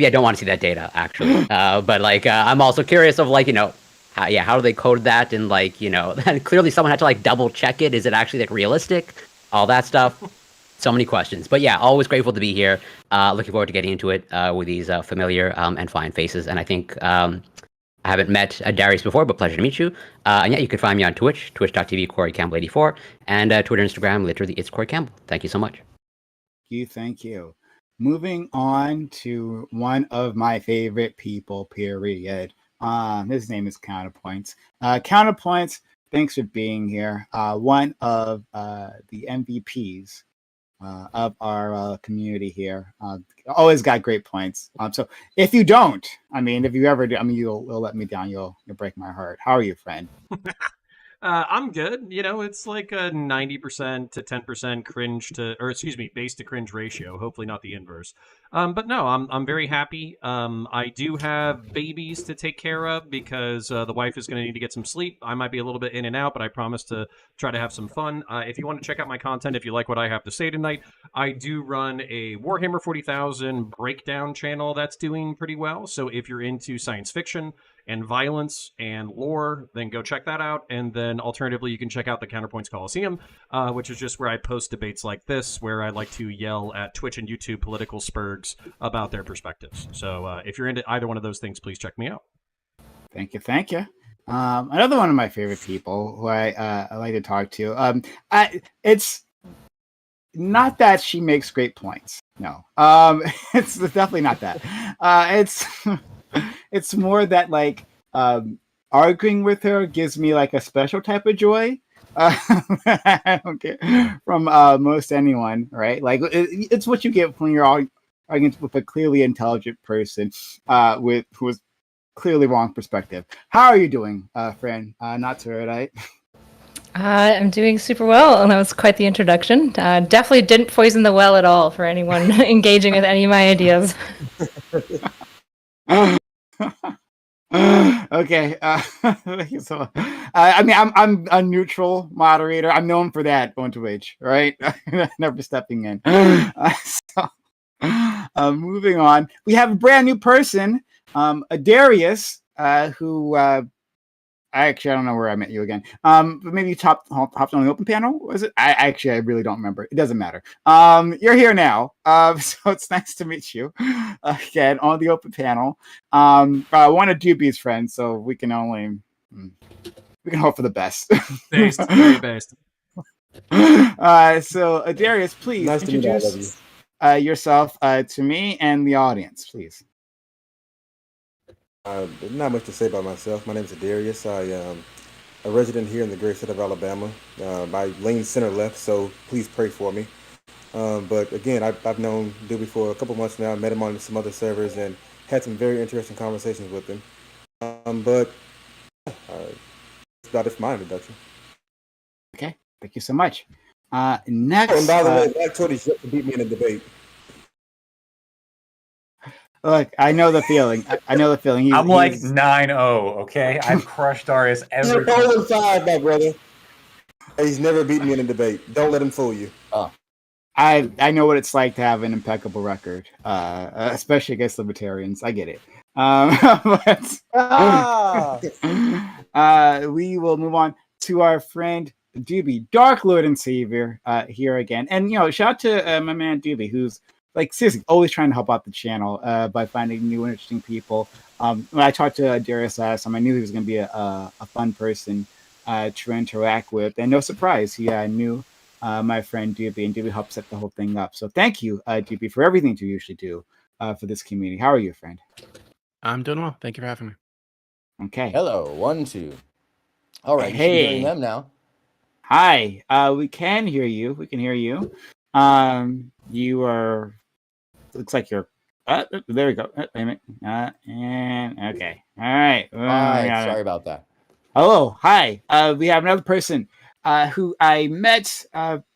I don't want to see that data actually. But like, I'm also curious of like, how do they code that? And like, and clearly someone had to like double check it. Is it actually like realistic? All that stuff. So many questions. But yeah, always grateful to be here. Looking forward to getting into it with these familiar and fine faces. And I think I haven't met Darius before, but pleasure to meet you. And yeah, you can find me on Twitch, twitch.tv, Corey Campbell 84, and Twitter, Instagram, literally, it's Corey Campbell. Thank you so much. Thank you. Moving on to one of my favorite people, period. His name is Counterpoints. Counterpoints, thanks for being here. One of the MVPs of our community here. Always got great points. So if you don't, if you ever do, you'll let me down. You'll break my heart. How are you, friend? I'm good. It's like a 90% to 10% base to cringe ratio. Hopefully not the inverse. But no, I'm very happy. I do have babies to take care of because the wife is going to need to get some sleep. I might be a little bit in and out, but I promise to try to have some fun. If you want to check out my content, if you like what I have to say tonight, I do run a Warhammer 40,000 breakdown channel that's doing pretty well. So if you're into science fiction and violence and lore, then go check that out. And then alternatively, you can check out the Counterpoints Coliseum, which is just where I post debates like this, where I like to yell at Twitch and YouTube political spurgs about their perspectives. So if you're into either one of those things, please check me out. Thank you. Another one of my favorite people who I like to talk to. It's not that she makes great points. No, it's definitely not that. It's more that like arguing with her gives me like a special type of joy. I don't get from most anyone, right? Like it's what you get when you're arguing with a clearly intelligent person who is clearly wrong perspective. How are you doing, friend? Not to right? I'm doing super well, and that was quite the introduction. Definitely didn't poison the well at all for anyone engaging with any of my ideas. Okay. So, I'm a neutral moderator. I'm known for that on Twitch, right? Never stepping in. Moving on, we have a brand new person, Darius, who I don't know where I met you again. But maybe you hopped on the open panel. Was it? I really don't remember. It doesn't matter. You're here now. So it's nice to meet you again on the open panel. One of Doobie's friends, so we can hope for the best. Based, very based. So Darius, please nice introduce yourself to me and the audience, please. Not much to say about myself. My name is Darius. I am a resident here in the great state of Alabama. I lean center left, so please pray for me. But again, I've known Doobie for a couple months now. I met him on some other servers and had some very interesting conversations with him. But that's about it for my introduction. Okay, thank you so much. Next. And by the way, Black Tody's yet to beat me in a debate. Look, I know the feeling. I know the feeling. I'm like 9-0, okay? I've crushed Darius every time. You're 0-5, my brother. He's never beaten me in a debate. Don't let him fool you. I know what it's like to have an impeccable record, especially against libertarians. I get it. We will move on to our friend Doobie, Dark Lord and Savior, here again. And, shout out to my man Doobie, who's like seriously always trying to help out the channel by finding new and interesting people. When I talked to Darius last time, I knew he was going to be a fun person to interact with. And no surprise, he knew my friend Doobie, and Doobie helped set the whole thing up. So thank you, Doobie, for everything you usually do for this community. How are you, friend? I'm doing well. Thank you for having me. Okay. Hello, 1, 2. All right, hey. You should be hearing them now. Hi, we can hear you. We can hear you. You are... Looks like you're... there we go. Wait a minute. And okay. All right. Hi, sorry about that. Hello. Hi. We have another person who I met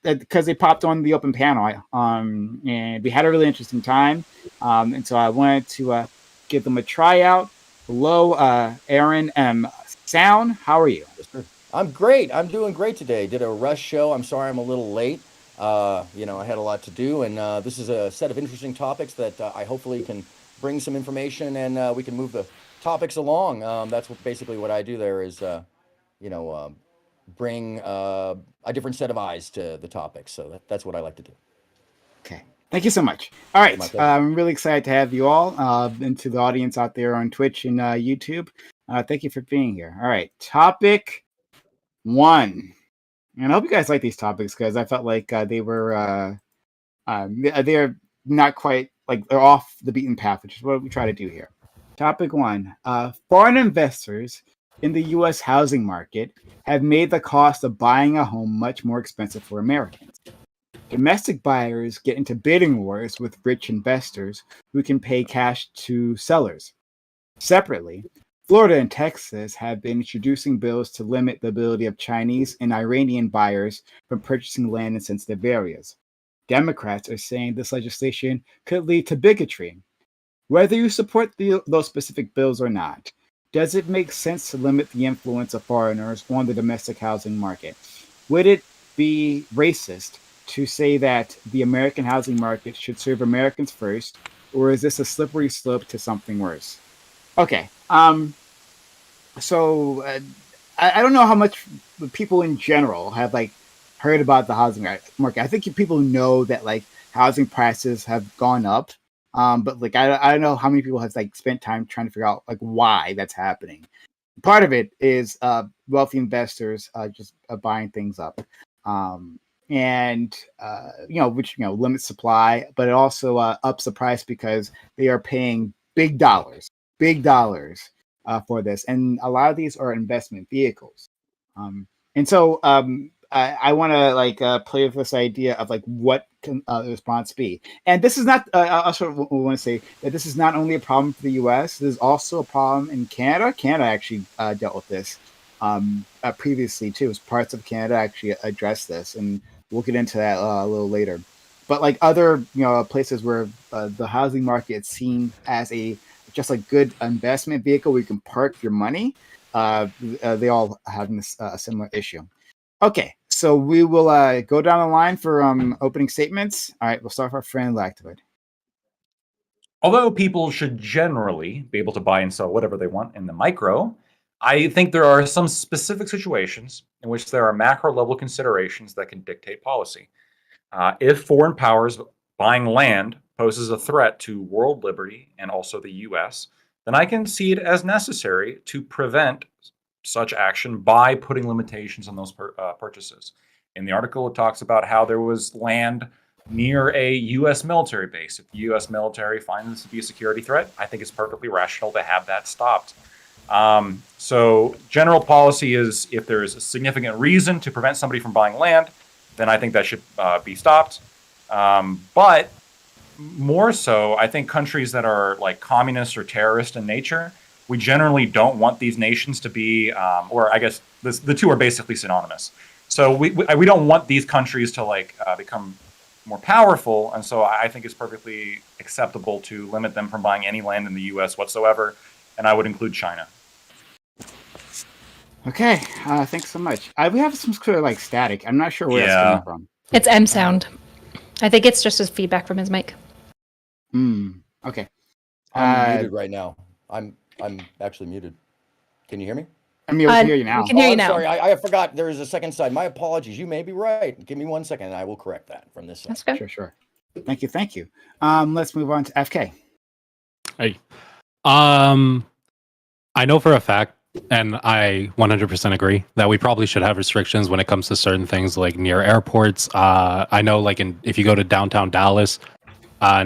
because they popped on the open panel. And we had a really interesting time. And so I wanted to give them a tryout. Hello, Aaron M. Sound. How are you? I'm great. I'm doing great today. Did a rush show. I'm sorry I'm a little late. I had a lot to do, and this is a set of interesting topics that I hopefully can bring some information, and we can move the topics along. That's basically what I do there is, bring a different set of eyes to the topics. So that's what I like to do. Okay. Thank you so much. All right. My pleasure. I'm really excited to have you all, and to the audience out there on Twitch and YouTube. Thank you for being here. All right. Topic 1. And I hope you guys like these topics because I felt like they're not quite like they're off the beaten path, which is what we try to do here. Topic 1. Foreign investors in the U.S. housing market have made the cost of buying a home much more expensive for Americans. Domestic buyers get into bidding wars with rich investors who can pay cash to sellers. Separately, Florida and Texas have been introducing bills to limit the ability of Chinese and Iranian buyers from purchasing land in sensitive areas. Democrats are saying this legislation could lead to bigotry. Whether you support those specific bills or not, does it make sense to limit the influence of foreigners on the domestic housing market? Would it be racist to say that the American housing market should serve Americans first, or is this a slippery slope to something worse? Okay. So I don't know how much people in general have like heard about the housing market. I think people know that like housing prices have gone up, but like I don't know how many people have like spent time trying to figure out like why that's happening. Part of it is wealthy investors just buying things up. And which limits supply, but it also ups the price because they are paying big dollars for this, and a lot of these are investment vehicles. And so I want to like play with this idea of like what can the response be. And this is not. I also want to say that this is not only a problem for the U.S. There's also a problem in Canada. Canada actually dealt with this previously too. Parts of Canada actually addressed this, and we'll get into that a little later. But like other places where the housing market is seen as just a good investment vehicle where you can park your money, they all have this similar issue. Okay, so we will go down the line for opening statements. All right, we'll start with our friend Lactoid. Although people should generally be able to buy and sell whatever they want in the micro, I think there are some specific situations in which there are macro level considerations that can dictate policy. If foreign powers buying land poses a threat to world liberty and also the US, then I can see it as necessary to prevent such action by putting limitations on those purchases. In the article, it talks about how there was land near a US military base. If the US military finds this to be a security threat, I think it's perfectly rational to have that stopped. So general policy is if there is a significant reason to prevent somebody from buying land, then I think that should be stopped. But more so, I think countries that are like communist or terrorist in nature, we generally don't want these nations to be, or I guess the two are basically synonymous. So we don't want these countries to like become more powerful, and so I think it's perfectly acceptable to limit them from buying any land in the U.S. whatsoever, and I would include China. Okay, thanks so much. We have some sort of like static. I'm not sure where that's coming from. It's M sound. I think it's just his feedback from his mic. Okay. I'm muted right now. I'm actually muted. Can you hear me? I'm able to hear you now. We can hear you now. Sorry, I forgot there is a second side. My apologies. You may be right. Give me 1 second, and I will correct that from this side. That's good. Sure. Thank you. Let's move on to FK. Hey, I know for a fact, and I 100% agree that we probably should have restrictions when it comes to certain things like near airports. I know, like if you go to downtown Dallas,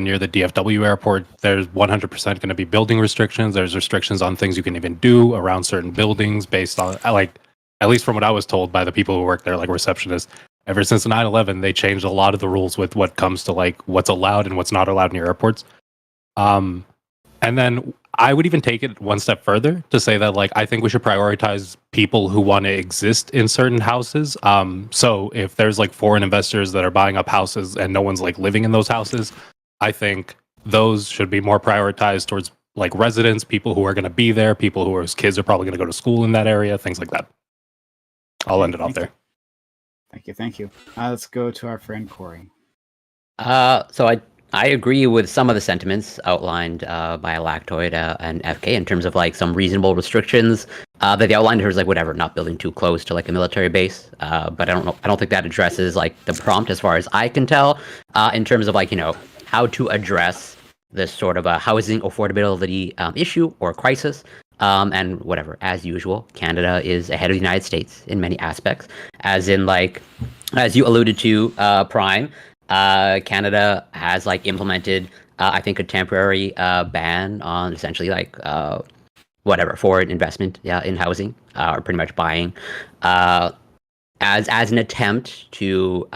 near the DFW airport, there's 100% going to be building restrictions. There's restrictions on things you can even do around certain buildings based on, like, at least from what I was told by the people who work there, like receptionists. Ever since 9/11, they changed a lot of the rules with what comes to like what's allowed and what's not allowed near airports. And then I would even take it one step further to say that, like, I think we should prioritize people who want to exist in certain houses. So if there's like foreign investors that are buying up houses and no one's like living in those houses, I think those should be more prioritized towards like residents, people who are going to be there, people whose kids are probably going to go to school in that area, things like that. I'll end it off there. Thank you. Let's go to our friend Corey. So I agree with some of the sentiments outlined by Lactoid and FK in terms of like some reasonable restrictions that they outlined. There's like whatever, not building too close to like a military base. But I don't know. I don't think that addresses like the prompt as far as I can tell in terms of like how to address this sort of a housing affordability issue or crisis. And whatever, as usual, Canada is ahead of the United States in many aspects, as in like, as you alluded to, Prime. Canada has like implemented, I think, a temporary ban on essentially like whatever foreign investment, in housing, or pretty much buying, as an attempt to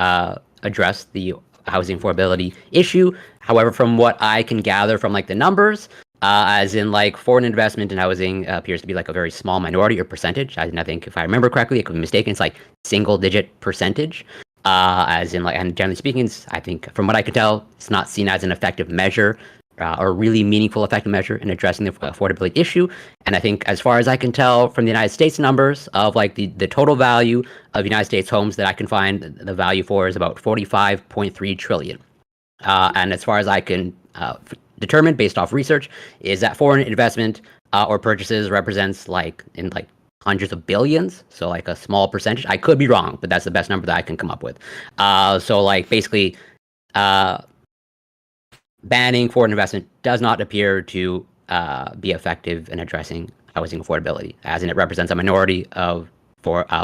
address the housing affordability issue. However, from what I can gather from like the numbers, as in like foreign investment in housing appears to be like a very small minority or percentage. I think if I remember correctly, it could be mistaken. It's like single-digit percentage. As in like, and generally speaking, I think from what I can tell, it's not seen as an effective measure or really meaningful effective measure in addressing the affordability issue. And I think as far as I can tell from the United States numbers of like the total value of United States homes that I can find, the value for is about 45.3 trillion. And as far as I can determine based off research, is that foreign investment or purchases represents like in like hundreds of billions, so like a small percentage. I could be wrong, but that's the best number that I can come up with. So like basically, banning foreign investment does not appear to be effective in addressing housing affordability, as in it represents a minority of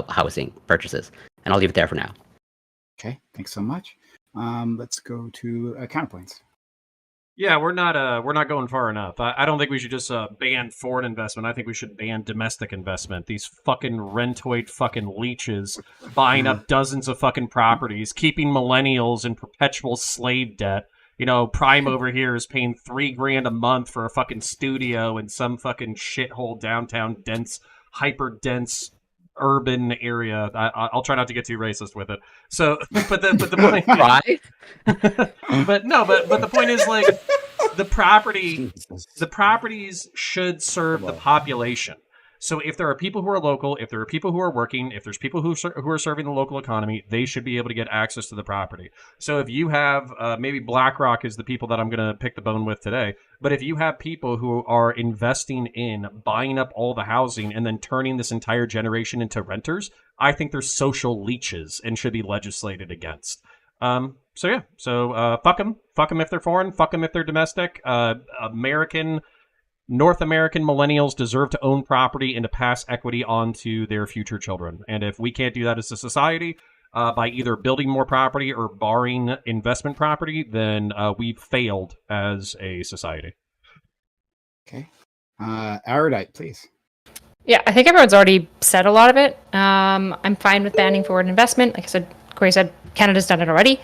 housing purchases. And I'll leave it there for now. Okay, thanks so much. Let's go to Counterpoints. Yeah, we're not going far enough. I don't think we should just ban foreign investment. I think we should ban domestic investment. These fucking rentoid fucking leeches buying up dozens of fucking properties, keeping millennials in perpetual slave debt. Prime over here is paying $3,000 a month for a fucking studio in some fucking shithole downtown hyper dense urban area. I'll try not to get too racist with it. So, but the point, Right? but the point is like the properties should serve the population. So if there are people who are local, if there are people who are working, if there's people who are serving the local economy, they should be able to get access to the property. So if you have, maybe BlackRock is the people that I'm going to pick the bone with today, but if you have people who are investing in buying up all the housing and then turning this entire generation into renters, I think they're social leeches and should be legislated against. So fuck them if they're foreign, fuck them if they're domestic. North American millennials deserve to own property and to pass equity on to their future children. And if we can't do that as a society, by either building more property or barring investment property, then we've failed as a society. Okay. Erudite, please. Yeah, I think everyone's already said a lot of it. I'm fine with banning foreign investment. Like I said, Corey said, Canada's done it already.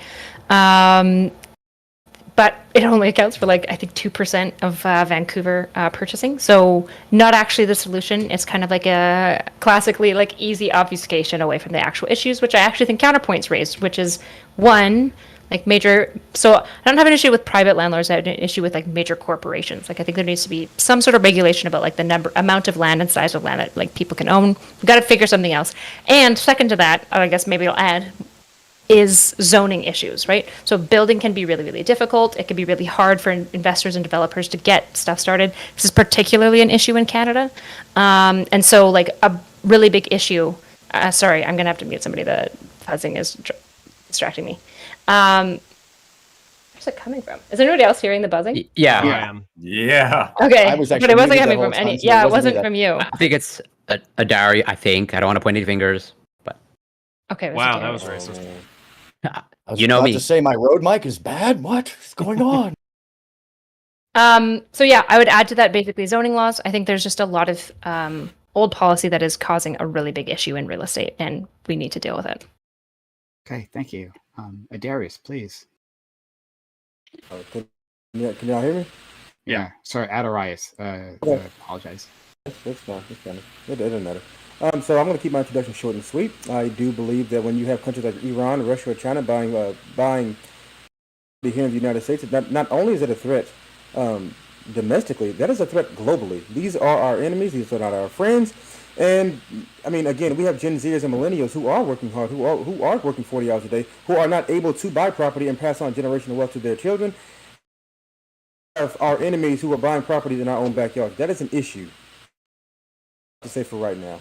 But it only accounts for like, I think 2% of Vancouver purchasing. So not actually the solution. It's kind of like a classically like easy obfuscation away from the actual issues, which I actually think Counterpoints raised, which is one, like major. So I don't have an issue with private landlords. I have an issue with like major corporations. Like I think there needs to be some sort of regulation about like the amount of land and size of land that like people can own. We've got to figure something else. And second to that, I guess maybe I'll add, is zoning issues, right? So building can be really, really difficult. It can be really hard for investors and developers to get stuff started. This is particularly an issue in Canada. And so like a really big issue, sorry, I'm gonna have to mute somebody. The buzzing is distracting me. Where's it coming from? Is anybody else hearing the buzzing? Yeah. I am. Yeah. Okay, I was but actually it wasn't muted coming that from whole any, time, so yeah, it it wasn't wasn't me from you. I think it's a diary. I think I don't want to point any fingers, but Okay. Wow, that was racist. I was you know about me. to say my road mic is bad. What is going on? So yeah, I would add to that basically zoning laws. I think there's just a lot of old policy that is causing a really big issue in real estate, and we need to deal with it. Okay, thank you. Adarius, please. Can y'all hear me? Yeah. Sorry, Adarius. Okay. Apologize. That's fine. It doesn't matter. So I'm going to keep my introduction short and sweet. I do believe that when you have countries like Iran, Russia, or China buying here in the United States, not only is it a threat domestically, that is a threat globally. These are our enemies. These are not our friends. And I mean, again, we have Gen Zers and millennials who are working hard, who are working 40 hours a day, who are not able to buy property and pass on generational wealth to their children. our enemies who are buying properties in our own backyard. That is an issue. To say for right now.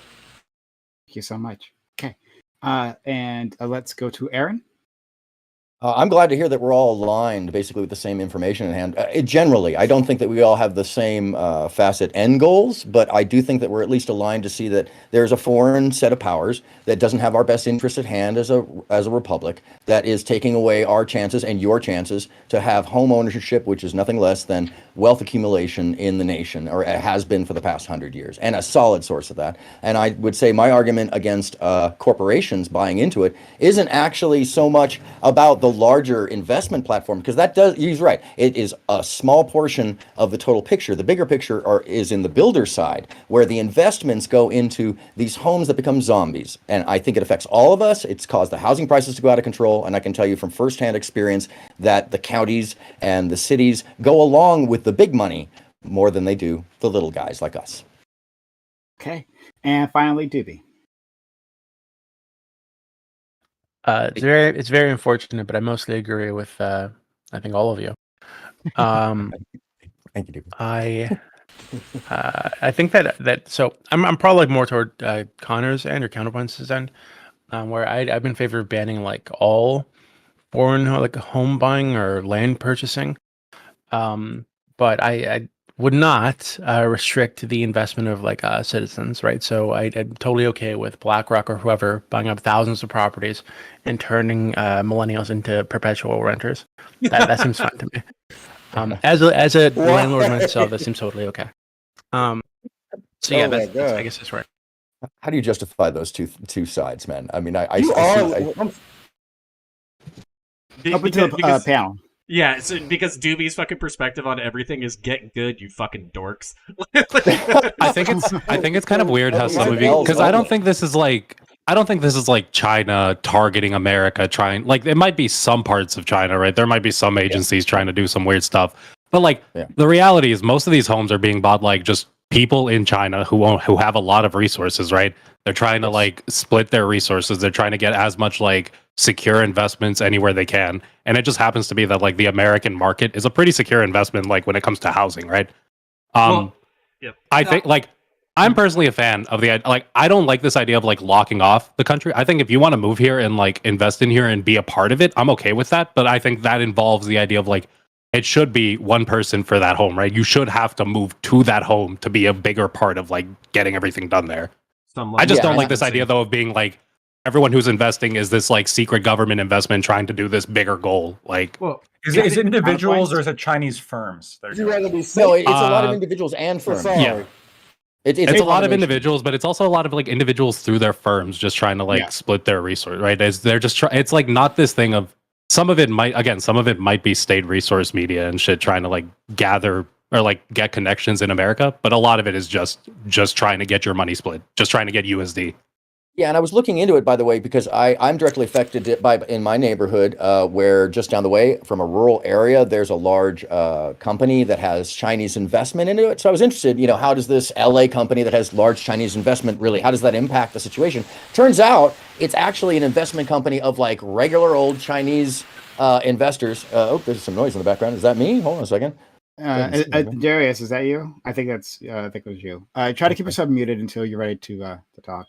Thank you so much. Okay. And let's go to Aaron. I'm glad to hear that we're all aligned basically with the same information in hand. Generally, I don't think that we all have the same facet end goals, but I do think that we're at least aligned to see that there's a foreign set of powers that doesn't have our best interest at hand as a republic, that is taking away our chances and your chances to have home ownership, which is nothing less than wealth accumulation in the nation, or it has been for the past 100 years, and a solid source of that. And I would say my argument against corporations buying into it isn't actually so much about the larger investment platform, because that does, he's right, it is a small portion of the total picture. The bigger picture is in the builder side, where the investments go into these homes that become zombies. And I think it affects all of us. It's caused the housing prices to go out of control. And I can tell you from firsthand experience that the counties and the cities go along with the big money more than they do the little guys like us. Okay. And finally, Doobie. It's very unfortunate, but I mostly agree with I think all of you. Thank you, David. I think that so I'm probably like more toward Connor's end or Counterpoints' end, where I've been in favor of banning like all foreign like home buying or land purchasing, but I would not restrict the investment of like citizens, right? So I'm totally okay with BlackRock or whoever buying up thousands of properties and turning millennials into perpetual renters. That seems fine to me. As a landlord myself, that seems totally okay. So yeah, that's, I guess that's right. How do you justify those two sides, man? I mean, Up until the panel. Yeah, it's because Doobie's fucking perspective on everything is get good, you fucking dorks. I think it's kind of weird how some of you, because I don't think this is like China targeting America, trying, like, it might be some parts of China, right? There might be some agencies trying to do some weird stuff, but like the reality is most of these homes are being bought like just people in China who have a lot of resources, right? They're trying to like split their resources. They're trying to get as much like secure investments anywhere they can. And it just happens to be that like the American market is a pretty secure investment, like when it comes to housing, right? I think like I'm personally a fan of the, like, I don't like this idea of like locking off the country. I think if you want to move here and like invest in here and be a part of it, I'm okay with that. But I think that involves the idea of like, it should be one person for that home, right? You should have to move to that home to be a bigger part of like getting everything done there. I just don't like this idea though of being like, everyone who's investing is this like secret government investment trying to do this bigger goal. Like, well, is it individuals or is it Chinese firms? No, it's a lot of individuals and firms. Yeah. It's a lot of individuals, but it's also a lot of like individuals through their firms just trying to like split their resource, right? They're just it's like not this thing of, some of it might be state resource media and shit trying to like gather or like get connections in America, but a lot of it is just trying to get your money split, just trying to get USD. Yeah, and I was looking into it, by the way, because I'm directly affected in my neighborhood, where just down the way from a rural area, there's a large company that has Chinese investment into it. So I was interested, how does this LA company that has large Chinese investment really, how does that impact the situation? Turns out it's actually an investment company of like regular old Chinese investors. There's some noise in the background. Is that me? Hold on a second. Darius, is that you? I think it was you. Try to keep yourself muted until you're ready to talk.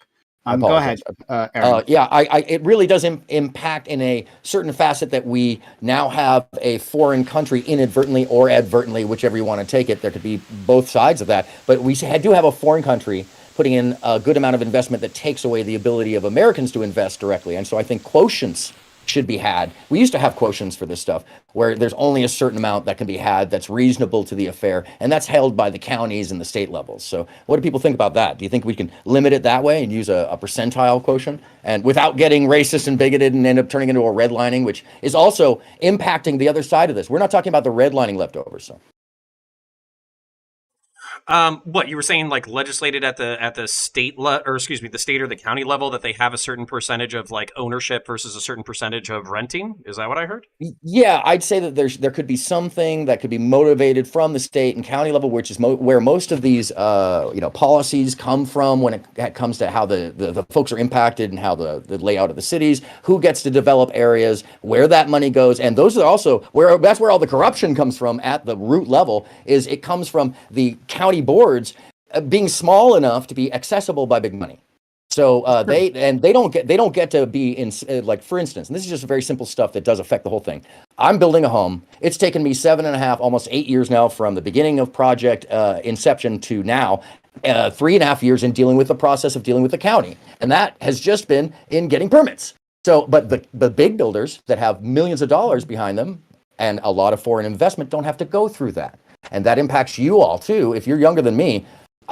Go ahead, Aaron. It really does impact in a certain facet that we now have a foreign country inadvertently or advertently, whichever you want to take it. There could be both sides of that. But we do have a foreign country putting in a good amount of investment that takes away the ability of Americans to invest directly. And so I think quotients should be had. We used to have quotients for this stuff where there's only a certain amount that can be had that's reasonable to the affair, and that's held by the counties and the state levels. So what do people think about that? Do you think we can limit it that way and use a percentile quotient and without getting racist and bigoted and end up turning into a redlining, which is also impacting the other side of this? We're not talking about the redlining leftovers. So What you were saying, like legislated at the state or excuse me, the state or the county level, that they have a certain percentage of like ownership versus a certain percentage of renting. Is that what I heard? Yeah, I'd say that there could be something that could be motivated from the state and county level, which is where most of these policies come from when it comes to how the folks are impacted and how the layout of the cities, who gets to develop areas, where that money goes, and those are also that's where all the corruption comes from at the root level. Is it comes from the county boards being small enough to be accessible by big money. So they don't get to be in, like, for instance, and this is just very simple stuff that does affect the whole thing. I'm building a home. It's taken me 7.5, almost 8 years now from the beginning of project inception to now, 3.5 years in dealing with the process of dealing with the county. And that has just been in getting permits. So, but the big builders that have millions of dollars behind them and a lot of foreign investment don't have to go through that. And that impacts you all too. If you're younger than me,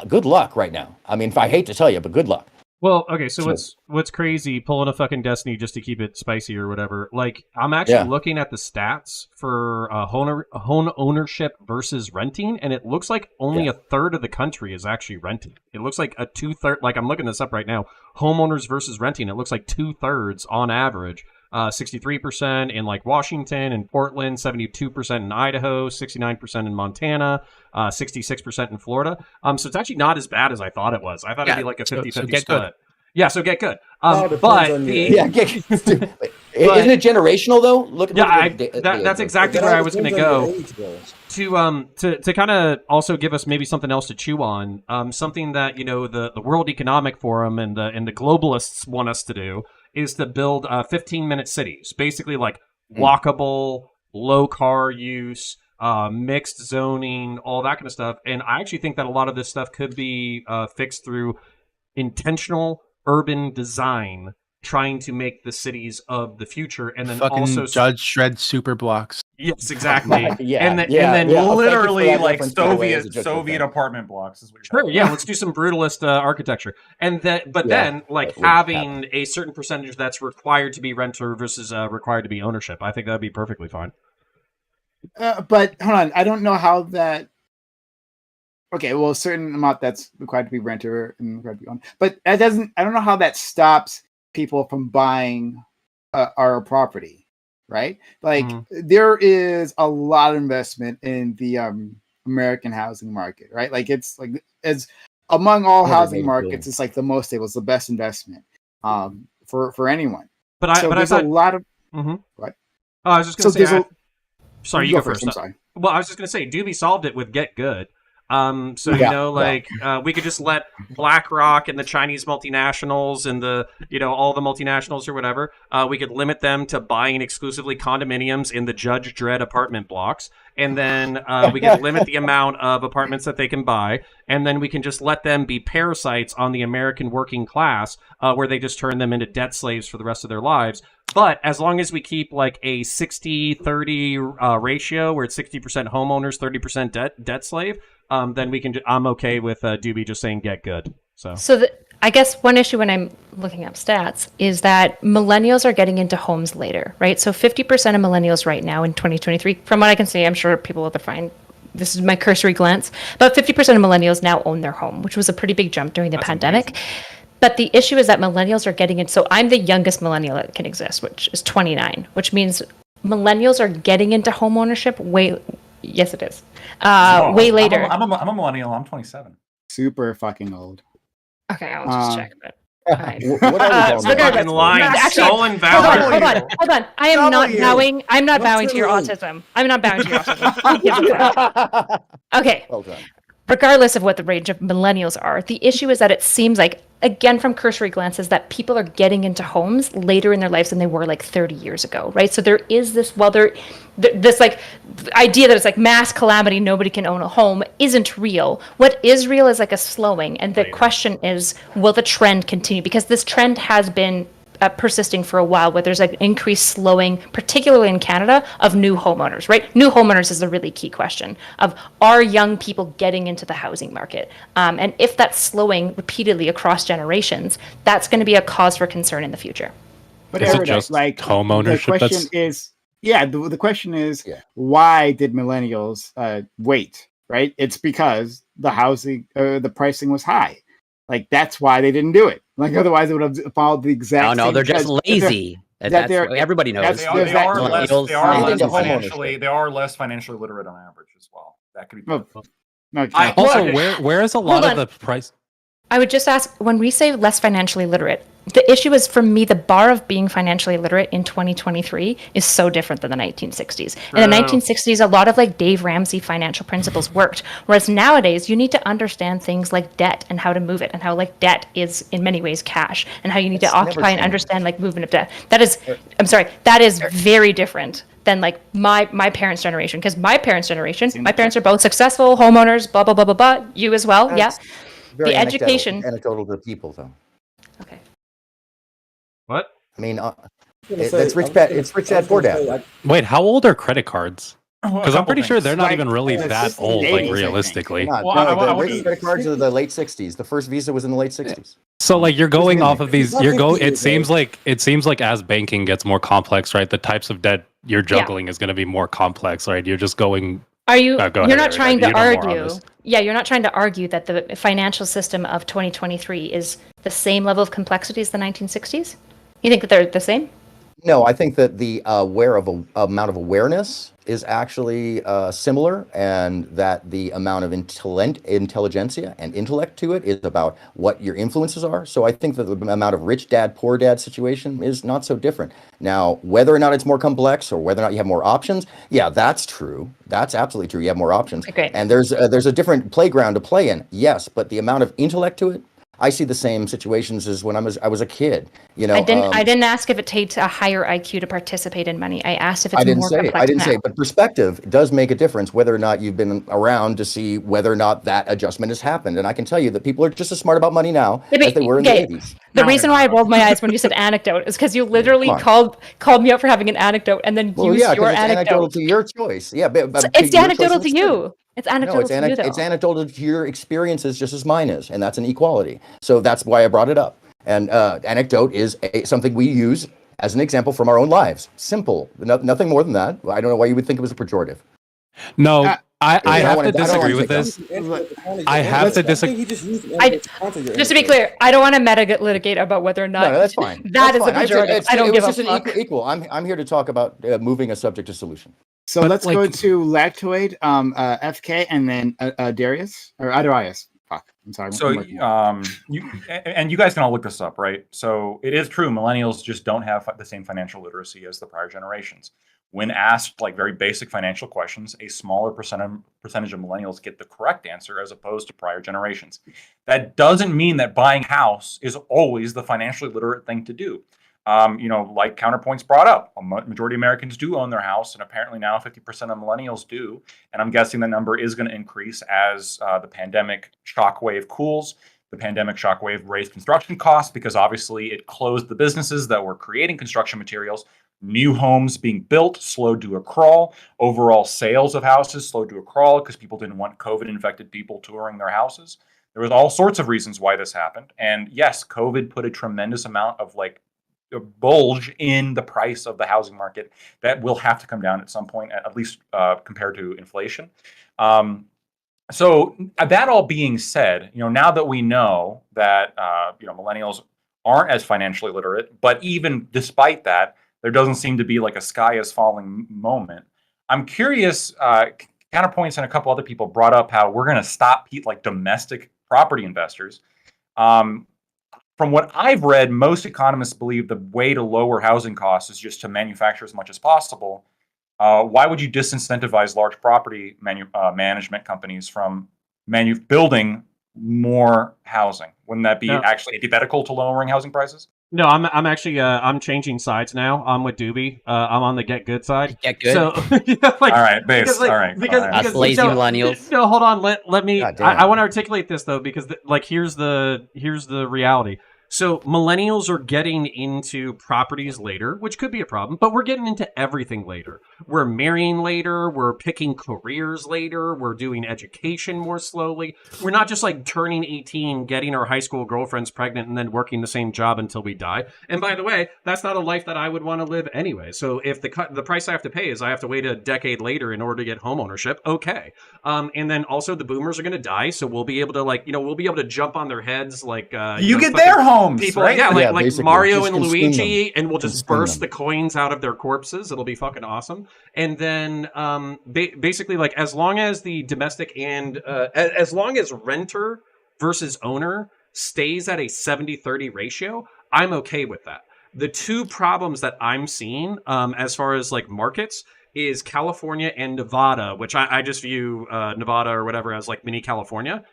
good luck right now. I mean, I hate to tell you, but good luck. Well, okay, so what's crazy, pulling a fucking Destiny just to keep it spicy or whatever, like, I'm actually looking at the stats for home ownership versus renting, and it looks like only a third of the country is actually renting. It looks like a 2/3, like, I'm looking this up right now, homeowners versus renting, it looks like 2/3 on average. 63% in like Washington and Portland, 72% in Idaho, 69% in Montana, 66% in Florida. So it's actually not as bad as I thought it was. I thought it'd be like a 50-50 split. Good. Yeah, so get good. But isn't it generational though? That's exactly where I was going to go. To kind of also give us maybe something else to chew on, something that the World Economic Forum and the globalists want us to do is to build 15-minute cities, basically like walkable, low car use, mixed zoning, all that kind of stuff. And I actually think that a lot of this stuff could be fixed through intentional urban design, trying to make the cities of the future, and then also Judge Shred super blocks. Yes, exactly. And then literally like Soviet apartment blocks is what you're sure. Yeah, let's do some brutalist architecture, and then like having a certain percentage that's required to be renter versus required to be ownership. I think that'd be perfectly fine. But hold on, I don't know how that. Okay, well, a certain amount that's required to be renter and required to be owned, but that doesn't. I don't know how that stops people from buying our property, right? Like there is a lot of investment in the American housing market, right? Like it's like as among all housing markets, it's like the most stable, it's the best investment for anyone. But there's a lot of what? Oh, I was just going to say. Sorry, you go first. I'm sorry. Well, I was just going to say, Doobie solved it with Get Good. We could just let BlackRock and the Chinese multinationals and the all the multinationals or whatever, we could limit them to buying exclusively condominiums in the Judge Dredd apartment blocks, and then we could limit the amount of apartments that they can buy, and then we can just let them be parasites on the American working class, where they just turn them into debt slaves for the rest of their lives. But as long as we keep like a 60-30 ratio, where it's 60% homeowners, 30% debt slave, then we can. I'm okay with Doobie just saying get good. So I guess one issue when I'm looking up stats is that millennials are getting into homes later, right? So 50% of millennials right now in 2023, from what I can see, I'm sure people will define. This is my cursory glance, but 50% of millennials now own their home, which was a pretty big jump during the pandemic. Amazing. But the issue is that millennials are getting in. So I'm the youngest millennial that can exist, which is 29, which means millennials are getting into home ownership way. Yes, it is. Way later. I'm a millennial. I'm 27. Super fucking old. Okay, I'll just check. But what are we fucking lying? Stolen valor. Hold on. I am not bowing. I'm not bowing to your autism. I'm not bowing to your autism. Okay. Well done. Regardless of what the range of millennials are, the issue is that it seems like, again, from cursory glances, that people are getting into homes later in their lives than they were like 30 years ago, right? So there is this, this like idea that it's like mass calamity, nobody can own a home, isn't real. What is real is like a slowing. And the question is, will the trend continue? Because this trend has been persisting for a while, where there's an increased slowing, particularly in Canada, of new homeowners, right? New homeowners is a really key question of, are young people getting into the housing market? And if that's slowing repeatedly across generations, that's going to be a cause for concern in the future. But is it just like home ownership? The question is, why did millennials wait right? It's because the housing, the pricing was high. Like that's why they didn't do it. Like otherwise, it would have followed the exact. No, same they're just because lazy. That's what everybody knows. They There's that- millennials, they are Anything less to homeownership. financially. They are less financially literate on average as well. That could be. No, no, Also, Well, where is a lot hold of on. the price? I would just ask, when we say less financially literate, the issue is, for me, the bar of being financially literate in 2023 is so different than the 1960s. In the 1960s, a lot of like Dave Ramsey financial principles worked, whereas nowadays you need to understand things like debt and how to move it, and how like debt is in many ways cash, and how you need It's to never occupy and changed. understand like movement of debt. That is, I'm sorry, that is very different than like my parents' generation, because my parents' generation, my parents are both successful homeowners, blah, blah, blah, blah, blah. You as well, yeah. That's very The education. anecdotal to people, though. Okay. What? I mean, It's it's rich dad, poor dad. Wait, how old are credit cards? A Because I'm couple pretty sure things. they're not Like, even really it's that just the old, 80s, I like think. realistically. Not, Well, no, I the would- rich credit cards are the late 60s. The first Visa was in the late 60s. So like you're going off of these, It's not 50 it seems like as banking gets more complex, right? The types of debt you're juggling is going to be more complex, right? You're just going. Are you? Go You're ahead, not Eric. trying to You know more on argue. this. Yeah, you're not trying to argue that the financial system of 2023 is the same level of complexity as the 1960s. You think that they're the same? No, I think that the amount of awareness is actually similar, and that the amount of intelligentsia and intellect to it is about what your influences are. So I think that the amount of rich dad, poor dad situation is not so different. Now, whether or not it's more complex or whether or not you have more options, yeah, that's true. That's absolutely true. You have more options. Okay. And there's a different playground to play in, yes, but the amount of intellect to it, I see the same situations as when I was a kid. You know, I didn't ask if it takes a higher IQ to participate in money. I asked if it's I didn't more say. complex I didn't now. say. But perspective does make a difference, whether or not you've been around to see whether or not that adjustment has happened. And I can tell you that people are just as smart about money now Yeah, but- as they were in okay, the 80s. The No, reason they're why I not. rolled my eyes when you said anecdote is because you literally Come on. called me up for having an anecdote and then Well, used yeah, your because it's anecdotal anecdote. to your choice. Yeah, but It's to your choice anecdotal to instead. you. It's No, anecdotal it's to you, though. it's anecdotal to your experiences just as mine is, and that's an equality. So that's why I brought it up. And anecdote is something we use as an example from our own lives. Simple, nothing more than that. I don't know why you would think it was a pejorative. No, I I have wanna- to I don't wanna disagree with take this. I have to disagree. Just to be clear, I don't want to meta litigate about whether or not No, that's fine. that is That's a fine. pejorative. I don't give a just fuck. an equal. I'm here to talk about moving a subject to solution. So But, let's like- go to Lactoid, FK, and then Darius or Adarius. Fuck, I'm sorry. So, I'm working. you guys can all look this up, right? So it is true, millennials just don't have the same financial literacy as the prior generations. When asked like very basic financial questions, a smaller percentage of millennials get the correct answer as opposed to prior generations. That doesn't mean that buying a house is always the financially literate thing to do. Like Counterpoints brought up, a majority of Americans do own their house, and apparently now 50% of millennials do. And I'm guessing the number is going to increase as the pandemic shockwave cools. The pandemic shockwave raised construction costs because obviously it closed the businesses that were creating construction materials. New homes being built slowed to a crawl. Overall sales of houses slowed to a crawl because people didn't want COVID-infected people touring their houses. There was all sorts of reasons why this happened. And yes, COVID put a tremendous amount of a bulge in the price of the housing market that will have to come down at some point, at least compared to inflation. So that all being said, now that we know that millennials aren't as financially literate, but even despite that, there doesn't seem to be like a sky is falling moment. I'm curious. Counterpoints and a couple other people brought up how we're going to stop domestic property investors. From what I've read, most economists believe the way to lower housing costs is just to manufacture as much as possible. Why would you disincentivize large property management companies from building more housing? Wouldn't that be actually antithetical to lowering housing prices? No, I'm actually I'm changing sides now. I'm with Doobie. I'm on the get good side. Get good. So all right, base. All right. Us lazy millennials. No, hold on. Let me. God damn. I want to articulate this though because here's the reality. So millennials are getting into properties later, which could be a problem, but we're getting into everything later. We're marrying later. We're picking careers later. We're doing education more slowly. We're not just like turning 18, getting our high school girlfriends pregnant, and then working the same job until we die. And by the way, that's not a life that I would want to live anyway. So if the price I have to pay is I have to wait a decade later in order to get home ownership, okay. And then also the boomers are going to die, so we'll be able to we'll be able to jump on their heads like you get their homes, people, right? yeah, like basically. Mario Just and consume Luigi, them. and we'll just Consume burst them. the coins out of their corpses. It'll be fucking awesome. And then basically, like, as long as the domestic and as long as renter versus owner stays at a 70-30 ratio, I'm okay with that. The two problems that I'm seeing as far as like markets is California and Nevada, which I just view Nevada or whatever as like mini California.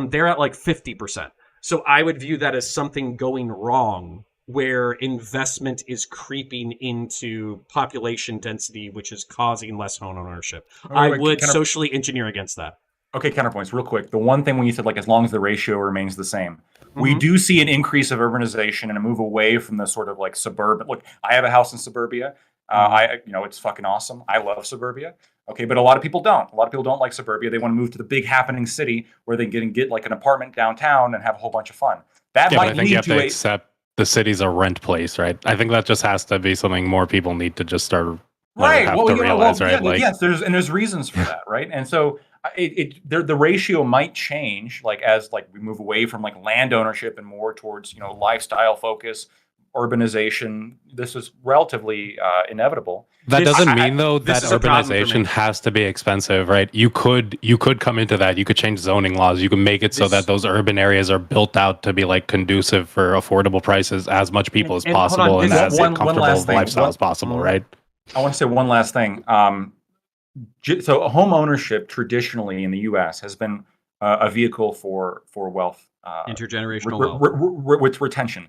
They're at like 50%. So I would view that as something going wrong where investment is creeping into population density, which is causing less home ownership. I would socially engineer against that. Okay, counterpoints, real quick. The one thing when you said, like, as long as the ratio remains the same, we do see an increase of urbanization and a move away from the sort of like suburban. Look, I have a house in suburbia. It's fucking awesome. I love suburbia. Okay, but a lot of people don't. A lot of people don't like suburbia. They want to move to the big happening city where they can get like an apartment downtown and have a whole bunch of fun. That Yeah, but might I think you lead have to to a accept the city's a rent place, right? I think that just has to be something more people need to just start have to realize, right? Like, yes, there's reasons for that, right? And so the ratio might change, like as like we move away from like land ownership and more towards lifestyle focus, urbanization. This is relatively inevitable. That doesn't mean though this that is a problem for me. urbanization has to be expensive, right? You could come into that. You could change zoning laws. You can make it so that those urban areas are built out to be like conducive for affordable prices, as much people as And hold on, possible, and this is as one comfortable last thing. lifestyle as possible, right? I want to say one last thing. So home ownership traditionally in the U.S. has been a vehicle for wealth, Intergenerational wealth. with retention.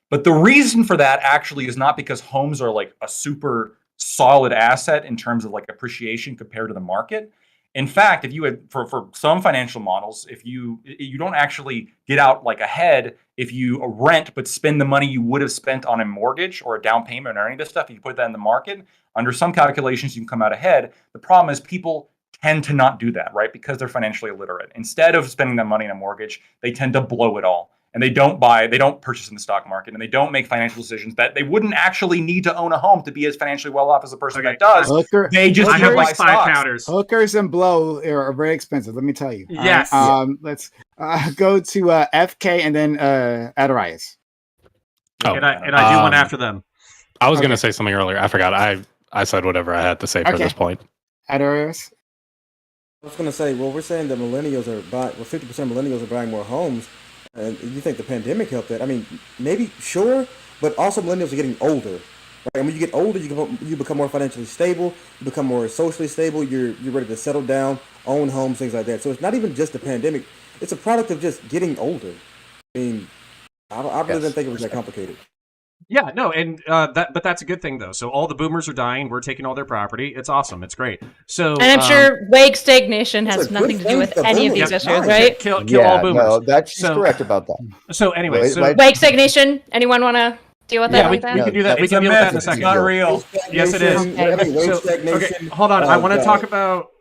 But the reason for that actually is not because homes are like a super solid asset in terms of like appreciation compared to the market. In fact, if you had for some financial models, if you don't actually get out like ahead if you rent but spend the money you would have spent on a mortgage or a down payment or any of this stuff, if you put that in the market, under some calculations you can come out ahead. The problem is people tend to not do that, right? Because they're financially illiterate. Instead of spending that money on a mortgage, they tend to blow it all. And they don't purchase in the stock market, and they don't make financial decisions that they wouldn't actually need to own a home to be as financially well off as a person that does. They just I have buy like 5 stocks. powders. Hookers and blow are very expensive. Let me tell you. Yes. Let's go to FK and then Adarias. And I do one after them. I was going to say something earlier. I forgot. I said whatever I had to say for this point. Adarias. I was going to say, well, we're saying that millennials are buying, 50% of millennials are buying more homes. And you think the pandemic helped that? I mean, maybe, sure, but also millennials are getting older. Right? And when you get older, you become more financially stable, you become more socially stable, you're ready to settle down, own homes, things like that. So it's not even just the pandemic. It's a product of just getting older. I mean, I really didn't think it was that complicated. Yeah, no, and but that's a good thing though. So all the boomers are dying. We're taking all their property. It's awesome. It's great. So and I'm sure wage stagnation has nothing to do with any of these issues, right? Kill all boomers. No, she's correct about that. So anyway, wage stagnation. Anyone want to deal with that? Yeah, we can do that. We can deal with that in a second. It's not real. Yes, it is. Okay, hold on. I want to talk about.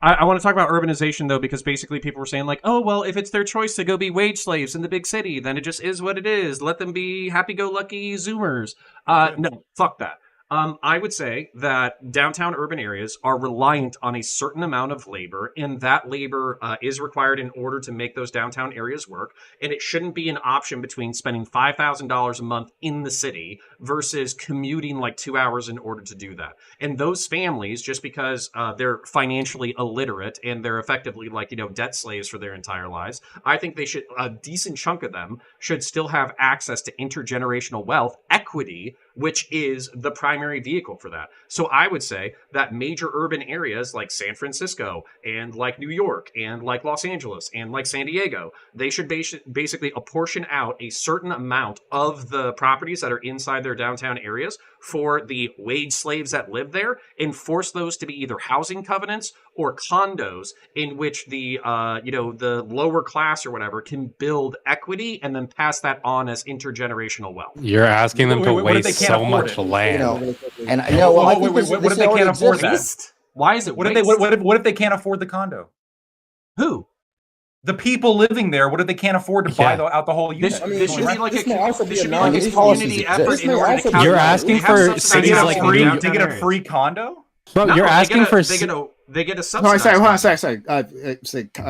I want to talk about urbanization, though, because basically people were saying, like, oh, well, if it's their choice to go be wage slaves in the big city, then it just is what it is. Let them be happy-go-lucky Zoomers. No, fuck that. I would say that downtown urban areas are reliant on a certain amount of labor, and that labor is required in order to make those downtown areas work. And it shouldn't be an option between spending $5,000 a month in the city versus commuting like 2 hours in order to do that. And those families, just because they're financially illiterate and they're effectively like, debt slaves for their entire lives, I think they should, a decent chunk of them should still have access to intergenerational wealth, equity, which is the primary vehicle for that. So I would say that major urban areas like San Francisco and like New York and like Los Angeles and like San Diego, they should basically apportion out a certain amount of the properties that are inside their downtown areas for the wage slaves that live there and force those to be either housing covenants or condos in which the the lower class or whatever can build equity and then pass that on as intergenerational wealth. You're asking them to What if they waste can't so afford much it? land. And I know. Well, I think What if they can't afford that? Why is it What waste? if they can't afford the condo? Who? The people living there, what if they can't afford to buy out the whole unit? This should be like a these community effort in order to You're asking for cities like to get a free condo? Bro, No, you're asking for they get a Hold on, subsidized. sorry.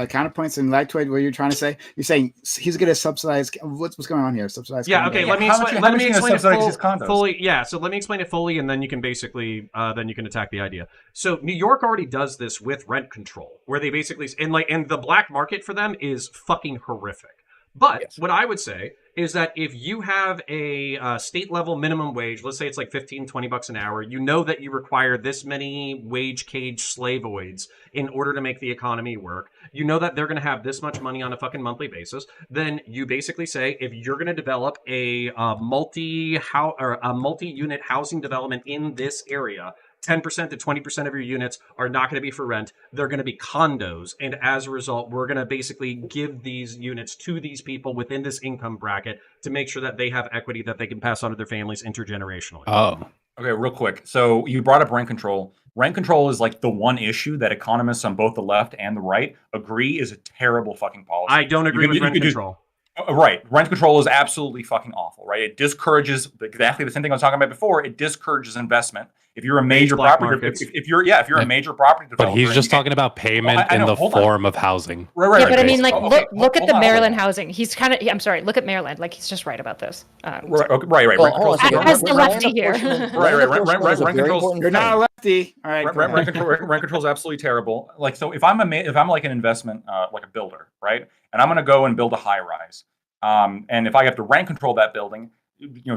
Counterpoints and Lactoid. What you're trying to say? You're saying he's going to subsidize. What's going on here? Subsidize. Yeah. condo? Okay. Let me How explain. much Let me are you gonna explain subsidize his it condos? fully. Yeah. So let me explain it fully, and then you can basically then you can attack the idea. So New York already does this with rent control, where they basically and the black market for them is fucking horrific. But what I would say is that if you have a state level minimum wage, let's say it's like $15-20 an hour, you know that you require this many wage cage slavoids in order to make the economy work. You know that they're going to have this much money on a fucking monthly basis. Then you basically say, if you're going to develop a multi-unit housing development in this area, 10% to 20% of your units are not going to be for rent. They're going to be condos. And as a result, we're going to basically give these units to these people within this income bracket to make sure that they have equity that they can pass on to their families intergenerationally. Oh. Okay, real quick. So you brought up rent control. Rent control is like the one issue that economists on both the left and the right agree is a terrible fucking policy. I don't agree with rent control. Right. Rent control is absolutely fucking awful, right? It discourages exactly the same thing I was talking about before. It discourages investment. If you're a major property, if you're a major property developer, but he's just talking about payment in the form of housing. Right. Yeah, but I mean, like, look at the Maryland housing. housing. He's kind of, I'm sorry, look at Maryland. Like, he's just right about this. Right. Well, As the lefty here. Rent control. You're not a lefty. All right. Rent control is absolutely terrible. Like, so if I'm like an investment, like a builder, right, and I'm going to go and build a high rise, and if I have to rent control that building,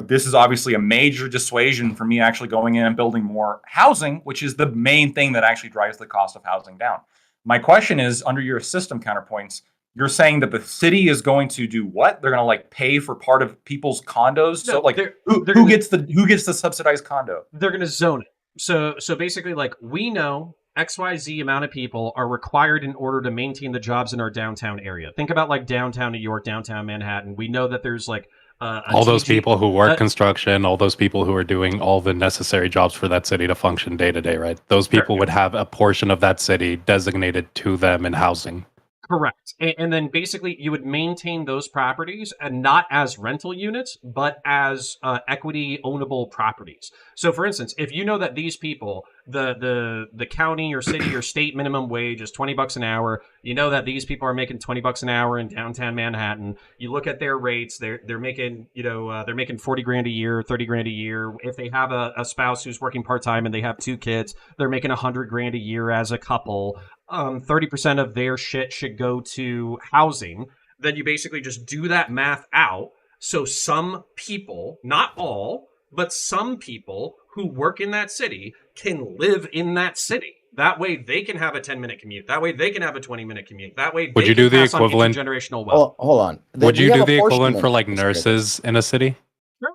this is obviously a major dissuasion for me actually going in and building more housing, which is the main thing that actually drives the cost of housing down. My question is, under your system counterpoints, you're saying that the city is going to do what? They're going to like pay for part of people's condos. No, so like, who gets the subsidized condo? They're going to zone it. So basically, like, we know XYZ amount of people are required in order to maintain the jobs in our downtown area. Think about like downtown New York, downtown Manhattan. We know that there's like all those people who work construction, all those people who are doing all the necessary jobs for that city to function day to day, right? Those people would have a portion of that city designated to them in housing. Correct. And then basically you would maintain those properties and not as rental units, but as equity ownable properties. So for instance, if you know that these people, the county or city or state minimum wage is $20 an hour, you know that these people are making $20 an hour in downtown Manhattan. You look at their rates, they're making, they're making 40 grand a year, 30 grand a year. If they have a spouse who's working part-time and they have 2 kids, they're making 100 grand a year as a couple. 30% of their shit should go to housing. Then you basically just do that math out. So some people, not all, but some people who work in that city can live in that city. That way they can have a 10-minute commute. That way they can have a 20-minute commute. That way would you do the equivalent generational wealth. Hold on. Would you do the equivalent for like nurses in a city? Sure.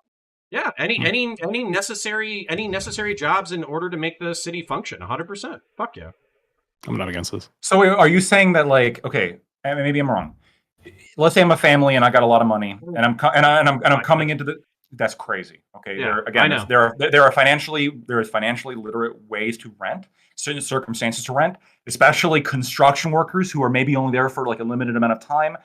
Yeah, any necessary jobs in order to make the city function. 100%. Fuck yeah. I'm not against this. So are you saying that, like, okay, maybe I'm wrong. Let's say I'm a family and I got a lot of money and I'm coming into the. That's crazy. Okay, Yeah, there are financially literate ways to rent, certain circumstances to rent, especially construction workers who are maybe only there for like a limited amount of time.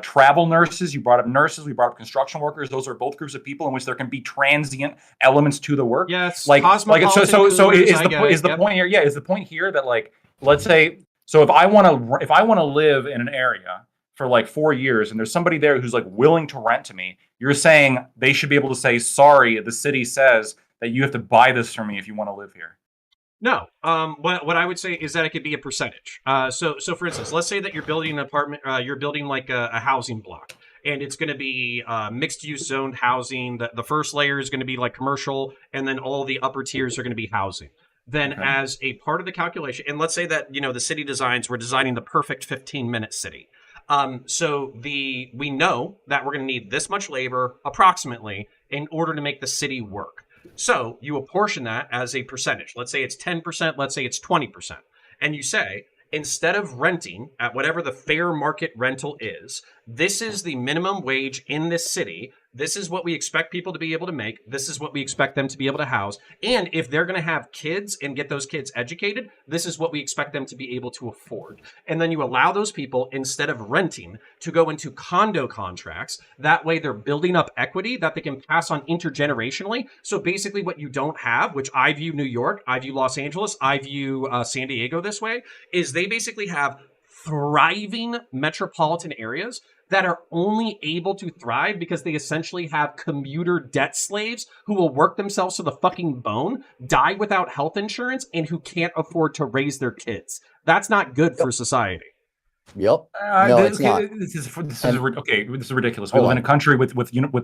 Travel nurses, you brought up nurses, we brought up construction workers. Those are both groups of people in which there can be transient elements to the work. Yes, like so is the yep. point here? Yeah, is the point here that, like, let's say, so if I want to live in an area for like 4 years and there's somebody there who's like willing to rent to me, you're saying they should be able to say, sorry, the city says that you have to buy this from me if you want to live here. No. What I would say is that it could be a percentage. So for instance, let's say that you're building an apartment, you're building like a housing block, and it's going to be mixed use zoned housing. The first layer is going to be like commercial, and then all the upper tiers are going to be housing. Then as a part of the calculation, and let's say that, the city designs, we're designing the perfect 15-minute city. So we know that we're going to need this much labor approximately in order to make the city work. So you apportion that as a percentage. Let's say it's 10%, let's say it's 20%. And you say, instead of renting at whatever the fair market rental is, this is the minimum wage in this city. This is what we expect people to be able to make. This is what we expect them to be able to house. And if they're going to have kids and get those kids educated, this is what we expect them to be able to afford. And then you allow those people, instead of renting, to go into condo contracts. That way they're building up equity that they can pass on intergenerationally. So basically what you don't have, which I view New York, I view Los Angeles, I view San Diego this way, is they basically have thriving metropolitan areas that are only able to thrive because they essentially have commuter debt slaves who will work themselves to the fucking bone, die without health insurance, and who can't afford to raise their kids. That's not good for society. Yep. No, it's not. This is okay. This is ridiculous. We live in a country with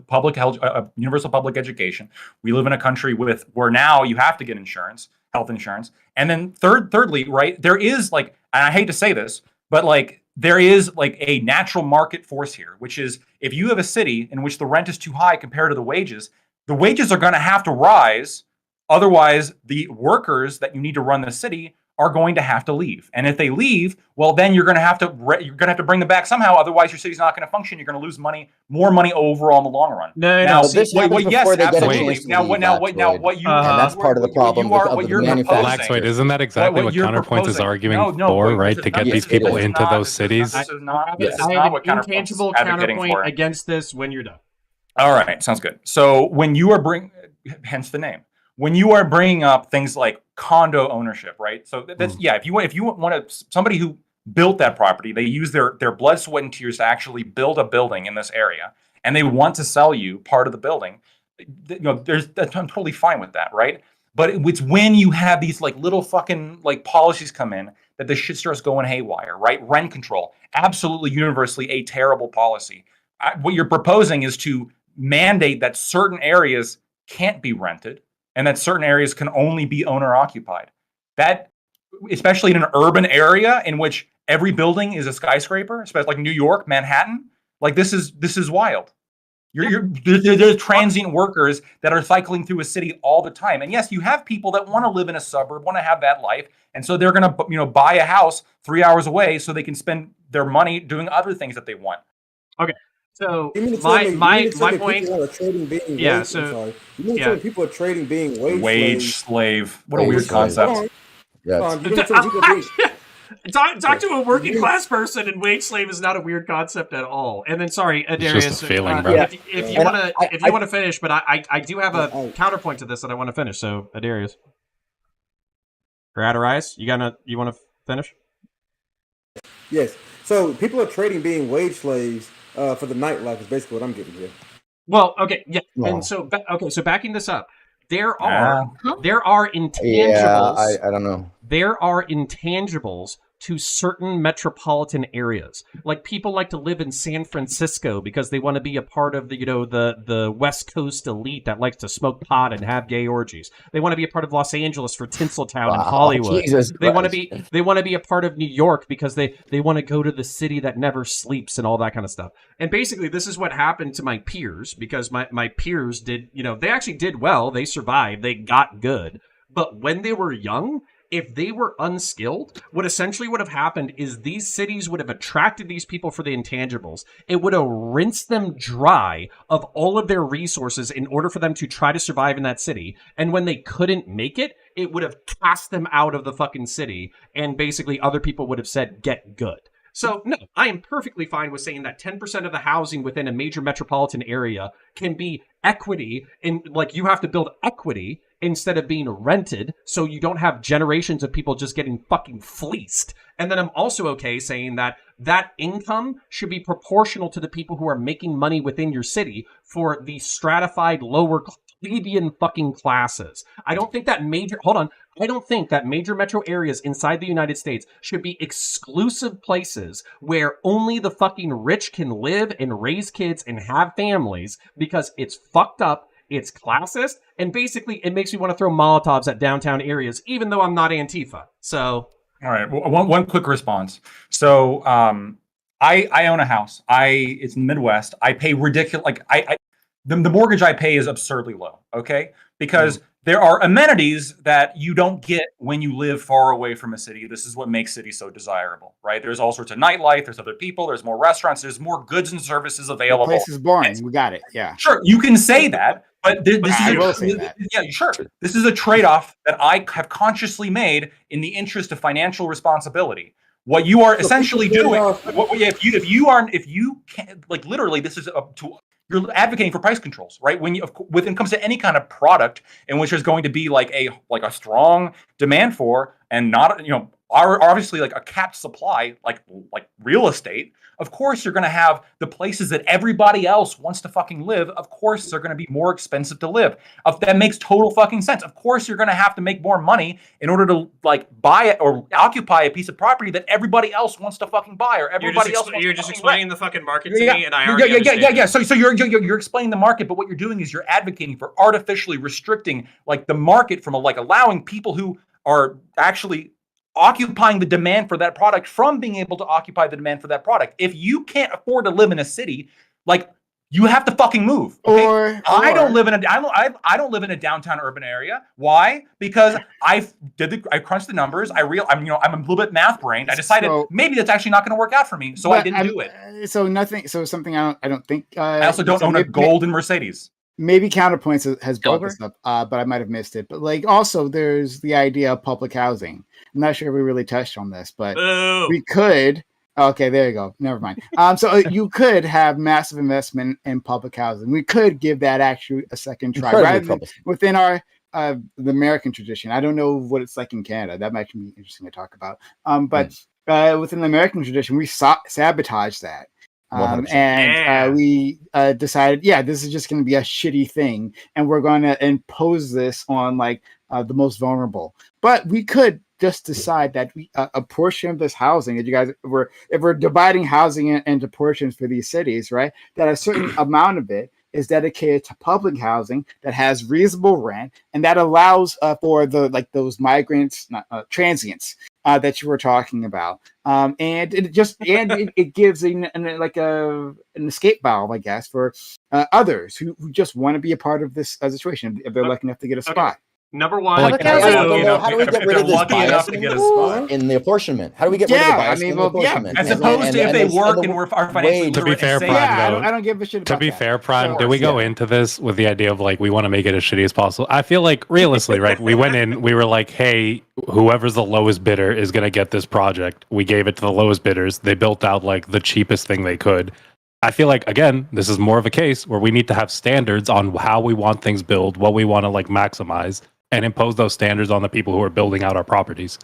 public health, universal public education. We live in a country where now you have to get insurance, health insurance, and then thirdly, right? There is and I hate to say this, but there is a natural market force here, which is if you have a city in which the rent is too high compared to the wages are going to have to rise. Otherwise, the workers that you need to run the city are going to have to leave. And if they leave, well, then you're going to have to bring them back somehow. Otherwise, your city's not going to function. You're going to lose more money overall in the long run. Yes, absolutely. That's part of the problem of the manufacturing. Isn't that exactly what Counterpoints is arguing for, right? To get these people into those cities? I have an intangible counterpoint against this when you're done. All right, sounds good. So when you are hence the name. When you are bringing up things like condo ownership, right? So that's if you want somebody who built that property, they use their blood, sweat, and tears to actually build a building in this area, and they want to sell you part of the building. I'm totally fine with that, right? But it's when you have these little fucking policies come in that the shit starts going haywire, right? Rent control, absolutely universally a terrible policy. What you're proposing is to mandate that certain areas can't be rented, and that certain areas can only be owner occupied. That, especially in an urban area in which every building is a skyscraper, especially like New York, Manhattan, this is wild. There's transient workers that are cycling through a city all the time. And yes, you have people that want to live in a suburb, want to have that life, and so they're going to buy a house 3 hours away so they can spend their money doing other things that they want. Okay. So my point. Yeah. So people are trading being wage slave. What a weird concept. Talk to a working class person, and wage slave is not a weird concept at all. And then, sorry, Darius, just a feeling, bro. If you want to finish, but I do have a counterpoint to this that I want to finish. So, Darius, or Adarise, you want to finish? Yes. So people are trading being wage slaves for the nightlife is basically what I'm getting here. Well, okay, yeah, and so so backing this up, there are intangibles. Yeah, I don't know. There are intangibles to certain metropolitan areas. Like people like to live in San Francisco because they want to be a part of the West Coast elite that likes to smoke pot and have gay orgies. They want to be a part of Los Angeles for Tinseltown and Hollywood. They want to be a part of New York because they want to go to the city that never sleeps and all that kind of stuff. And basically this is what happened to my peers, because my peers did, they actually did well. They survived. They got good. But when they were young, if they were unskilled, what essentially would have happened is these cities would have attracted these people for the intangibles. It would have rinsed them dry of all of their resources in order for them to try to survive in that city. And when they couldn't make it, it would have cast them out of the fucking city. And basically other people would have said, get good. So, no, I am perfectly fine with saying that 10% of the housing within a major metropolitan area can be equity, and you have to build equity instead of being rented, so you don't have generations of people just getting fucking fleeced. And then I'm also okay saying that that income should be proportional to the people who are making money within your city for the stratified lower plebeian fucking classes. I don't think that major metro areas inside the United States should be exclusive places where only the fucking rich can live and raise kids and have families, because it's fucked up, it's classist, and basically it makes me want to throw Molotovs at downtown areas, even though I'm not Antifa. So, all right, one quick response. So, I own a house. It's in the Midwest. I pay ridiculous. the mortgage I pay is absurdly low. Okay, because there are amenities that you don't get when you live far away from a city. This is what makes cities so desirable, right? There's all sorts of nightlife. There's other people. There's more restaurants. There's more goods and services The available. place is boring. We got it. Yeah. Sure, you can say that, but I will say that. Yeah, sure. This is a trade-off that I have consciously made in the interest of financial responsibility. What you are essentially doing, if you can't, like, literally, this is you're advocating for price controls, right? When it comes to any kind of product in which there's going to be like a strong demand for, and not, obviously like a capped supply, like real estate. Of course, you're going to have the places that everybody else wants to fucking live. Of course, they're going to be more expensive to live. That makes total fucking sense. Of course, you're going to have to make more money in order to like buy it or occupy a piece of property that everybody else wants to fucking buy, or everybody else. You're just explaining the fucking market to me, and I already understand. Yeah. So you're explaining the market, but what you're doing is you're advocating for artificially restricting like the market from allowing people who are actually occupying the demand for that product from being able to occupy the demand for that product. If you can't afford to live in a city, like, you have to fucking move. Okay? I don't live in a downtown urban area. Why? Because I crunched the numbers. I'm a little bit math brained. I decided maybe that's actually not going to work out for me, so I didn't do it. Something I don't think. I also don't own a golden Mercedes. Maybe Counterpoints has brought this up, but I might have missed it. But like, also, there's the idea of public housing. I'm not sure we really touched on this, but we could. Okay, there you go. Never mind. So you could have massive investment in public housing. We could give that actually a second try within our the American tradition. I don't know what it's like in Canada. That might be interesting to talk about. But within the American tradition, we sabotaged that. We decided, this is just going to be a shitty thing, and we're going to impose this on like the most vulnerable. But we could just decide that a portion of this housing that you guys if we're dividing housing into portions for these cities, right? That a certain amount of it is dedicated to public housing that has reasonable rent, and that allows for those migrants, transients that you were talking about. And it gives an escape valve, I guess, for others who just want to be a part of this situation if they're lucky enough to get a spot. Number one, how do we get rid of this bias in the apportionment? How do we get rid of the bias in the apportionment? As opposed to if they work and we're financially to be fair, Prime, I don't give a shit about to be fair, Prime, did we go into this with the idea of like we want to make it as shitty as possible? I feel like realistically, right? We went in, we were like, hey, whoever's the lowest bidder is going to get this project. We gave it to the lowest bidders. They built out like the cheapest thing they could. I feel like, again, this is more of a case where we need to have standards on how we want things built, what we want to like maximize, and impose those standards on the people who are building out our proproperties.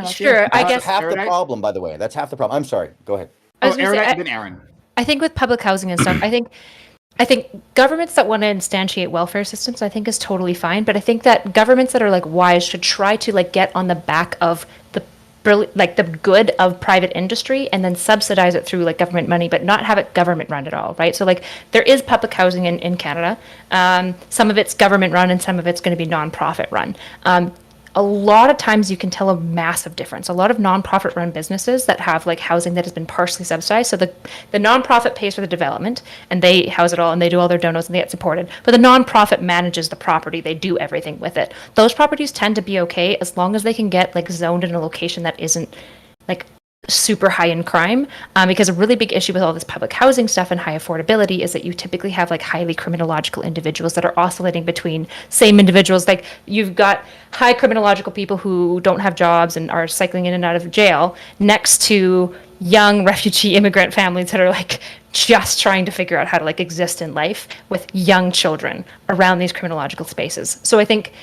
Sure, I guess that's half the problem, by the way. That's half the problem. I'm sorry. Go ahead. Aaron. I think with public housing and stuff, I think governments that want to instantiate welfare systems, I think is totally fine. But I think that governments that are like wise should try to like get on the back of the good of private industry and then subsidize it through like government money, but not have it government run at all, right? So like there is public housing in Canada. Some of it's government run and some of it's going to be nonprofit run. A lot of times you can tell a massive difference. A lot of nonprofit run businesses that have like housing that has been partially subsidized. So the nonprofit pays for the development and they house it all and they do all their donos and they get supported. But the nonprofit manages the property. They do everything with it. Those properties tend to be okay as long as they can get like zoned in a location that isn't like super high in crime, because a really big issue with all this public housing stuff and high affordability is that you typically have like highly criminological individuals that are oscillating between same individuals. Like you've got high criminological people who don't have jobs and are cycling in and out of jail next to young refugee immigrant families that are like just trying to figure out how to like exist in life with young children around these criminological spaces. So I think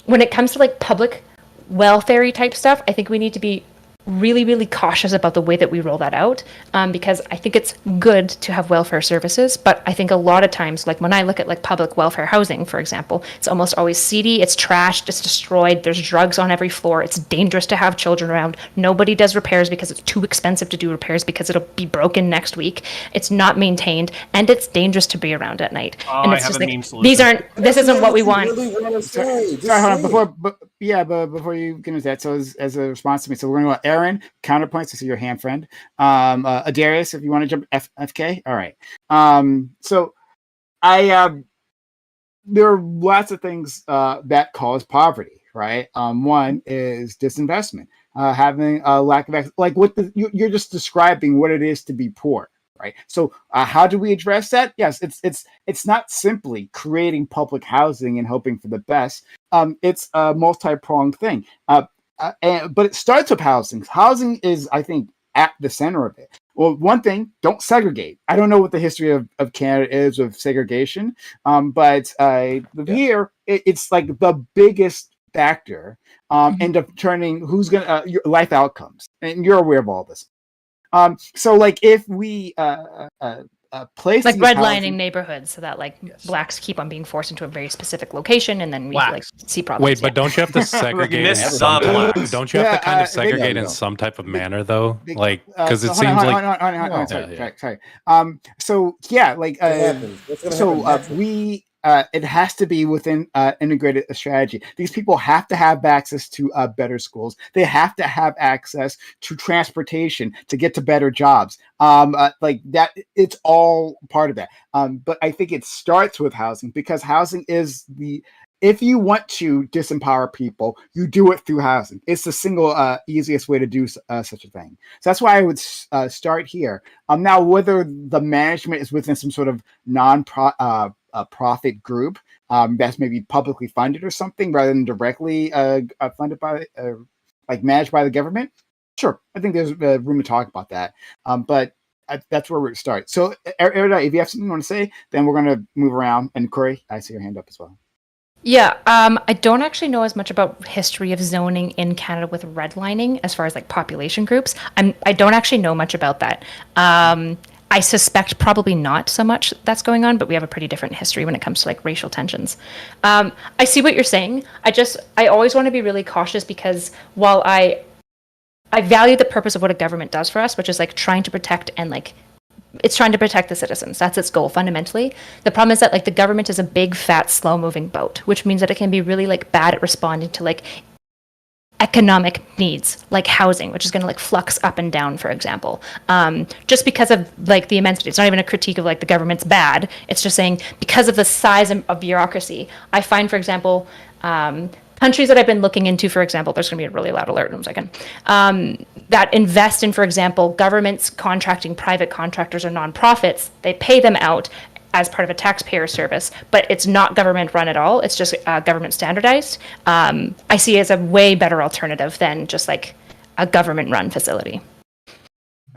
when it comes to like public welfare type stuff, I think we need to be really, really cautious about the way that we roll that out, because I think it's good to have welfare services, but I think a lot of times, like when I look at like public welfare housing, for example, it's almost always seedy, it's trashed, it's destroyed, there's drugs on every floor, it's dangerous to have children around, nobody does repairs because it's too expensive to do repairs because it'll be broken next week, it's not maintained, and it's dangerous to be around at night. And it's just like, this isn't what we want. Sorry, hold on, before you get into that, so as a response to me, so we're going to go Aaron, Counterpoints, I see your hand friend. Adarius, if you want to jump FK. All right. So there are lots of things that cause poverty, right? One is disinvestment, having a lack of like you're just describing what it is to be poor, right? So how do we address that? Yes, it's not simply creating public housing and hoping for the best. It's a multi-pronged thing, but it starts with housing. Housing is, I think, at the center of it. Well, one thing, don't segregate. I don't know what the history of Canada is with segregation, but here it's like the biggest factor in determining who's going to your life outcomes. And you're aware of all this. So, like, if we place like these redlining housing... neighborhoods so that like blacks keep on being forced into a very specific location, and then we like see problems. Wait, but don't you have to segregate? missed some blacks. Don't you have to kind of segregate in go. some type of manner, though? Like, because it seems like. Sorry. So yeah, like What happens? What's gonna happen naturally? it has to be within integrated strategy. These people have to have access to better schools. They have to have access to transportation to get to better jobs. Like that, it's all part of that. But I think it starts with housing, because housing is if you want to disempower people, you do it through housing. It's the single easiest way to do such a thing. So that's why I would start here. Now, whether the management is within some sort of profit group that's maybe publicly funded or something, rather than directly funded by, like managed by the government, sure, I think there's room to talk about that. But that's where we start. So, Erudite, if you have something you want to say, then we're going to move around. And Corey, I see your hand up as well. Yeah, I don't actually know as much about history of zoning in Canada with redlining as far as like population groups. I don't actually know much about that. I suspect probably not so much that's going on, but we have a pretty different history when it comes to like racial tensions. I see what you're saying. I always want to be really cautious, because while I value the purpose of what a government does for us, which is like trying to protect and like it's trying to protect the citizens. That's its goal fundamentally. The problem is that like the government is a big, fat, slow-moving boat, which means that it can be really like bad at responding to like economic needs, like housing, which is going to like flux up and down, for example, just because of like the immensity. It's not even a critique of like the government's bad. It's just saying because of the size of bureaucracy. I find, for example, countries that I've been looking into, for example, there's going to be a really loud alert in a second, that invest in, for example, governments contracting private contractors or nonprofits. They pay them out as part of a taxpayer service, but it's not government run at all. It's just government standardized. I see it as a way better alternative than just like a government run facility.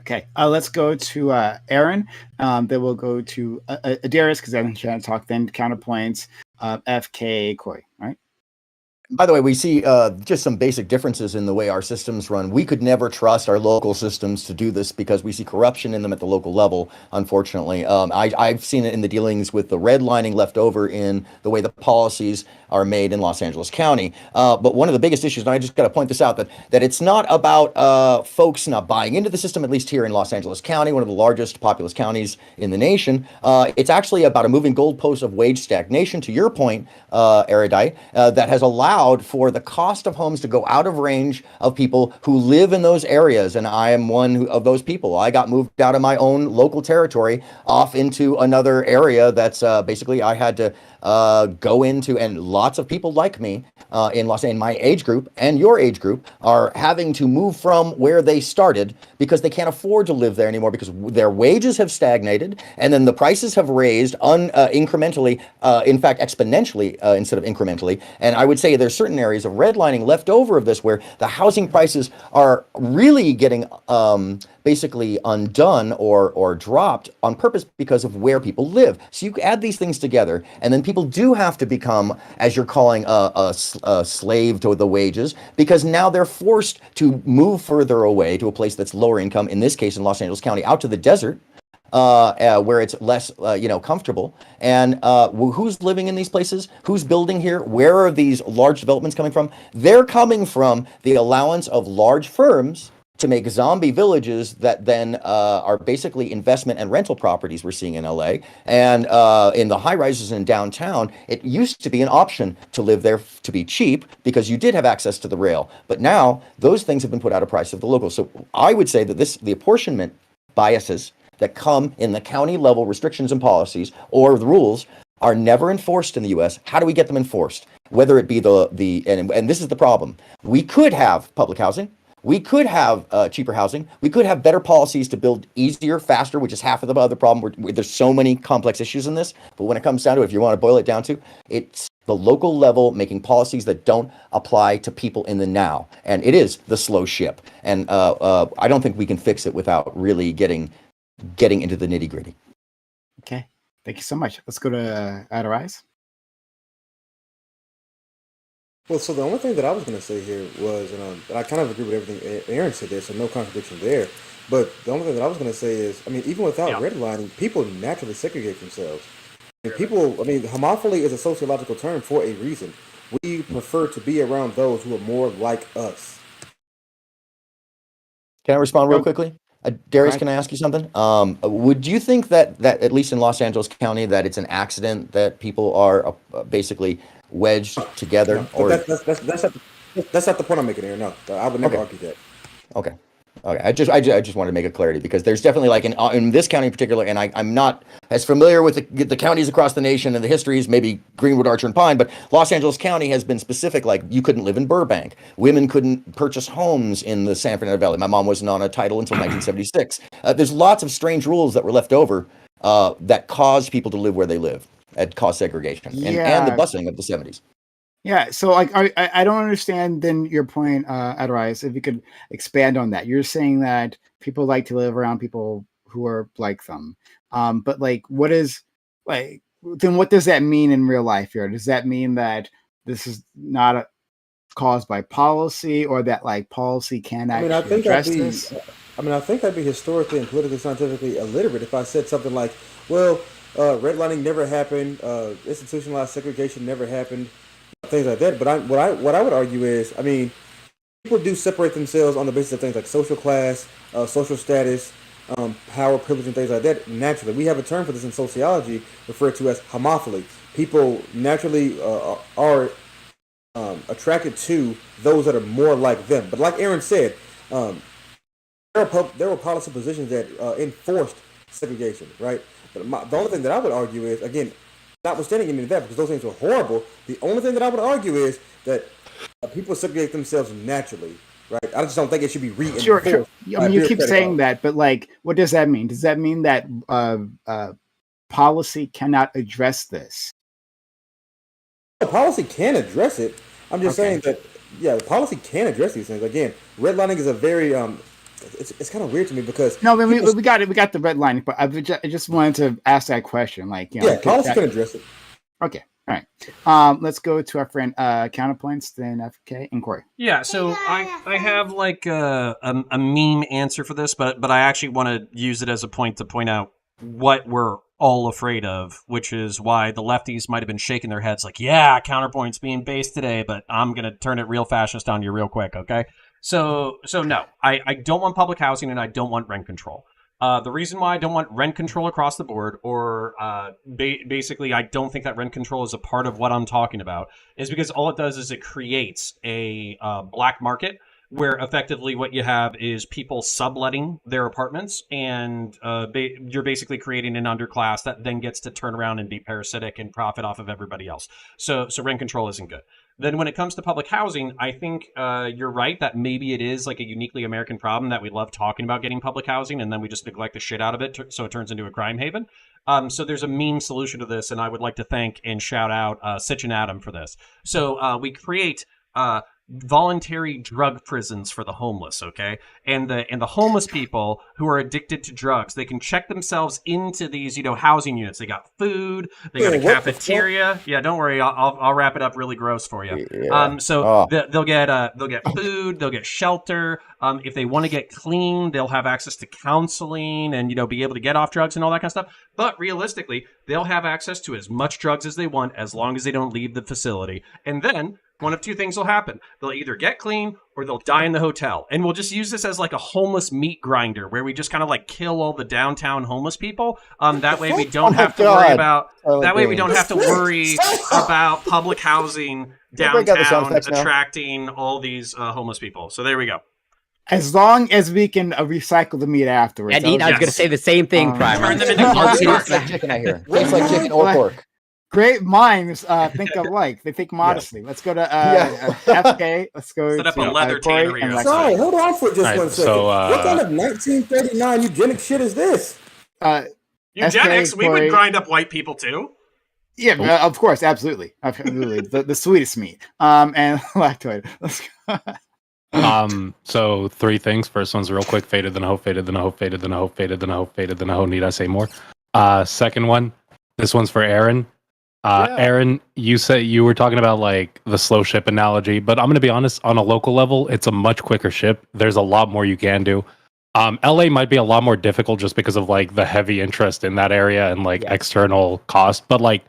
Okay, let's go to Aaron. Then we'll go to Darius, because I'm trying to talk, then Counterpoints, FK, Corey, right? By the way, we see just some basic differences in the way our systems run. We could never trust our local systems to do this because we see corruption in them at the local level, unfortunately. I've seen it in the dealings with the redlining left over in the way the policies are made in Los Angeles County. But one of the biggest issues, and I just got to point this out, that it's not about folks not buying into the system, at least here in Los Angeles County, one of the largest populous counties in the nation. It's actually about a moving goalpost of wage stagnation, to your point, Erudite, that has allowed for the cost of homes to go out of range of people who live in those areas. And I am one of those people. I got moved out of my own local territory off into another area that's basically I had to go into, and lots of people like me in my age group and your age group are having to move from where they started because they can't afford to live there anymore because their wages have stagnated and then the prices have raised incrementally, in fact exponentially instead of incrementally. And I would say there's certain areas of redlining left over of this where the housing prices are really getting basically undone or dropped on purpose because of where people live. So you add these things together, and then people do have to become, as you're calling, a slave to the wages, because now they're forced to move further away to a place that's lower income, in this case in Los Angeles County, out to the desert, where it's less, comfortable. And who's living in these places? Who's building here? Where are these large developments coming from? They're coming from the allowance of large firms to make zombie villages that then are basically investment and rental properties we're seeing in LA. And in the high rises in downtown, it used to be an option to live there to be cheap because you did have access to the rail. But now those things have been put out of price of the locals. So I would say that the apportionment biases that come in the county level restrictions and policies or the rules are never enforced in the U.S. How do we get them enforced? Whether it be and this is the problem. We could have public housing. We could have cheaper housing. We could have better policies to build easier, faster, which is half of the other problem. There's so many complex issues in this. But when it comes down to it, if you want to boil it down to, it's the local level making policies that don't apply to people in the now. And it is the slow ship. And I don't think we can fix it without really getting into the nitty gritty. Okay. Thank you so much. Let's go to Adorais. Well, so the only thing that I was going to say here was, and I kind of agree with everything Aaron said there, so no contradiction there. But the only thing that I was going to say is, I mean, even without redlining, people naturally segregate themselves. And homophily is a sociological term for a reason. We prefer to be around those who are more like us. Can I respond real quickly? Darius, can I ask you something? Would you think that at least in Los Angeles County, that it's an accident that people are basically wedged together? No, or that's not the point I'm making here. No, I would never argue that. Okay. I just wanted to make a clarity because there's definitely like in this county in particular, and I'm not as familiar with the counties across the nation and the histories, maybe Greenwood, Archer, and Pine, but Los Angeles County has been specific. Like you couldn't live in Burbank, women couldn't purchase homes in the San Fernando Valley. My mom wasn't on a title until 1976. There's lots of strange rules that were left over that caused people to live where they live, that caused segregation and the busing of the 70s. Yeah, so like I don't understand then your point, Adorais, if you could expand on that. You're saying that people like to live around people who are like them. But like what does that mean in real life here? Does that mean that this is not caused by policy or that like policy can actually address this? I think I'd be historically and politically scientifically illiterate if I said something like, well, redlining never happened, institutionalized segregation never happened, things like that. But what I would argue is, I mean, people do separate themselves on the basis of things like social class, social status, power, privilege, and things like that. Naturally, we have a term for this in sociology referred to as homophily. People naturally are attracted to those that are more like them. But like Aaron said, there were policy positions that enforced segregation, right? But the only thing that I would argue is, again, notwithstanding any of that, because those things were horrible, the only thing that I would argue is that people segregate themselves naturally, right? I just don't think it should be reinforced. Sure. I mean, you keep saying that, but like, what does that mean? Does that mean that policy cannot address this? Policy can address it. I'm just saying that, the policy can address these things. Again, redlining is a very it's kind of weird to me because we got it. We got the red line, but I just wanted to ask that question. Like, policy can address it. Okay, all right. Let's go to our friend Counterpoints, then FK and Corey. Yeah, so I have like a meme answer for this, but I actually want to use it as a point to point out what we're all afraid of, which is why the lefties might have been shaking their heads like, yeah, Counterpoints being based today, but I'm gonna turn it real fascist on you real quick, okay? So no, I don't want public housing and I don't want rent control. The reason why I don't want rent control across the board, or basically I don't think that rent control is a part of what I'm talking about, is because all it does is it creates a black market where effectively what you have is people subletting their apartments, and you're basically creating an underclass that then gets to turn around and be parasitic and profit off of everybody else. So rent control isn't good. Then when it comes to public housing, I think you're right that maybe it is like a uniquely American problem that we love talking about getting public housing and then we just neglect the shit out of it so it turns into a crime haven. So there's a mean solution to this, and I would like to thank and shout out Sitch and Adam for this. So we create voluntary drug prisons for the homeless, okay? And the homeless people who are addicted to drugs, they can check themselves into these, housing units. They got food, they got a cafeteria. Yeah, don't worry, I'll wrap it up really gross for you. Yeah. They'll get food, they'll get shelter. If they want to get clean, they'll have access to counseling and be able to get off drugs and all that kind of stuff. But realistically, they'll have access to as much drugs as they want as long as they don't leave the facility. And then one of two things will happen. They'll either get clean or they'll die in the hotel. And we'll just use this as like a homeless meat grinder where we just kind of like kill all the downtown homeless people. That way we don't have to worry about public housing downtown attracting all these homeless people. So there we go. As long as we can recycle the meat afterwards. And I was going to say the same thing, Primer. Turn them into Tastes like chicken, I hear. Tastes like chicken or pork. Great minds think alike. They think modestly. Let's go to FK. Let's go Set up to a leather Corey tannery and or Lexi. Sorry, hold on for just Alright, 1 second. so, What kind of 1939 eugenic shit is this? Eugenics, SK, we would Corey. grind up white people too. Yeah, of course, absolutely. the sweetest meat. And Lactoid. Let's go. So 3 things. First one's real quick: faded, then a hope, faded, then a hope, faded, then a hope, faded, then a hope, faded, then a hope. Need I say more? Second one, this one's for Aaron. Aaron, you said you were talking about like the slow ship analogy, but I'm gonna be honest, on a local level, it's a much quicker ship. There's a lot more you can do. LA might be a lot more difficult just because of like the heavy interest in that area and like external cost. But like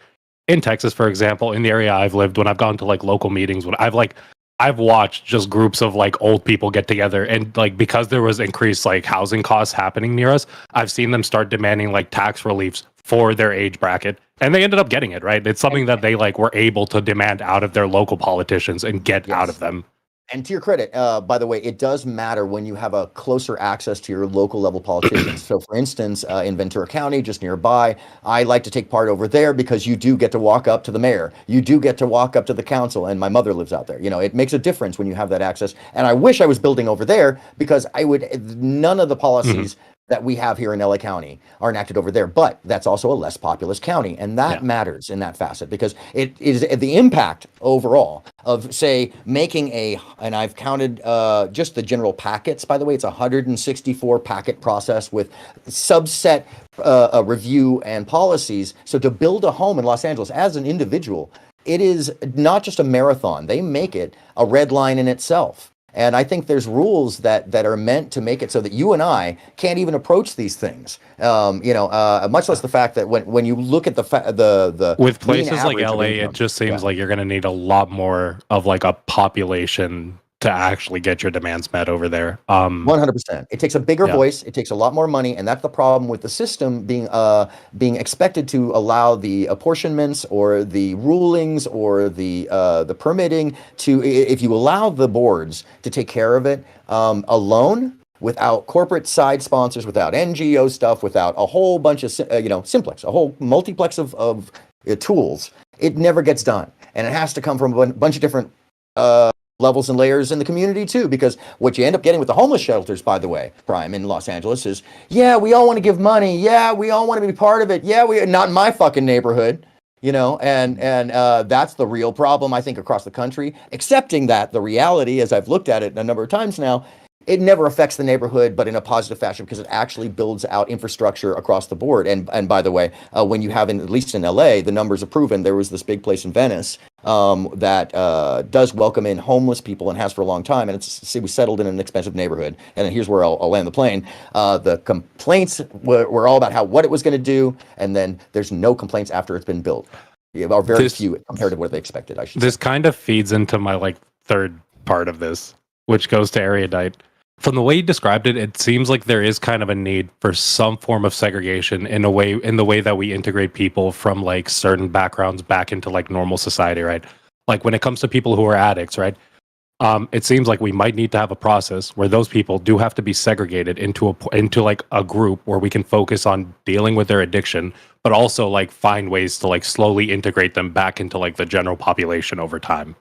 in Texas, for example, in the area I've lived, when I've gone to like local meetings, when I've watched just groups of like old people get together, and like because there was increased like housing costs happening near us, I've seen them start demanding like tax reliefs for their age bracket, and they ended up getting it, right? It's something that they like were able to demand out of their local politicians and get out of them. And to your credit, by the way, it does matter when you have a closer access to your local level politicians. So, for instance, in Ventura County, just nearby, I like to take part over there because you do get to walk up to the mayor. You do get to walk up to the council, and my mother lives out there. You know, it makes a difference when you have that access. And I wish I was building over there because none of the policies that we have here in LA County are enacted over there, but that's also a less populous county, and that matters in that facet because it is the impact overall of, say, making and I've counted just the general packets, by the way, it's a 164 packet process with subset review and policies. So to build a home in Los Angeles as an individual, it is not just a marathon. They make it a red line in itself. And I think there's rules that are meant to make it so that you and I can't even approach these things. Much less the fact that when you look at the with places like average of LA, income, it just seems like you're going to need a lot more of like a population to actually get your demands met over there. 100%. It takes a bigger voice. It takes a lot more money, and that's the problem with the system being expected to allow the apportionments or the rulings or the permitting to. If you allow the boards to take care of it alone, without corporate side sponsors, without NGO stuff, without a whole bunch of simplex, a whole multiplex of tools, it never gets done, and it has to come from a bunch of different levels and layers in the community too, because what you end up getting with the homeless shelters, by the way, Prime, in Los Angeles is, we all want to give money. We all want to be part of it. Not in my fucking neighborhood, and that's the real problem, I think, across the country, accepting that the reality, as I've looked at it a number of times now, it never affects the neighborhood, but in a positive fashion, because it actually builds out infrastructure across the board. And by the way, when you have, at least in LA, the numbers are proven. There was this big place in Venice that does welcome in homeless people and has for a long time. And we settled in an expensive neighborhood. And then here's where I'll land the plane. The complaints were all about what it was going to do. And then there's no complaints after it's been built. Or very few compared to what they expected, I should say. This kind of feeds into my third part of this, which goes to erudite. From the way you described it, it seems like there is kind of a need for some form of segregation in the way that we integrate people from certain backgrounds back into like normal society, right? Like when it comes to people who are addicts, right? It seems like we might need to have a process where those people do have to be segregated into a group where we can focus on dealing with their addiction, but also find ways to slowly integrate them back into the general population over time.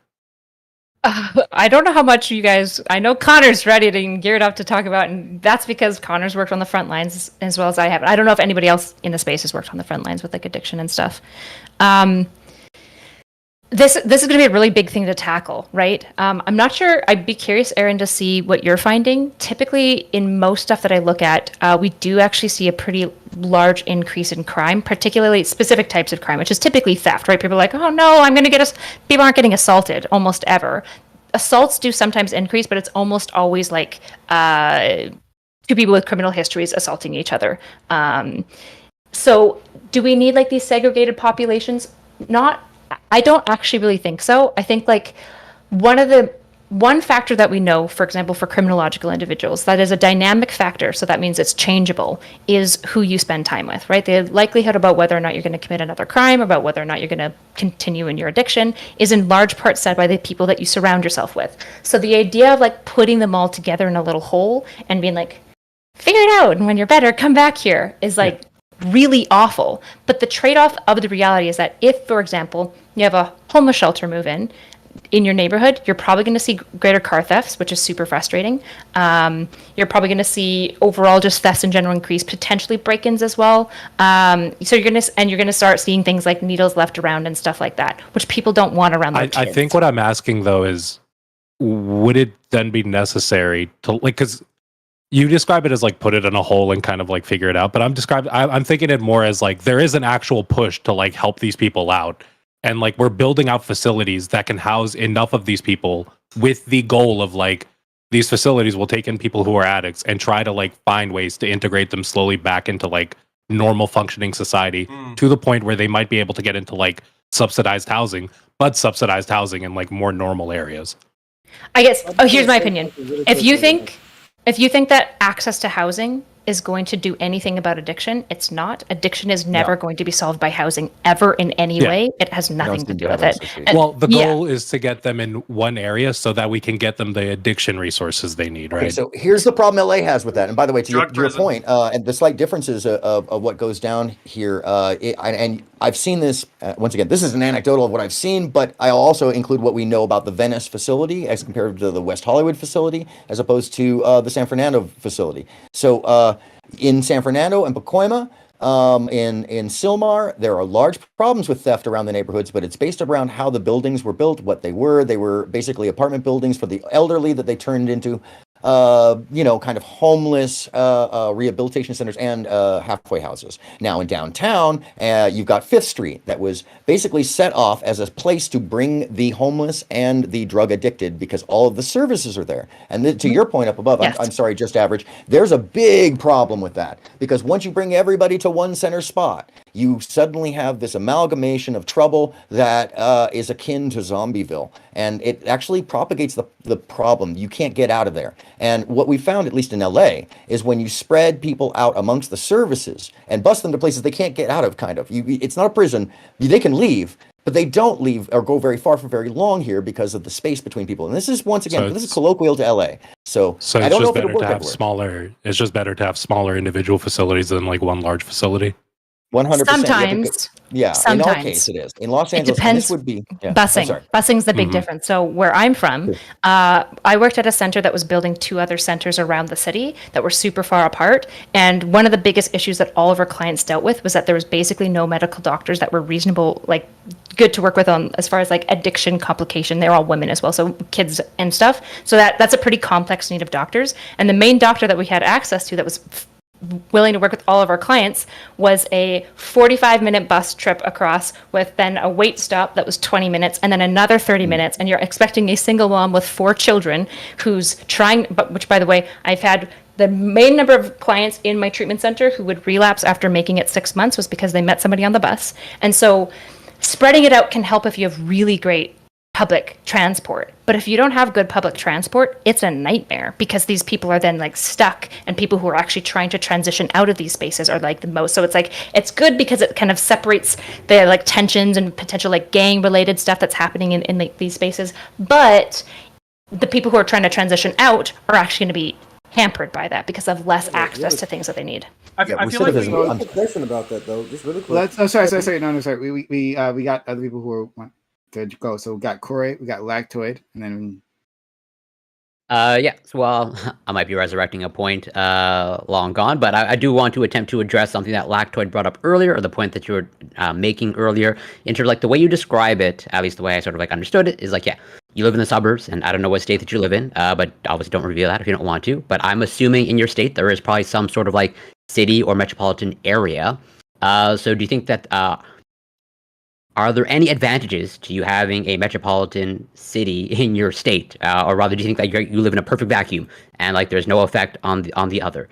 I don't know how much you guys. I know Connor's ready and geared up to talk about, and that's because Connor's worked on the front lines as well as I have. I don't know if anybody else in the space has worked on the front lines with addiction and stuff. This is going to be a really big thing to tackle, right? I'm not sure. I'd be curious, Aaron, to see what you're finding. Typically, in most stuff that I look at, we do actually see a pretty large increase in crime, particularly specific types of crime, which is typically theft, right? People are like, oh no, I'm going to get us. People aren't getting assaulted almost ever. Assaults do sometimes increase, but it's almost always two people with criminal histories assaulting each other. So do we need these segregated populations? I don't actually really think so. I think one of the one factor that we know, for example, for criminological individuals, that is a dynamic factor, so that means it's changeable, is who you spend time with, right? The likelihood about whether or not you're going to commit another crime, about whether or not you're going to continue in your addiction, is in large part set by the people that you surround yourself with. So the idea of like putting them all together in a little hole and being like, figure it out, and when you're better, come back here, is like really awful. But the trade-off of the reality is that if, for example, you have a homeless shelter move in your neighborhood, you're probably going to see greater car thefts, which is super frustrating. You're probably going to see overall just thefts in general increase, potentially break-ins as well. So you're going to start seeing things like needles left around and stuff like that, which people don't want around their kids. I think what I'm asking though is, would it then be necessary to like, because you describe it as like put it in a hole and kind of like figure it out, but I'm thinking it more as like there is an actual push to like help these people out. And like we're building out facilities that can house enough of these people with the goal of like these facilities will take in people who are addicts and try to like find ways to integrate them slowly back into like normal functioning society to the point where they might be able to get into like subsidized housing, but subsidized housing in like more normal areas. I guess, here's my opinion. If you think that access to housing is going to do anything about addiction, it's not. Addiction is never going to be solved by housing ever in any way. It has nothing to do with it. Well, the goal is to get them in one area so that we can get them the addiction resources they need, right? Okay, so here's the problem LA has with that. And by the way, to your point, and the slight differences of what goes down here, and I've seen this, once again, this is an anecdotal of what I've seen, but I'll also include what we know about the Venice facility as compared to the West Hollywood facility, as opposed to the San Fernando facility. So in San Fernando and Pacoima, in Sylmar, there are large problems with theft around the neighborhoods, but it's based around how the buildings were built, what they were. They were basically apartment buildings for the elderly that they turned into kind of homeless rehabilitation centers and halfway houses. Now in downtown, you've got Fifth Street that was basically set off as a place to bring the homeless and the drug addicted because all of the services are there. And to your point up above, I'm sorry, just average, there's a big problem with that because once you bring everybody to one center spot, you suddenly have this amalgamation of trouble that is akin to Zombieville. And it actually propagates the problem. You can't get out of there. And what we found, at least in LA, is when you spread people out amongst the services and bus them to places they can't get out of, kind of. It's not a prison. They can leave, but they don't leave or go very far for very long here because of the space between people. And this is, once again, this is colloquial to LA. So I don't know if it'll work everywhere. It's just better to have smaller individual facilities than like one large facility. 100%. Sometimes. In our case it is. In Los Angeles, this would be busing. Busing's the big difference. So where I'm from, I worked at a center that was building 2 other centers around the city that were super far apart. And one of the biggest issues that all of our clients dealt with was that there was basically no medical doctors that were reasonable, like good to work with on as far as like addiction complication. They're all women as well, so kids and stuff. So that's a pretty complex need of doctors. And the main doctor that we had access to that was willing to work with all of our clients was a 45-minute bus trip across with then a wait stop that was 20 minutes and then another 30 minutes, and you're expecting a single mom with 4 children who's trying, which by the way, I've had the main number of clients in my treatment center who would relapse after making it 6 months was because they met somebody on the bus. And so spreading it out can help if you have really great public transport. But if you don't have good public transport, it's a nightmare because these people are then like stuck, and people who are actually trying to transition out of these spaces are like the most. So it's like, it's good because it kind of separates the like tensions and potential like gang related stuff that's happening in like these spaces. But the people who are trying to transition out are actually going to be hampered by that because of less access to things that they need. I feel like I have a question about that though, just really quick. Sorry. No, sorry. We got other people who want to go. So we got Corey, we got Lactoid, and then well, I might be resurrecting a point long gone, but I do want to attempt to address something that Lactoid brought up earlier, or the point that you were making earlier, in terms of like the way you describe it, at least the way I sort of like understood it, is like, you live in the suburbs, and I don't know what state that you live in, but obviously don't reveal that if you don't want to, but I'm assuming in your state there is probably some sort of like city or metropolitan area. So do you think that are there any advantages to you having a metropolitan city in your state, or rather, do you think that you live in a perfect vacuum and like there's no effect on the other?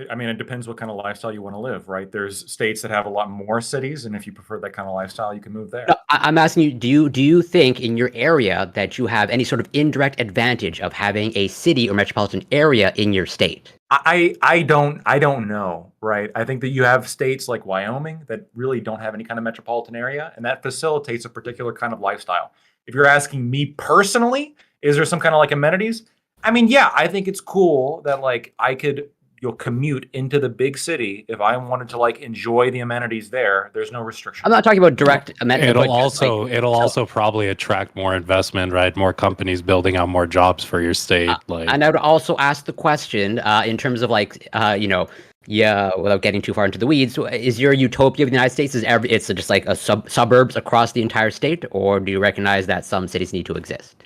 I mean, it depends what kind of lifestyle you want to live, right? There's states that have a lot more cities, and if you prefer that kind of lifestyle, you can move there. No, I'm asking you, do you think in your area that you have any sort of indirect advantage of having a city or metropolitan area in your state? I don't know, right? I think that you have states like Wyoming that really don't have any kind of metropolitan area, and that facilitates a particular kind of lifestyle. If you're asking me personally, is there some kind of like amenities? I mean, yeah, I think it's cool that like I could commute into the big city if I wanted to like enjoy the amenities there. There's no restriction. I'm not talking about direct amenities. It'll also probably attract more investment, right? More companies building out more jobs for your state. And I would also ask the question in terms of like, without getting too far into the weeds, is your utopia of the United States it's just like a suburbs across the entire state, or do you recognize that some cities need to exist?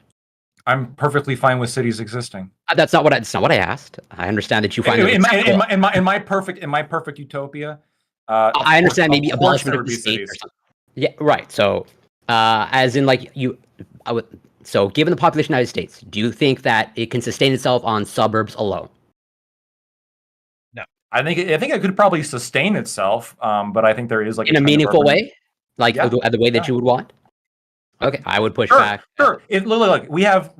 I'm perfectly fine with cities existing. That's not what I asked. I understand that you find in my perfect utopia. I understand maybe abolishment of the state or something. Yeah, right. So, as in like so given the population of the United States, do you think that it can sustain itself on suburbs alone? No, I think it could probably sustain itself, but I think there is like in a meaningful way, like the way that you would want. Okay, I would push back. Sure. It literally like we have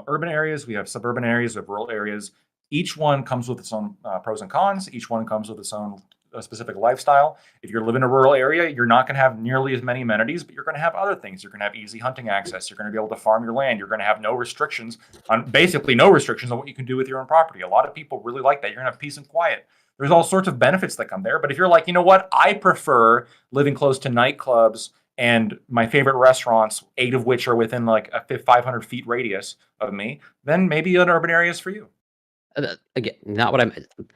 urban areas, we have suburban areas, we have rural areas. Each one comes with its own pros and cons. Each one comes with its own specific lifestyle. If you're living in a rural area, you're not going to have nearly as many amenities, but you're going to have other things. You're going to have easy hunting access. You're going to be able to farm your land. You're going to have no restrictions on what you can do with your own property. A lot of people really like that. You're going to have peace and quiet. There's all sorts of benefits that come there. But if you're like, you know what, I prefer living close to nightclubs and my favorite restaurants, 8 of which are within like a 500 feet radius of me, then maybe an urban area is for you. Again, not what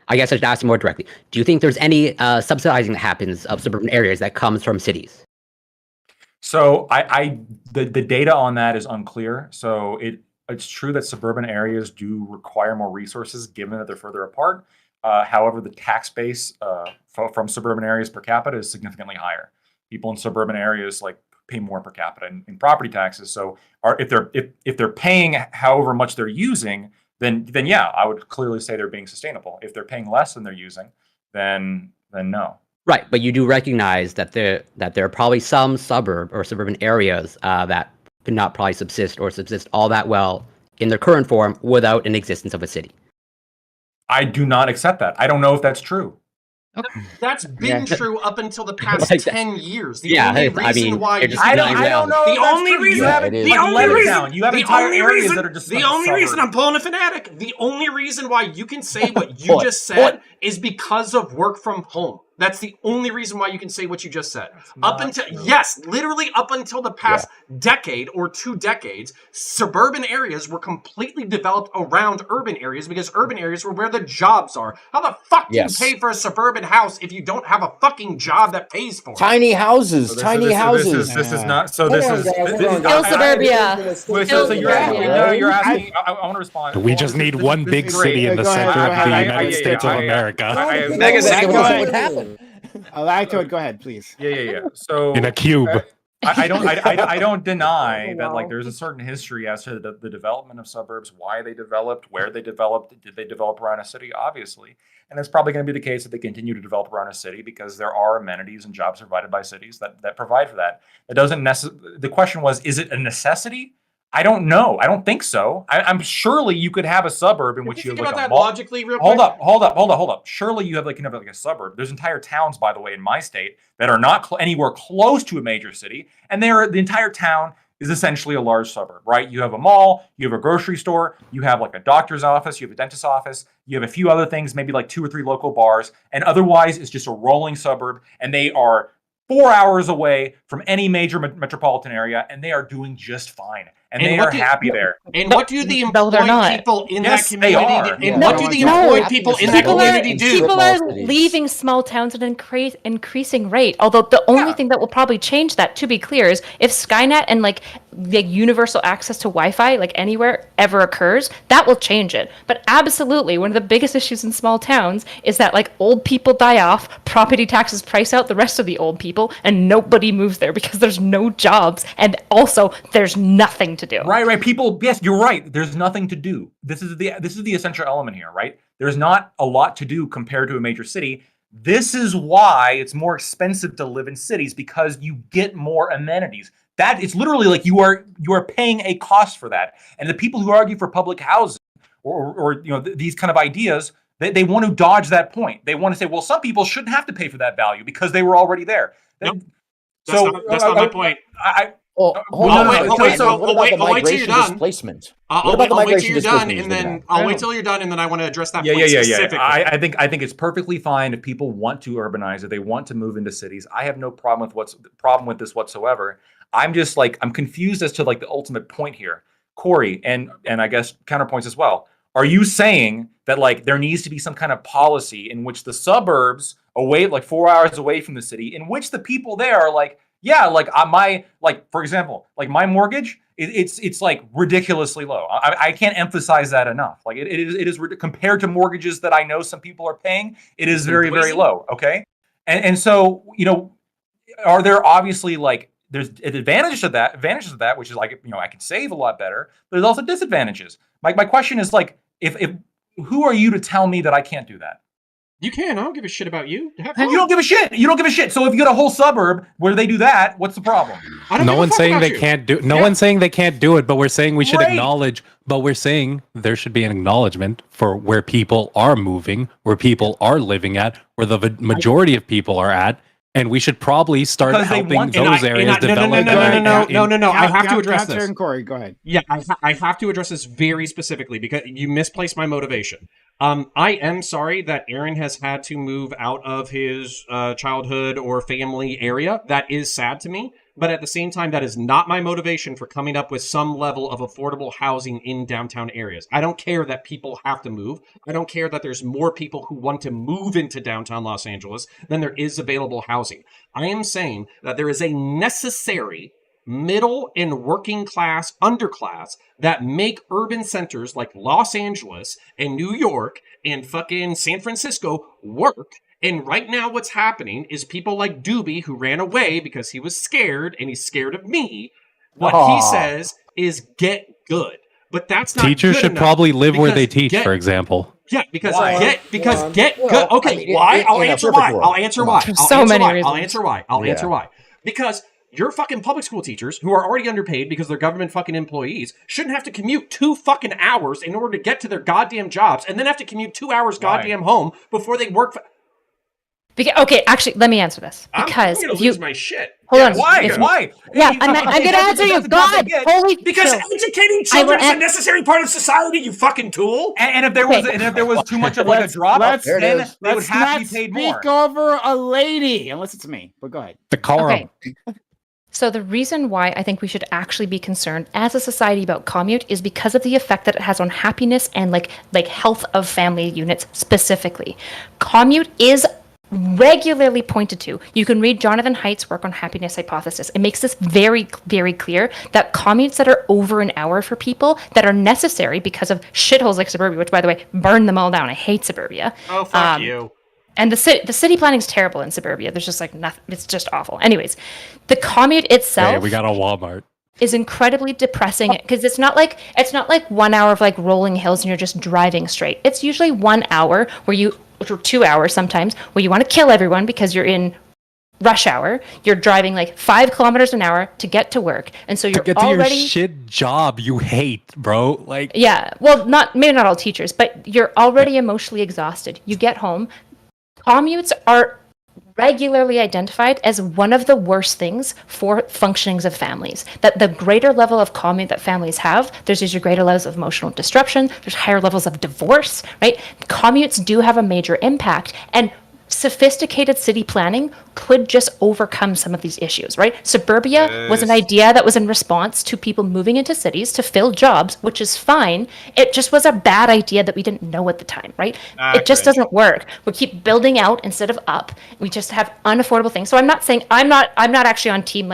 I guess I should ask you more directly. Do you think there's any subsidizing that happens of suburban areas that comes from cities? So the data on that is unclear. So it's true that suburban areas do require more resources given that they're further apart. However, the tax base from suburban areas per capita is significantly higher. People in suburban areas like pay more per capita in property taxes. So if they're paying however much they're using, then yeah, I would clearly say they're being sustainable. If they're paying less than they're using, then no. Right, but you do recognize that there are probably some suburb or suburban areas that could not probably subsist all that well in their current form without an existence of a city. I do not accept that. I don't know if that's true. That's been true up until the past 10 years. The only reason why I don't know. The only reason I'm pulling a fanatic. The only reason why you can say what you just said is because of work from home. That's the only reason why you can say what you just said. Literally up until the past decade or 2 decades, suburban areas were completely developed around urban areas because urban areas were where the jobs are. How the fuck do you pay for a suburban house if you don't have a fucking job that pays for it? Tiny houses, houses. This is not. So this is Still suburbia. So you're asking. I want to respond. We just need one big city in the center of the United States of America. What happened? Lactoid, go ahead, please. Yeah. So in a cube. I don't deny that like there's a certain history as to the development of suburbs, why they developed, where they developed, did they develop around a city? Obviously, and it's probably going to be the case that they continue to develop around a city because there are amenities and jobs provided by cities that provide for that. It doesn't the question was, is it a necessity? I don't know. I don't think so. I'm surely you could have a suburb in which you have like a mall. Logically, real quick. Hold up. Surely you have like a suburb. There's entire towns, by the way, in my state that are not anywhere close to a major city, and the entire town is essentially a large suburb, right? You have a mall, you have a grocery store, you have like a doctor's office, you have a dentist's office, you have a few other things, maybe like 2 or 3 local bars, and otherwise it's just a rolling suburb, and they are 4 hours away from any major metropolitan area, and they are doing just fine. And they are happy there. And what do the employed people in that community do? And what do the employed people in that community do? People are leaving small towns at an increasing rate. Although the only thing that will probably change that, to be clear, is if Skynet and like the universal access to Wi-Fi, like anywhere, ever occurs, that will change it. But absolutely, one of the biggest issues in small towns is that like old people die off, property taxes price out the rest of the old people, and nobody moves there because there's no jobs, and also there's nothing to do. Right. People. Yes, you're right. There's nothing to do. This is the essential element here, right? There's not a lot to do compared to a major city. This is why it's more expensive to live in cities, because you get more amenities. That it's literally like you are paying a cost for that. And the people who argue for public housing or these kind of ideas, they want to dodge that point. They want to say, well, some people shouldn't have to pay for that value because they were already there. Nope. That's not my point. Hold on. What about the migration displacement? I'll wait till you're done, and then I want to address that point specifically. I think it's perfectly fine if people want to urbanize, if they want to move into cities. I have no problem with this whatsoever. I'm just I'm confused as to the ultimate point here. Corey, and I guess Counterpoints as well. Are you saying that there needs to be some kind of policy in which the suburbs away 4 hours away from the city, in which the people there are for example, my mortgage, it's ridiculously low. I can't emphasize that enough. It is compared to mortgages that I know some people are paying, it is very, very low. Okay. And so, are there obviously there's advantages of that, which is I can save a lot better, but there's also disadvantages. My question is if who are you to tell me that I can't do that? You can. I don't give a shit about you. You don't give a shit. You don't give a shit. So if you get a whole suburb where they do that, what's the problem? No one's saying they can't do. No one's saying they can't do it, but we're saying we should acknowledge. But we're saying there should be an acknowledgement for where people are moving, where people are living at, where the majority of people are at, and we should probably start helping those areas develop. No. I have to address this. Corey, go ahead. Yeah, I have to address this very specifically because you misplaced my motivation. I am sorry that Aaron has had to move out of his childhood or family area. That is sad to me. But at the same time, that is not my motivation for coming up with some level of affordable housing in downtown areas. I don't care that people have to move. I don't care that there's more people who want to move into downtown Los Angeles than there is available housing. I am saying that there is a necessary middle and working class, underclass that make urban centers like Los Angeles and New York and fucking San Francisco work. And right now what's happening is people like Doobie, who ran away because he was scared and he's scared of me. What he says is get good. But that's not teachers good should enough probably live where they teach, for example. Yeah, because get good. Okay, why? I'll answer why. I'll answer why. I'll answer why. Because your fucking public school teachers, who are already underpaid because they're government fucking employees, shouldn't have to commute 2 fucking hours in order to get to their goddamn jobs, and then have to commute 2 hours goddamn home before they work. Okay, actually, let me answer this. Because I'm gonna lose my shit. Hold on. Why? Yeah, I'm gonna answer you. God, holy because educating children is a necessary part of society. You fucking tool. And if there was too much of a drop, then they would have to be paid more. Speak over a lady, unless it's me. But go ahead. Decorum. Okay. So the reason why I think we should actually be concerned as a society about commute is because of the effect that it has on happiness and like health of family units specifically. Commute is regularly pointed to. You can read Jonathan Haidt's work on happiness hypothesis. It makes this very, very clear that commutes that are over an hour for people that are necessary because of shitholes like suburbia, which by the way, burn them all down. I hate suburbia. Oh, fuck you. And the city planning is terrible in suburbia. There's just nothing. It's just awful. Anyways, the commute itself. Yeah, we got a Walmart. Is incredibly depressing because it's not like 1 hour of rolling hills and you're just driving straight. It's usually 1 hour or 2 hours sometimes where you want to kill everyone because you're in rush hour. You're driving 5 kilometers an hour to get to work, and so you're to get to your shit job you hate, bro. Yeah, well, maybe not all teachers, but you're already emotionally exhausted. You get home. Commutes are regularly identified as one of the worst things for functionings of families. That the greater level of commute that families have, there's usually greater levels of emotional disruption, there's higher levels of divorce, right? Commutes do have a major impact, and sophisticated city planning could just overcome some of these issues, right? Suburbia was an idea that was in response to people moving into cities to fill jobs, which is fine. It just was a bad idea that we didn't know at the time, right? It just doesn't work. We keep building out instead of up. We just have unaffordable things. So I'm not saying I'm not actually on team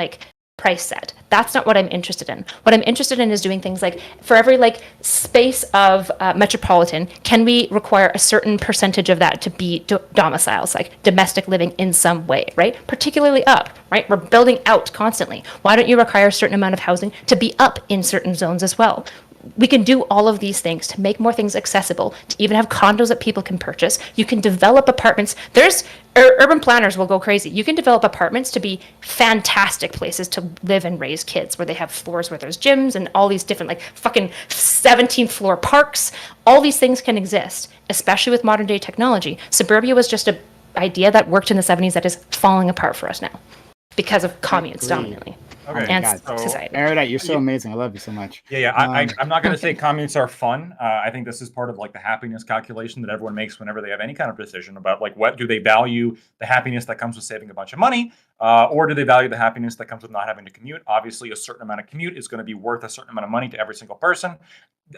price set. That's not what I'm interested in. What I'm interested in is doing things for every space of metropolitan, can we require a certain percentage of that to be domiciles, domestic living in some way, right? Particularly up, right? We're building out constantly. Why don't you require a certain amount of housing to be up in certain zones as well? we can do all of these things to make more things accessible, to even have condos that people can purchase. You can develop apartments. There's urban planners will go crazy. You can develop apartments to be fantastic places to live and raise kids, where they have floors where there's gyms and all these different, like, fucking 17th floor parks. All these things can exist, especially with modern day technology. Suburbia was just an idea that worked in the 70s that is falling apart for us now because of communes dominantly. Okay, And God. society. Erudite, you're so amazing. I love you so much. Yeah. I'm not going to say commutes are fun. I think this is part of like the happiness calculation that everyone makes whenever they have any kind of decision about like what do they value the happiness that comes with saving a bunch of money, or do they value the happiness that comes with not having to commute? Obviously, a certain amount of commute is going to be worth a certain amount of money to every single person.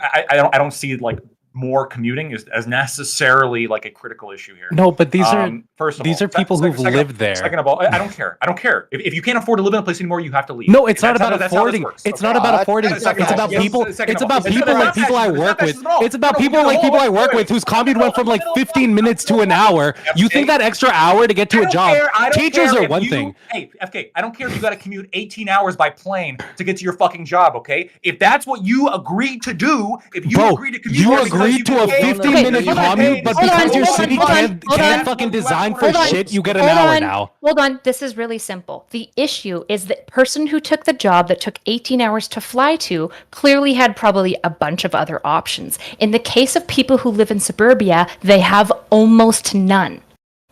I don't see like more commuting as necessarily like a critical issue here. No, but these are first of these all, are people who've lived there. Second of all, I don't care. I don't care. If you can't afford to live in a place anymore, you have to leave. No, it's not That's about that's how this affording. works, It's okay? not about affording. That's It's about second of people. all. Second It's of all. about people like people I work with. It's about people like people I work with whose commute went from like 15 minutes to an hour. You think that extra hour to get to a job? Teachers are one thing. Hey, FK, I don't care if you got to commute 18 hours by plane to get to your fucking job, okay? If that's what you agreed to do, if you agreed to commute, you agreed to a 15-minute commute, but because your city can't fucking design for shit, you get an hour now. Hold on. This is really simple. The issue is the person who took the job that took 18 hours to fly to clearly had probably a bunch of other options. In the case of people who live in suburbia, they have almost none.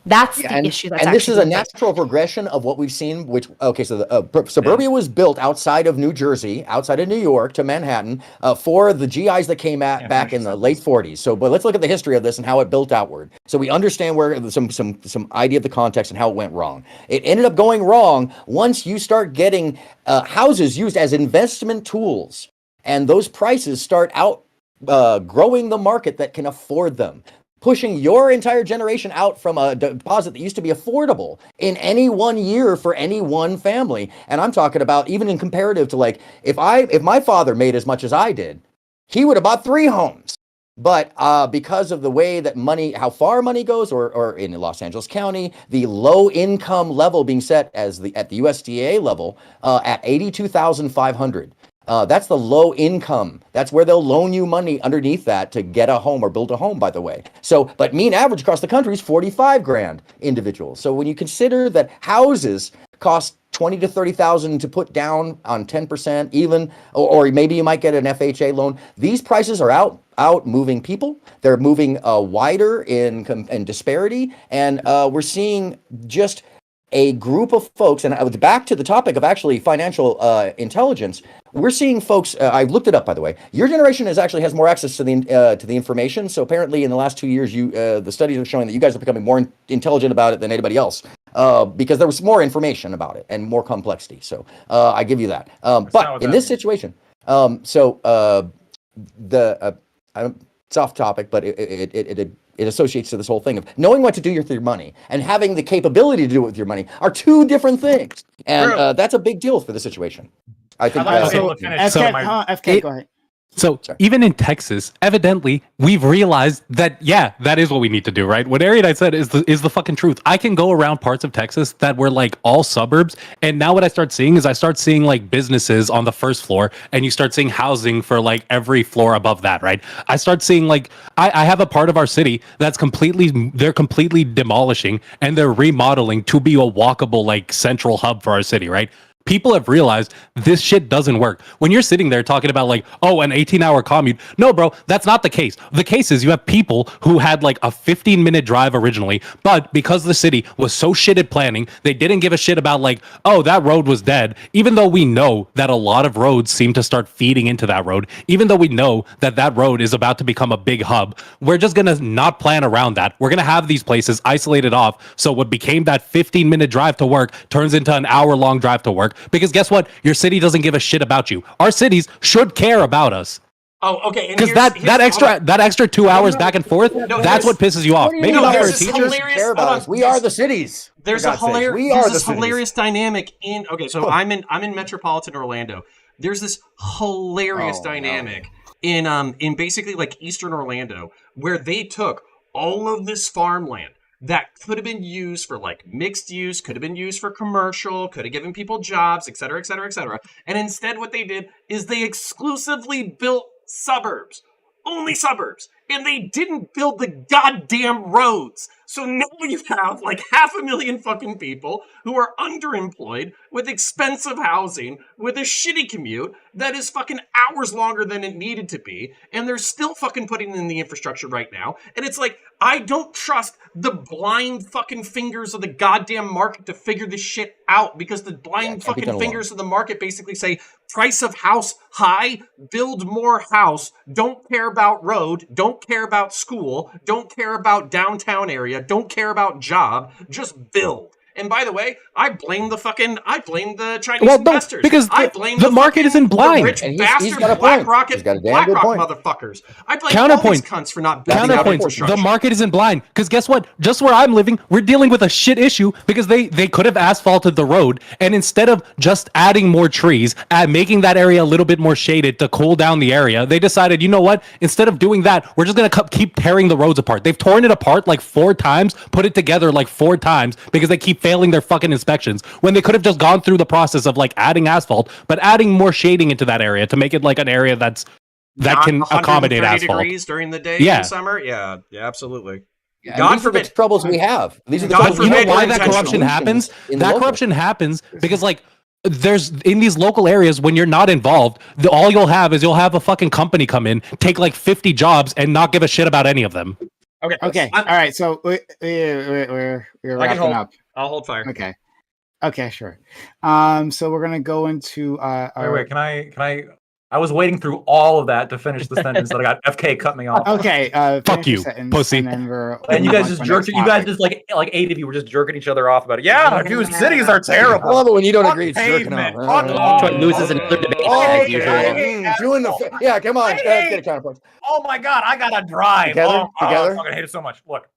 That's the issue. And this is a natural progression of what we've seen. So the suburbia was built outside of New Jersey, outside of New York to Manhattan, for the GIs that came back in the late 40s. So, but let's look at the history of this and how it built outward, so we understand where some idea of the context and how it went wrong. It ended up going wrong once you start getting houses used as investment tools, and those prices start growing the market that can afford them, pushing your entire generation out from a deposit that used to be affordable in any one year for any one family. And I'm talking about even in comparative to, like, if my father made as much as I did, he would have bought 3 homes. But because of the way that how far money goes, or in Los Angeles County, the low income level being set at the USDA level at $82,500. That's the low income. That's where they'll loan you money underneath that to get a home or build a home, by the way. So, but mean average across the country is 45 grand individuals. So when you consider that houses cost 20 to 30,000 to put down on 10% even, or maybe you might get an FHA loan, these prices are out moving people. They're moving wider in disparity. And we're seeing just a group of folks, and I was back to the topic of actually financial intelligence. We're seeing folks. I looked it up, by the way. Your generation has more access to the information. So apparently, in the last 2 years, the studies are showing that you guys are becoming more intelligent about it than anybody else, because there was more information about it and more complexity. So I give you that. But in this situation, it's off topic, but it associates to this whole thing of knowing what to do with your money and having the capability to do it with your money are 2 different things. And that's a big deal for the situation. I think. FK, go ahead. So even in Texas, evidently, we've realized that, that is what we need to do, right? What Erudite said is the fucking truth. I can go around parts of Texas that were like all suburbs, and now what I start seeing like businesses on the first floor, and you start seeing housing for like every floor above that, right? I start seeing like, I have a part of our city that's they're completely demolishing, and they're remodeling to be a walkable like central hub for our city, right? People have realized this shit doesn't work. When you're sitting there talking about like, oh, an 18-hour commute. No, bro, that's not the case. The case is you have people who had like a 15-minute drive originally, but because the city was so shit at planning, they didn't give a shit about like, oh, that road was dead. Even though we know that a lot of roads seem to start feeding into that road, even though we know that that road is about to become a big hub, we're just going to not plan around that. We're going to have these places isolated off. So what became that 15-minute drive to work turns into an hour-long drive to work. Because guess what? Your city doesn't give a shit about you. Our cities should care about us. Oh, okay. Because that extra 2 hours back and forth, that's what pisses you off. Maybe not for a teacher. Care about us. We are the cities. There's a hilarious dynamic in. Okay, so I'm in metropolitan Orlando. There's this hilarious dynamic in basically like Eastern Orlando where they took all of this farmland that could have been used for like mixed use, could have been used for commercial, could have given people jobs, et cetera, et cetera, et cetera. And instead what they did is they exclusively built suburbs. Only suburbs. And they didn't build the goddamn roads. So now you have like 500,000 fucking people who are underemployed with expensive housing, with a shitty commute that is fucking hours longer than it needed to be. And they're still fucking putting in the infrastructure right now. And it's like, I don't trust the blind fucking fingers of the goddamn market to figure this shit out, because the blind fucking fingers of the market basically say price of house high, build more house, don't care about road, don't care about school, don't care about downtown area, don't care about job, just build. And by the way, I blame the Chinese investors. Because I blame the market isn't blind. the rich And bastard got a BlackRock point. He's got a damn good point. motherfuckers. I blame all these cunts for not building out Counterpoints. infrastructure. The market isn't blind. Because guess what? Just where I'm living, we're dealing with a shit issue because they could have asphalted the road, and instead of just adding more trees and making that area a little bit more shaded to cool down the area, they decided, you know what? Instead of doing that, we're just gonna keep tearing the roads apart. They've torn it apart like 4 times, put it together like 4 times because they keep failing their fucking inspections, when they could have just gone through the process of like adding asphalt, but adding more shading into that area to make it like an area that can accommodate asphalt degrees during the day Yeah. in summer. Yeah, absolutely. Yeah, God these are the forbid. troubles we have. These are the God troubles we you know forbid have. why we're that intentional. corruption happens? In the That local. corruption happens because like there's in these local areas when you're not involved, all you'll have a fucking company come in, take like 50 jobs and not give a shit about any of them. Okay. All right. So we're wrapping hold. up. I'll hold fire. Okay. Okay. Sure. So we're gonna go into Wait, can I? I was waiting through all of that to finish the sentence that I got FK cut me off. Okay. Fuck finish your you, sentence, pussy. And then And you guys just on jerked. next You guys topic. just like 8 of you were just jerking each other off about it. Yeah, dude, cities are terrible. I love it when you don't Fuck agree. It's jerking pavement. off. Fuck Detroit loses another debate Oh, as yeah, usual. yeah. Doing the yeah, come on, let's get a counterpoint. Oh my god, I gotta drive. Together? I Together? fucking hate it so much. Look,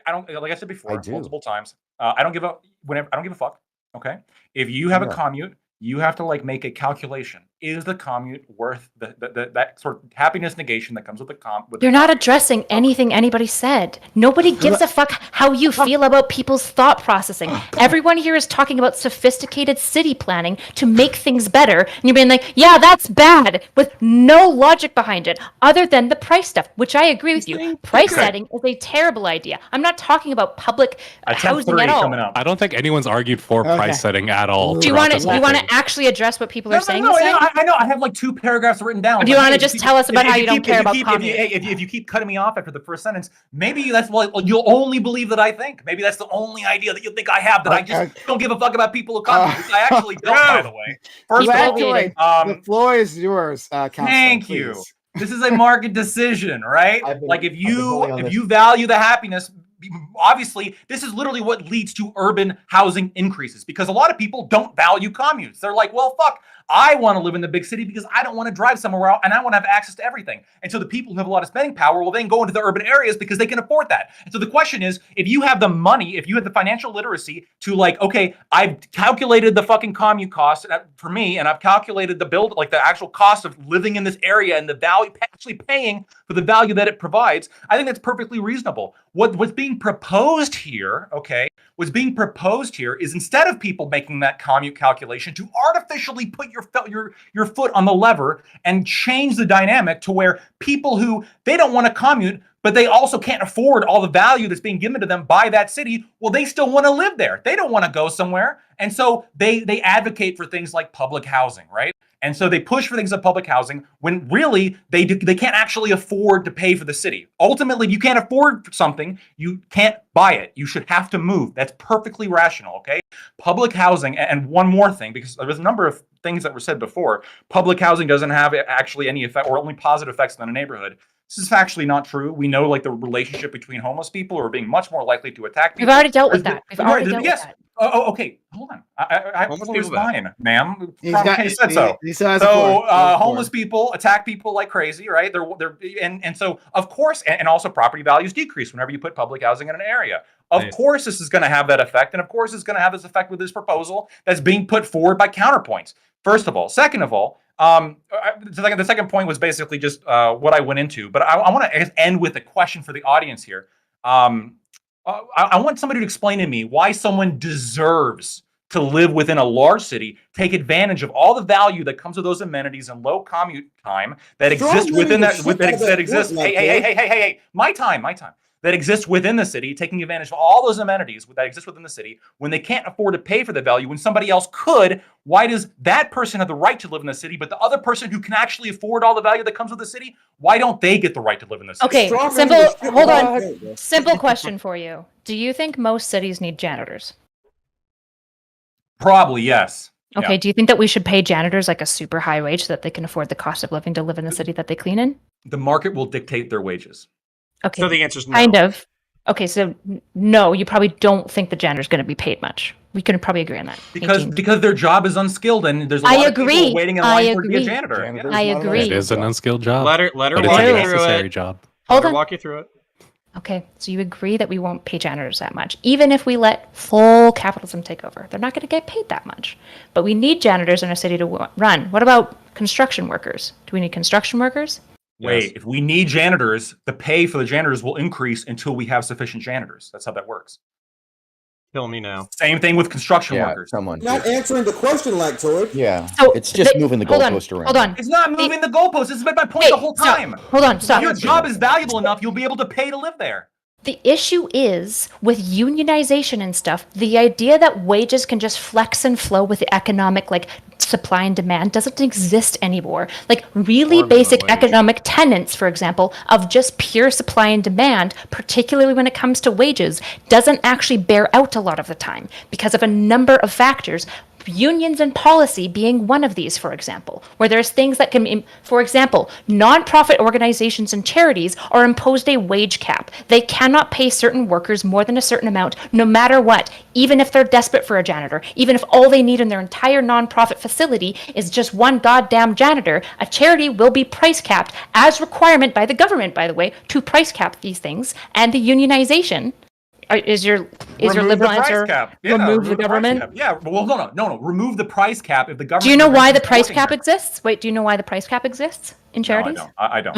I don't, like I said before, I do. multiple times. I don't give a fuck. Okay, if you have a Yeah. commute, you have to like make a calculation. Is the commute worth that sort of happiness negation that comes with the You're not addressing anything anybody said. Nobody gives a fuck how you feel about people's thought processing. Everyone here is talking about sophisticated city planning to make things better. And you're being like, yeah, that's bad, with no logic behind it, other than the price stuff, which I agree with you. Price setting is a terrible idea. I'm not talking about public housing 10-3 at all. coming up. I don't think anyone's argued for price setting at all. Do you throughout want this to whole thing. actually address what people are saying? No, this time? I know. I have like 2 paragraphs written down. Or do you but want to hey, just if tell us about how you don't keep- care if about keep- commute? if you keep cutting me off after the first sentence, maybe that's what you'll only believe that I think. Maybe that's the only idea that you think I have, that I just don't give a fuck about people who come. I actually don't, by the way. First of all, the floor is yours, Counselor, thank you. please. This is a market decision, right? Like if bullying on you value the happiness, obviously this is literally what leads to urban housing increases, because a lot of people don't value commutes. They're like, well, fuck, I want to live in the big city because I don't want to drive somewhere else and I want to have access to everything. And so the people who have a lot of spending power will then go into the urban areas because they can afford that. And so the question is, if you have the money, if you have the financial literacy to like, okay, I've calculated the fucking commute cost for me, and I've calculated the build, like the actual cost of living in this area and the value, actually paying for the value that it provides, I think that's perfectly reasonable. What's being proposed here, okay, what's being proposed here is, instead of people making that commute calculation, to artificially put your foot on the lever and change the dynamic to where people who, they don't want to commute, but they also can't afford all the value that's being given to them by that city, well, they still want to live there. They don't want to go somewhere. And so they advocate for things like public housing, right? And so they push for things like public housing when really they can't actually afford to pay for the city. Ultimately, if you can't afford something, you can't buy it. You should have to move. That's perfectly rational, okay? Public housing, and one more thing, because there was a number of things that were said before. Public housing doesn't have actually any effect, or only positive effects on a neighborhood. This is factually not true. We know like the relationship between homeless people are being much more likely to attack people. We've already dealt with that. We've already dealt with that. Oh, okay. Hold on. I Homeless it was people bad. fine, ma'am. He's got- He said so. he still has So a floor. homeless people attack people like crazy, right? And so of course, and also property values decrease whenever you put public housing in an area. Of course, this is going to have that effect, and of course, it's going to have this effect with this proposal that's being put forward by Counterpoints. First of all, second of all, the second point was basically just what I went into, but I want to end with a question for the audience here. I want somebody to explain to me why someone deserves to live within a large city take advantage of all the value that comes with those amenities and low commute time that exists within that exists. Hey, my time. That exists within the city, taking advantage of all those amenities that exist within the city when they can't afford to pay for the value when somebody else could. Why does that person have the right to live in the city, but the other person who can actually afford all the value that comes with the city, why don't they get the right to live in the city? Okay, simple question for you. Do you think most cities need janitors? Probably, yes. Okay, Yeah. do you think that we should pay janitors like a super high wage so that they can afford the cost of living to live in the city that they clean in? The market will dictate their wages. Okay. So the answer is no. Kind of. Okay, so no, you probably don't think the janitor's going to be paid much. We can probably agree on that. Because their job is unskilled and there's a lot of people waiting in line to be a janitor. I agree. It is an unskilled job. Let her But walk it's a you through necessary it. job. Let her walk you through it. Okay, so you agree that we won't pay janitors that much, even if we let full capitalism take over. They're not going to get paid that much. But we need janitors in our city to run. What about construction workers? Do we need construction workers? Wait, if we need janitors, the pay for the janitors will increase until we have sufficient janitors. That's how that works. Kill me now. Same thing with construction workers. Someone. Not answering the question, Lactoid. Yeah, So it's just moving the goalpost around. Hold on. It's not moving the goalposts. This has been my point the whole time. Hold on, stop. If your job is valuable enough, you'll be able to pay to live there. The issue is with unionization and stuff, the idea that wages can just flex and flow with the economic supply and demand doesn't exist anymore. Like really basic economic tenets, for example, of just pure supply and demand, particularly when it comes to wages, doesn't actually bear out a lot of the time because of a number of factors. Unions and policy being one of these, for example, where there's things that can, for example, nonprofit organizations and charities are imposed a wage cap. They cannot pay certain workers more than a certain amount, no matter what, even if they're desperate for a janitor, even if all they need in their entire nonprofit facility is just one goddamn janitor. A charity will be price capped as requirement by the government, by the way, to price cap these things, and the unionization. Is your liberal answer remove the government? Yeah, well, no. Remove the price cap if the government. Do you know why the price cap exists? Wait, do you know why the price cap exists in charities? No, I don't.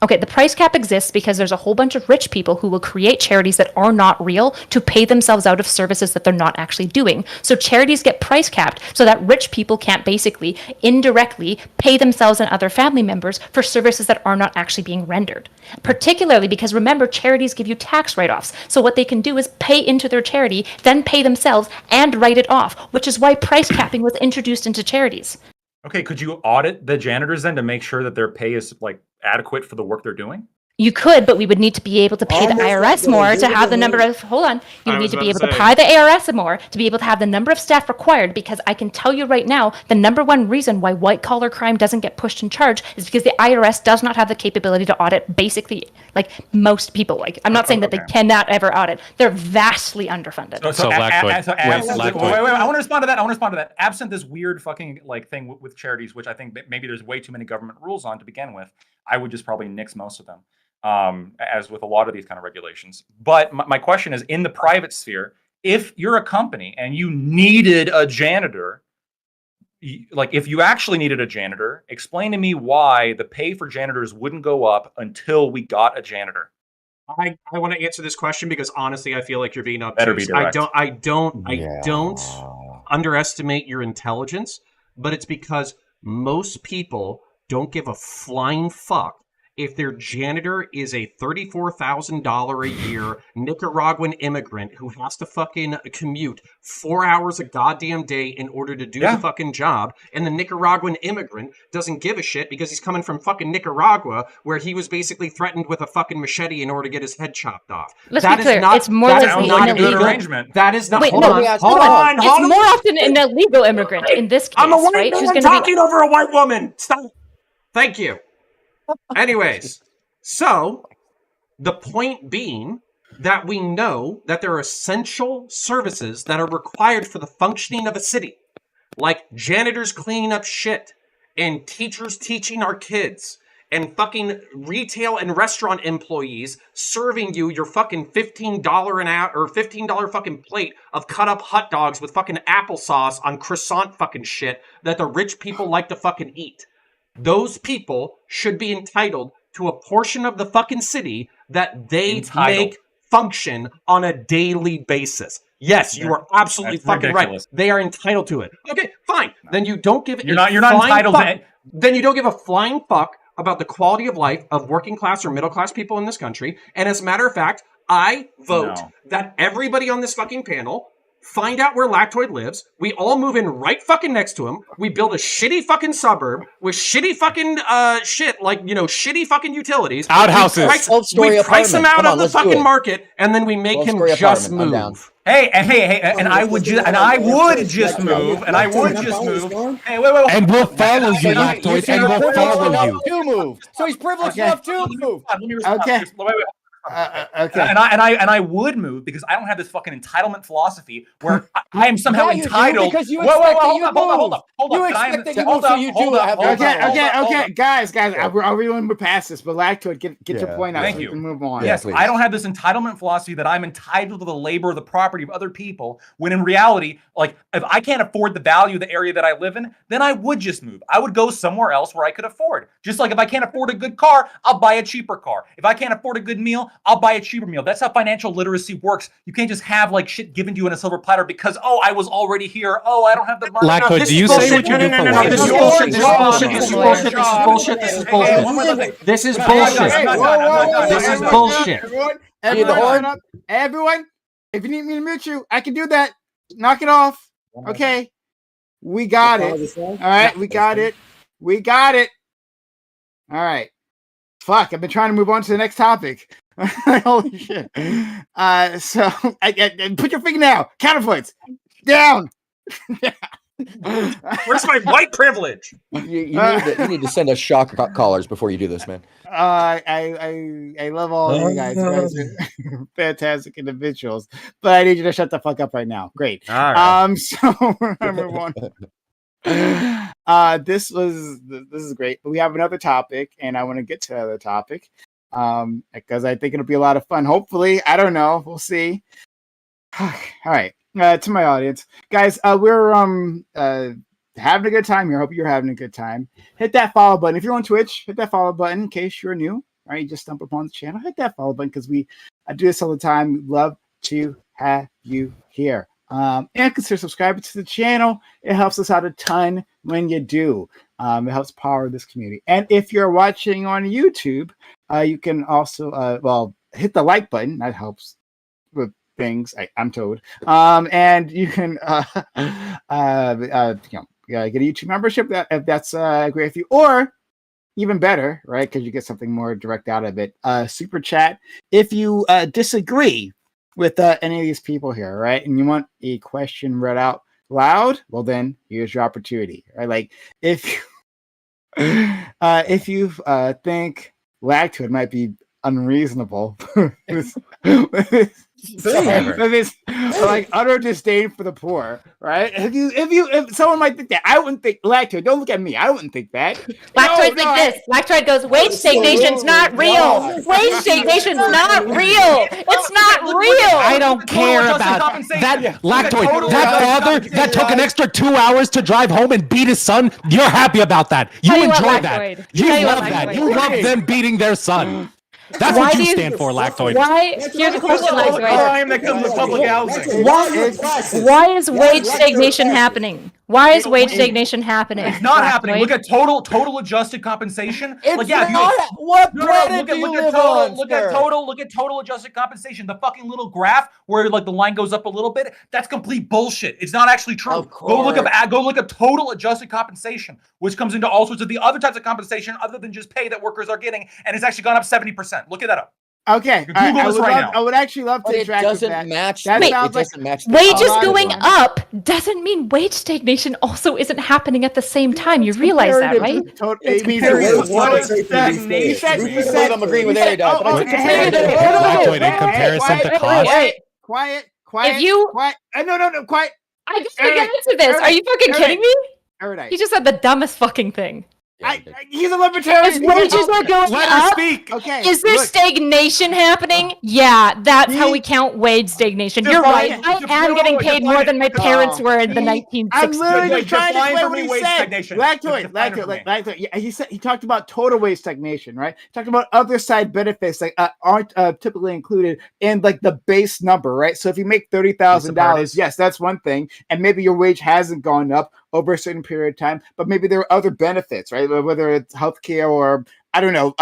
Okay, the price cap exists because there's a whole bunch of rich people who will create charities that are not real to pay themselves out of services that they're not actually doing. So charities get price capped so that rich people can't basically indirectly pay themselves and other family members for services that are not actually being rendered. Particularly because remember, charities give you tax write-offs. So what they can do is pay into their charity, then pay themselves and write it off, which is why price capping was introduced into charities. Okay, could you audit the janitors then to make sure that their pay is adequate for the work they're doing? You could, but we would need to be able to pay the IRS more to have the number of, you would need to be able to pay the IRS more to be able to have the number of staff required, because I can tell you right now, the number one reason why white collar crime doesn't get pushed in charge is because the IRS does not have the capability to audit basically most people. I'm not saying that they cannot ever audit. They're vastly underfunded. Wait, I want to respond to that. Absent this weird fucking thing with charities, which I think maybe there's way too many government rules on to begin with, I would just probably nix most of them. As with a lot of these kind of regulations. But my question is, in the private sphere, if you're a company and you needed a janitor, if you actually needed a janitor, explain to me why the pay for janitors wouldn't go up until we got a janitor. I want to answer this question because honestly, I feel like you're being obtuse. Better be direct. I don't underestimate your intelligence, but it's because most people don't give a flying fuck if their janitor is a $34,000 a year Nicaraguan immigrant who has to fucking commute 4 hours a goddamn day in order to do the fucking job, and the Nicaraguan immigrant doesn't give a shit because he's coming from fucking Nicaragua, where he was basically threatened with a fucking machete in order to get his head chopped off. Let's be clear, it's more likely like an a good illegal arrangement. That is not. Wait, hold no, on. it's more often an illegal immigrant in this case, I'm a white right? man talking over a white woman. Stop. Thank you. Anyways, so the point being that we know that there are essential services that are required for the functioning of a city, like janitors cleaning up shit and teachers teaching our kids and fucking retail and restaurant employees serving you your fucking $15 an hour or $15 fucking plate of cut up hot dogs with fucking applesauce on croissant fucking shit that the rich people like to fucking eat. Those people should be entitled to a portion of the fucking city that they make function on a daily basis. Yes, you are absolutely That's fucking ridiculous. right. They are entitled to it. Okay, fine. Then you don't give You're not entitled to it. Then you don't give a flying fuck about the quality of life of working class or middle class people in this country. And as a matter of fact, I vote that everybody on this fucking panel find out where Lactoid lives. We all move in right fucking next to him. We build a shitty fucking suburb with shitty fucking shit, like, you know, shitty fucking utilities. Outhouses. We price him out on the fucking market, and then we make him just move. Hey, and I would just move. Hey, wait. And we'll follow you, Lactoid, and we'll follow you. To move. So he's privileged enough to move. Okay. Okay. And I would move because I don't have this fucking entitlement philosophy where I am somehow entitled. Because you expect that you hold up. You expect that you move, so you do have. Okay, guys, are we going to move past this? But Lactoid, get your point out. Thank so you. We can move on. Yes, I don't have this entitlement philosophy that I'm entitled to the labor or the property of other people. When in reality, like if I can't afford the value of the area that I live in, then I would just move. I would go somewhere else where I could afford. Just like if I can't afford a good car, I'll buy a cheaper car. If I can't afford a good meal, I'll buy a cheaper meal. That's how financial literacy works. You can't just have like shit given to you in a silver platter because, I was already here. I don't have the money. Lactoid, do you say what you do for work? This is bullshit. This is bullshit. This is bullshit. This is bullshit. Everyone, if you need me to mute you, I can do that. Knock it off. Okay. We got it. All right. We got it. All right. Fuck. I've been trying to move on to the next topic. Holy shit. So put your finger now. Counterpoints. Down. Where's my white privilege? You need to send us shock collars before you do this, man. I love all of you guys. You guys are fantastic individuals. But I need you to shut the fuck up right now. Great. All right. So we're gonna move on. This is great. But we have another topic, and I want to get to the other topic. Because I think it'll be a lot of fun. Hopefully, I don't know. We'll see. All right. To my audience, guys, we're having a good time here. Hope you're having a good time. Hit that follow button if you're on Twitch. Hit that follow button in case you're new. All right, you just stumbled upon the channel. Hit that follow button because I do this all the time. We love to have you here. And consider subscribing to the channel. It helps us out a ton when you do. It helps power this community. And if you're watching on YouTube, you can also hit the like button. That helps with things. I'm told. And you can get a YouTube membership if that's great with you, or even better, right? Because you get something more direct out of it. Super chat if you disagree with any of these people here, right? And you want a question read out loud, well then here's your opportunity, right? Like if you think Lactoid might be unreasonable with this like utter disdain for the poor, right? If someone might think that, I wouldn't think. Lactoid, don't look at me. I wouldn't think that. Lactoid's like this. Lactoid goes, wage stagnation's not real. Wage stagnation's not real. It's not real. I don't care about that. Lactoid, that father that took an extra 2 hours to drive home and beat his son, you're happy about that. You enjoy that. You love that. You love them beating their son. That's what you stand for, Lactoid. Here's a question, Lactoid. Crime that comes to public housing. Why is wage stagnation happening? Why is wage stagnation happening? It's not happening. Look at total adjusted compensation. It's not. What planet do you live on? Look at total adjusted compensation. The fucking little graph where like the line goes up a little bit. That's complete bullshit. It's not actually true. Go look up total adjusted compensation, which comes into all sorts of the other types of compensation other than just pay that workers are getting, and it's actually gone up 70%. Look at that up. Okay, I would actually love to interact with that. Doesn't match. Wages going up doesn't mean wage stagnation also isn't happening at the same time. You realize that, right? I'm agreeing with Ari. Lactoid in comparison to cost. Quiet. If you, quiet. No, quiet. I just want to get into this. Are you fucking kidding me? Alright. He just said the dumbest fucking thing. He's a libertarian. If wages are going Let her up, speak. Okay. is there look, stagnation happening? Yeah, that's how we count wage stagnation. You're right. I am getting paid more than my parents were in the 1960s. I'm literally just trying to define explain for what me he wage said. stagnation. Lactoid. Yeah, he talked about total wage stagnation, right? He talked about other side benefits that aren't typically included in like the base number, right? So if you make $30,000, yes, that's one thing, and maybe your wage hasn't gone up over a certain period of time, but maybe there are other benefits, right? Whether it's healthcare or I don't know.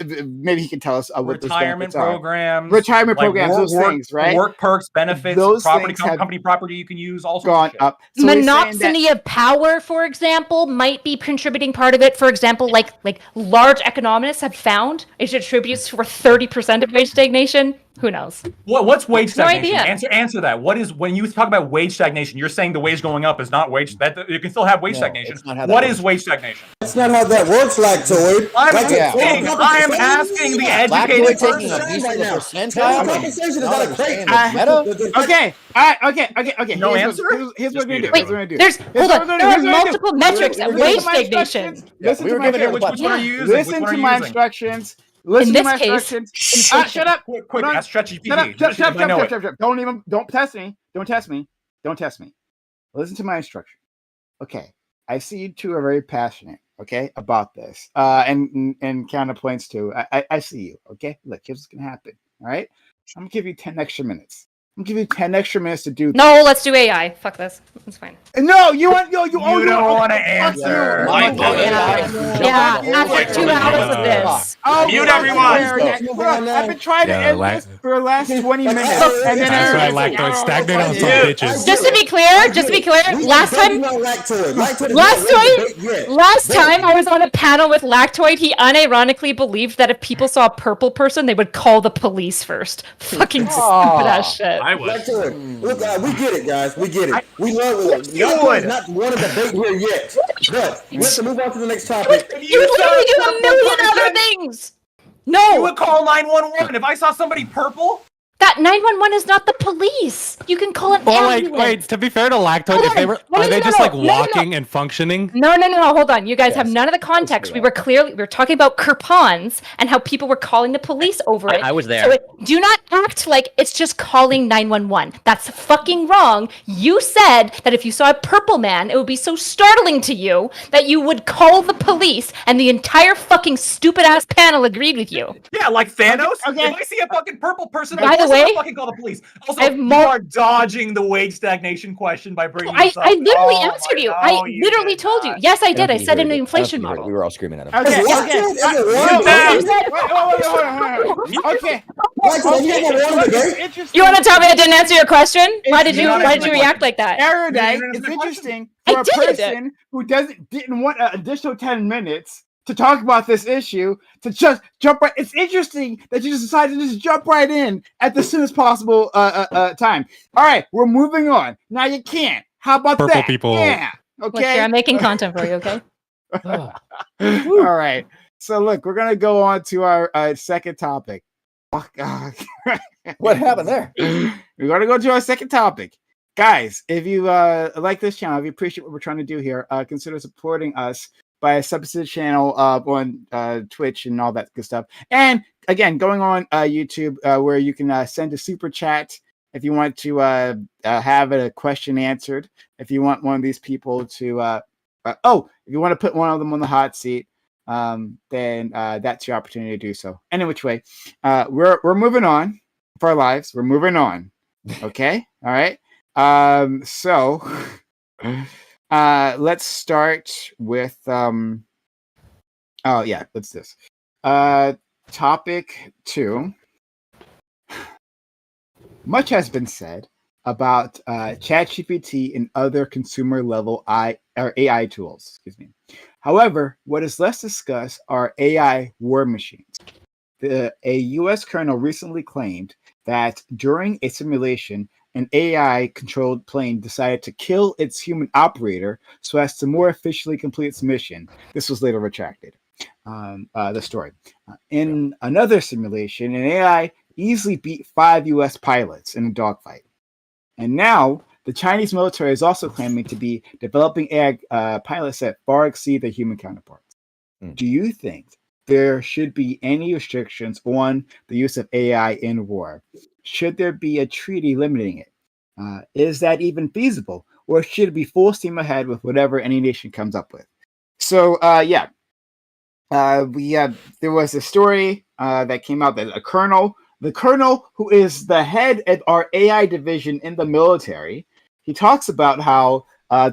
Maybe he can tell us what retirement programs, those things, right? Work perks, benefits, those property, things have company property you can use, all sorts gone of shit. up. So he's saying that- Monopsony of power, for example, might be contributing part of it. For example, like large economists have found it attributes for 30% of wage stagnation. Who knows? What's wage No stagnation? idea. Answer that. What is, when you talk about wage stagnation, you're saying the wage going up is not wage, that you can still have wage stagnation. it's not how that What works. is wage stagnation? That's not how that works, Lactoid. I'm asking the educated taking person. a piece of the Total percentile. compensation is I not a don't great. understand the meta. Okay. All right. Okay. No Here's answer? Here's what we're gonna do. Wait, Here's what we're gonna do. there's Here's hold what on. we're There gonna are do. multiple metrics We're of gonna wage listen to my stagnation. instructions. Listen we to were my given instructions. it Which one are you using? Listen Which one to are you my using? instructions. Listen In to this my case- instructions. Shut up. Quick, ask ChatGPT. Shut. Don't test me. Don't test me. Listen to my instruction. Okay. I see you two are very passionate, okay, about this. And counterpoints too. I see you, okay? Look, here's what's gonna happen. All right. I'm gonna give you 10 extra minutes. I'm gonna give you 10 extra minutes to do this. No, let's do AI. Fuck this. It's fine. No, you want you You don't want to answer. Yeah, after 2 hours of this. Oh, Mute fuck everyone. yeah. Look, I've been trying to end this for the last 20 minutes. And then That's why everyone's Lactoid like, stagnate on some Yeah. bitches. Just to be clear, last time I was on a panel with Lactoid, he unironically believed that if people saw a purple person, they would call the police first. Fucking stupid ass shit. I would. Look, we get it, guys. We get it. We love it. Y'all would. not one of the debate here yet. But we have to move on to the next topic. You would literally do a million other things. You No, would call 911 if I saw somebody purple. that 911 is not the police. You can call an Well, like, ambulance. wait, to be fair to Lactoid, Hold if they on. were, No, are no, they no, just no, like no, no, no. walking and functioning? No, hold on. You guys have Yes. none of the context. We were talking about coupons and how people were calling the police over it. I was there. So do not act like it's just calling 911. That's fucking wrong. You said that if you saw a purple man, it would be so startling to you that you would call the police, and the entire fucking stupid ass panel agreed with you. Yeah, like Thanos. Okay. If I see a fucking purple person, By the I'll way, fucking call the police. Also, I have you more- are dodging the wage stagnation question by bringing I this up. literally Oh answered my- you. no, I you literally did told you. not. Yes, I did. I think said he in the heard it. I don't inflation think he heard it. model. We were all screaming at him. Okay. Hold on. Okay. Interesting. You want to tell me I didn't answer your question? Why did you not answer my react like that? Erudite You didn't is answer the question. interesting I for a did. person who didn't want an additional 10 minutes to talk about this issue to just jump right. It's interesting that you just decided to just jump right in at the soonest possible time. All right, we're moving on. Now you can't. How about Purple that? people. Yeah. Look Okay. here, I'm making content for you, okay? All right. So look, we're gonna go on to our second topic. Oh, God. What happened there? We're gonna go to our second topic. Guys, if you like this channel, if you appreciate what we're trying to do here, consider supporting us by a substitute channel on Twitch and all that good stuff. And again, going on YouTube where you can send a super chat if you want to have a question answered. If you want one of these people to, if you want to put one of them on the hot seat, then that's your opportunity to do so. Any which way, we're moving on for our lives. We're moving on. Okay, all right. So let's start with let's this. Topic 2. Much has been said about ChatGPT and other consumer level AI tools. Excuse me. However, what is less discussed are AI war machines. A U.S. colonel recently claimed that during a simulation, an AI-controlled plane decided to kill its human operator so as to more efficiently complete its mission. This was later retracted. The story. In another simulation, an AI easily beat 5 U.S. pilots in a dogfight. And now, the Chinese military is also claiming to be developing AI pilots that far exceed their human counterparts. do you think there should be any restrictions on the use of AI in war? Should there be a treaty limiting it? Is that even feasible? Or should it be full steam ahead with whatever any nation comes up with? So, there was a story that came out that the colonel who is the head of our AI division in the military, he talks about how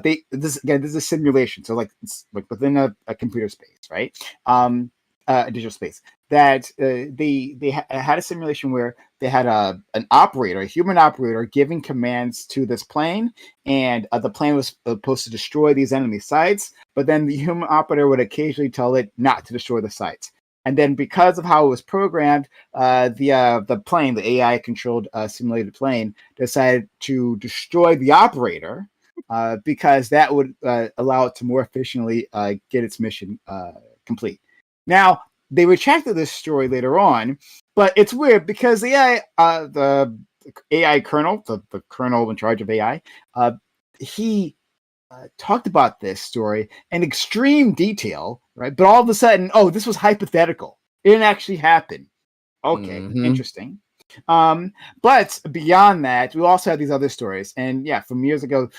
this is a simulation, so it's like within a computer space, right? A digital space that they had a simulation where they had an operator, a human operator, giving commands to this plane, and the plane was supposed to destroy these enemy sites, but then the human operator would occasionally tell it not to destroy the sites. And then because of how it was programmed, the plane, the AI controlled simulated plane, decided to destroy the operator because that would allow it to more efficiently get its mission complete. Now, they retracted this story later on, but it's weird because the AI colonel, the colonel in charge of AI, he talked about this story in extreme detail, right? But all of a sudden, this was hypothetical. It didn't actually happen. Okay, interesting. But beyond that, we also have these other stories. And yeah, from years ago,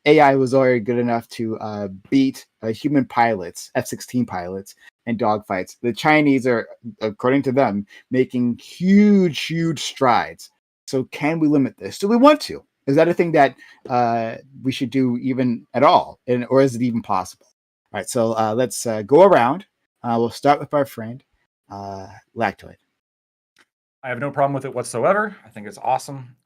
AI was already good enough to beat human pilots, F-16 pilots, in dogfights. The Chinese are, according to them, making huge strides. So can we limit this? Do we want to? Is that a thing that we should do even at all? Or is it even possible? All right, so let's go around. We'll start with our friend, Lactoid. I have no problem with it whatsoever. I think it's awesome.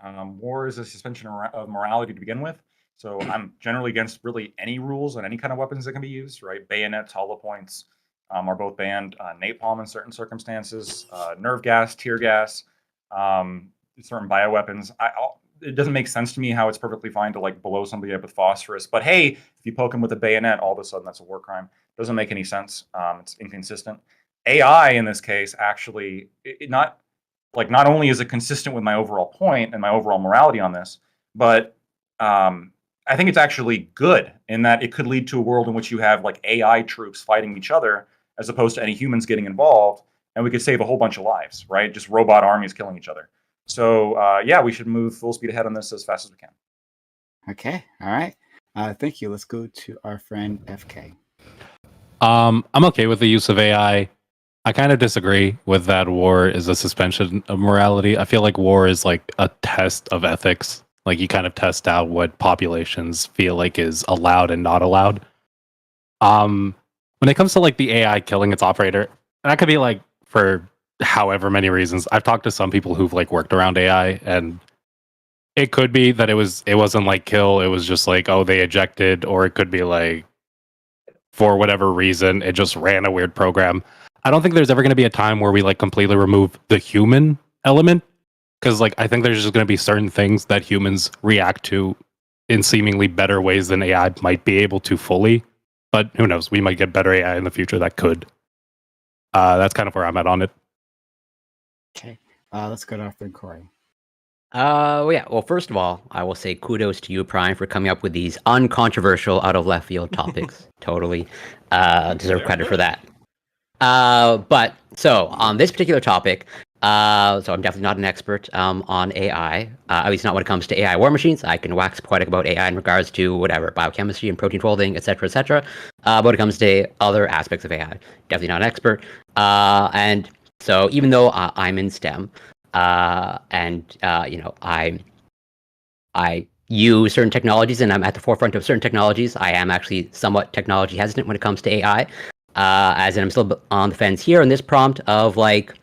War is a suspension of morality to begin with. So I'm generally against really any rules on any kind of weapons that can be used, right? Bayonets, hollow points are both banned. Napalm in certain circumstances, nerve gas, tear gas, certain bioweapons. It doesn't make sense to me how it's perfectly fine to like blow somebody up with phosphorus. But hey, if you poke them with a bayonet, all of a sudden that's a war crime. Doesn't make any sense. It's inconsistent. AI in this case actually not only is it consistent with my overall point and my overall morality on this, but I think it's actually good in that it could lead to a world in which you have like AI troops fighting each other as opposed to any humans getting involved, and we could save a whole bunch of lives, right? Just robot armies killing each other. So yeah, we should move full speed ahead on this as fast as we can. Okay, all right. Thank you. Let's go to our friend FK. I'm okay with the use of AI. I kind of disagree with that war is a suspension of morality. I feel like war is like a test of ethics. Like you kind of test out what populations feel like is allowed and not allowed. When it comes to like the AI killing its operator, and that could be like for however many reasons. I've talked to some people who've like worked around AI, and it could be that it wasn't like kill, it was just like, oh, they ejected, or it could be like for whatever reason, it just ran a weird program. I don't think there's ever going to be a time where we like completely remove the human element, because like I think there's just going to be certain things that humans react to in seemingly better ways than AI might be able to fully. But who knows? We might get better AI in the future that could. That's kind of where I'm at on it. Okay, let's go to our friend Corey. Well, first of all, I will say kudos to you, Prime, for coming up with these uncontroversial, out of left field topics. Totally deserve credit for that. But so on this particular topic, so I'm definitely not an expert on AI, at least not when it comes to AI war machines. I can wax poetic about AI in regards to whatever, biochemistry and protein folding, etc., etc. But when it comes to other aspects of AI, definitely not an expert. And so even though I'm in STEM, and I use certain technologies and I'm at the forefront of certain technologies, I am actually somewhat technology hesitant when it comes to AI. As in I'm still on the fence here in this prompt of like,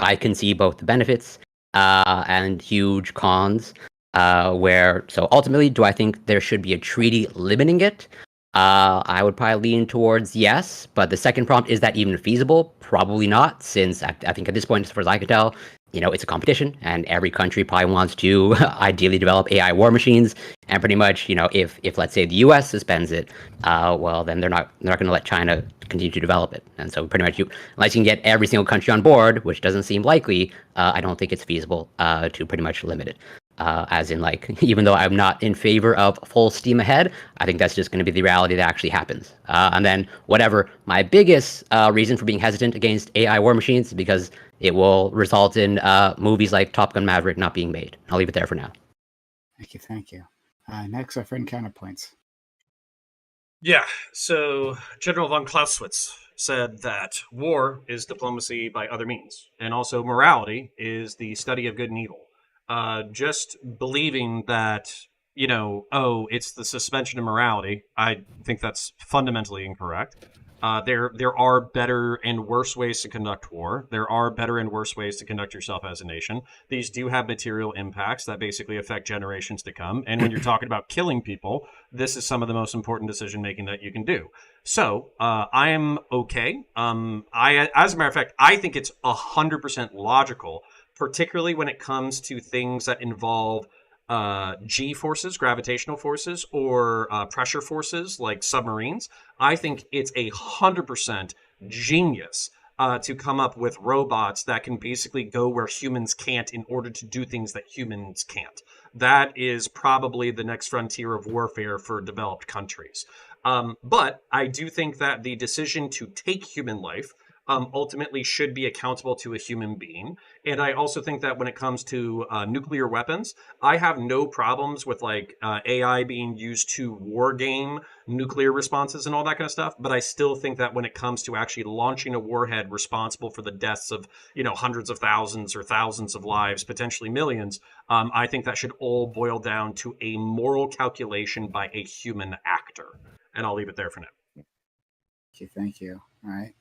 I can see both the benefits and huge cons. So ultimately, do I think there should be a treaty limiting it? I would probably lean towards yes, but the second prompt, is that even feasible? Probably not, since I think at this point, as far as I can tell, it's a competition, and every country probably wants to ideally develop AI war machines. And pretty much, if let's say the U.S. suspends it, well, then they're not going to let China continue to develop it. And so pretty much, unless you can get every single country on board, which doesn't seem likely, I don't think it's feasible to pretty much limit it. As in, like, even though I'm not in favor of full steam ahead, I think that's just going to be the reality that actually happens. And then whatever, my biggest reason for being hesitant against AI war machines is because it will result in movies like Top Gun Maverick not being made. I'll leave it there for now. Thank you. Next, our friend Counterpoints. Yeah, so General von Clausewitz said that war is diplomacy by other means, and also morality is the study of good and evil. Just believing that, it's the suspension of morality, I think that's fundamentally incorrect. There are better and worse ways to conduct war. There are better and worse ways to conduct yourself as a nation. These do have material impacts that basically affect generations to come. And when you're talking about killing people, this is some of the most important decision making that you can do. So I am okay. As a matter of fact, I think it's 100% logical, particularly when it comes to things that involve G forces, gravitational forces, or pressure forces like submarines. I think it's 100% genius to come up with robots that can basically go where humans can't in order to do things that humans can't. That is probably the next frontier of warfare for developed countries. But I do think that the decision to take human life ultimately should be accountable to a human being. And I also think that when it comes to nuclear weapons, I have no problems with AI being used to war game nuclear responses and all that kind of stuff. But I still think that when it comes to actually launching a warhead responsible for the deaths of, hundreds of thousands or thousands of lives, potentially millions, I think that should all boil down to a moral calculation by a human actor. And I'll leave it there for now. Thank you. All right.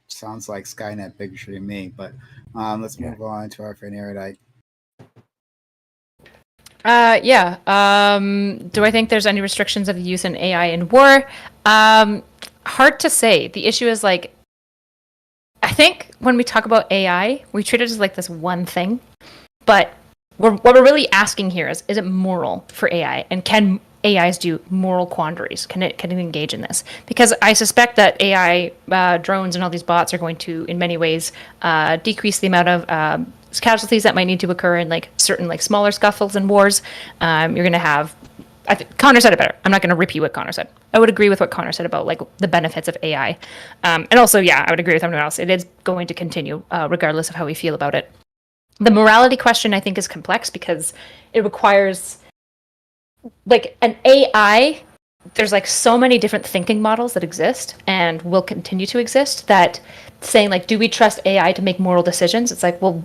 Sounds like Skynet bigotry to me, but let's move on to our friend Erudite. Do I think there's any restrictions of the use in AI in war? Hard to say. The issue is I think when we talk about AI, we treat it as this one thing, but what we're really asking here is it moral for AI, and can AIs do moral quandaries? Can it engage in this? Because I suspect that AI drones and all these bots are going to, in many ways, decrease the amount of casualties that might need to occur in certain smaller scuffles and wars. You're going to have. Connor said it better. I'm not going to repeat what Connor said. I would agree with what Connor said about the benefits of AI, and also, I would agree with everyone else. It is going to continue, regardless of how we feel about it. The morality question, I think, is complex because it requires. An AI, there's so many different thinking models that exist and will continue to exist, that saying do we trust AI to make moral decisions? It's well,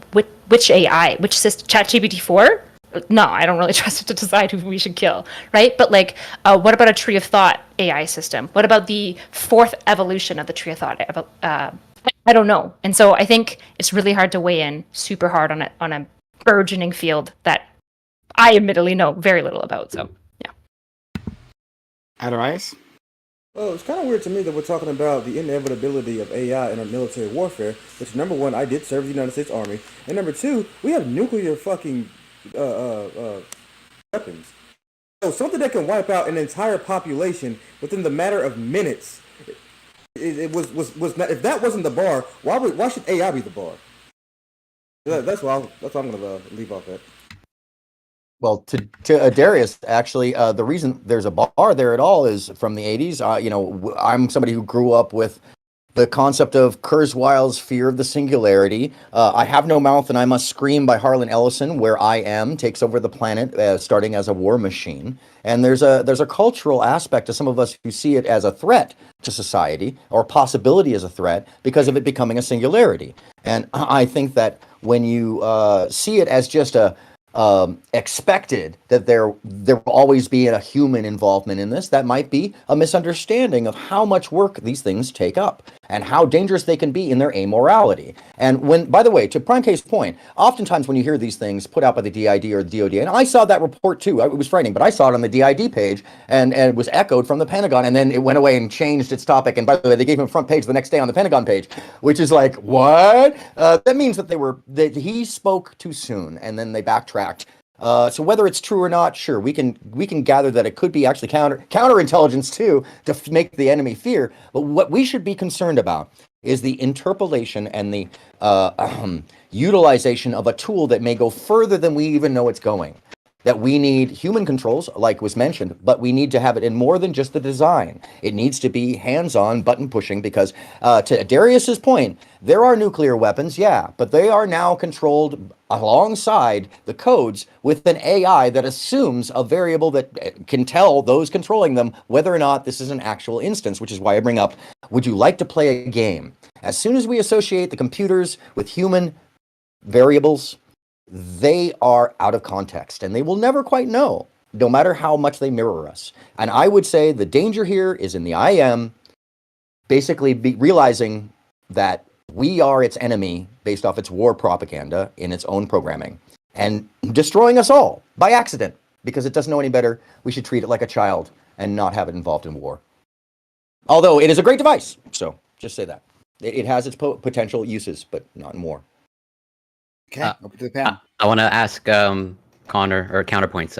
which AI? Which system? ChatGPT 4? No, I don't really trust it to decide who we should kill, right? But what about a tree of thought AI system? What about the fourth evolution of the tree of thought? I don't know. And so I think it's really hard to weigh in super hard on a burgeoning field that I admittedly know very little about. So, yeah. Adarias? Well, it's kind of weird to me that we're talking about the inevitability of AI in our military warfare, which, number one, I did serve the United States Army, and number two, we have nuclear fucking weapons. So something that can wipe out an entire population within the matter of minutes. It was not, if that wasn't the bar, why should AI be the bar? That's what I'm gonna leave off at. Well, to Darius, actually, the reason there's a bar there at all is from the 80s. I'm somebody who grew up with the concept of Kurzweil's fear of the singularity. I have no mouth and I must scream by Harlan Ellison, where I am takes over the planet, starting as a war machine. And there's a cultural aspect to some of us who see it as a threat to society, or possibility as a threat, because of it becoming a singularity. And I think that when you see it as just expected that there will always be a human involvement in this, that might be a misunderstanding of how much work these things take up and how dangerous they can be in their amorality. And when, by the way, to prime case point, oftentimes when you hear these things put out by the DID or the DOD, and I saw that report too, it was frightening, but I saw it on the DID page and it was echoed from the Pentagon, and then it went away and changed its topic. And by the way, they gave him front page the next day on the Pentagon page, which is what? That means that he spoke too soon and then they backtracked. So whether it's true or not, sure, we can gather that it could be actually counterintelligence too, to make the enemy fear. But what we should be concerned about is the interpolation and the utilization of a tool that may go further than we even know it's going. that we need human controls, like was mentioned, but we need to have it in more than just the design. It needs to be hands-on, button pushing, because to Darius's point, there are nuclear weapons, yeah, but they are now controlled alongside the codes with an AI that assumes a variable that can tell those controlling them whether or not this is an actual instance, which is why I bring up, would you like to play a game? As soon as we associate the computers with human variables, they are out of context and they will never quite know, no matter how much they mirror us. And I would say the danger here is in the IM basically realizing that we are its enemy based off its war propaganda in its own programming and destroying us all by accident because it doesn't know any better. We should treat it like a child and not have it involved in war. Although it is a great device. So just say that. It has its potential uses, but not in war. Okay, over to the panel. I want to ask Connor or Counterpoints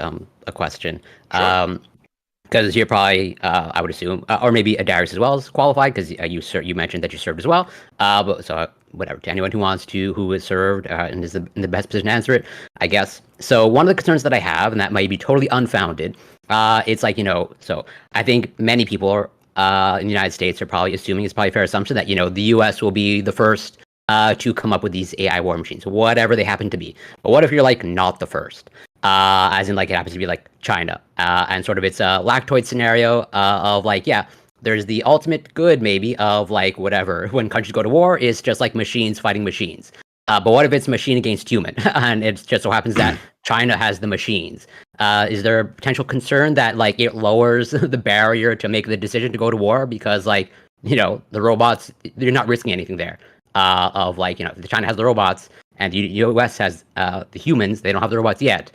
a question. Because you're probably, I would assume, or maybe Darius as well is qualified because you mentioned that you served as well. But so whatever, to anyone who has served and is in the best position to answer it, I guess. So one of the concerns that I have, and that might be totally unfounded, it's like, so I think many people in the United States are probably assuming, it's probably a fair assumption that, the US will be the first to come up with these AI war machines, whatever they happen to be. But what if you're like not the first? As in like it happens to be like China, and sort of it's a lactoid scenario of like, yeah, there's the ultimate good maybe of like whatever, when countries go to war, is just like machines fighting machines. But what if it's machine against human? And it just so happens that China has the machines. Is there a potential concern that like it lowers the barrier to make the decision to go to war because like, the robots, you're not risking anything there? Of like, if China has the robots and the US has the humans, they don't have the robots yet.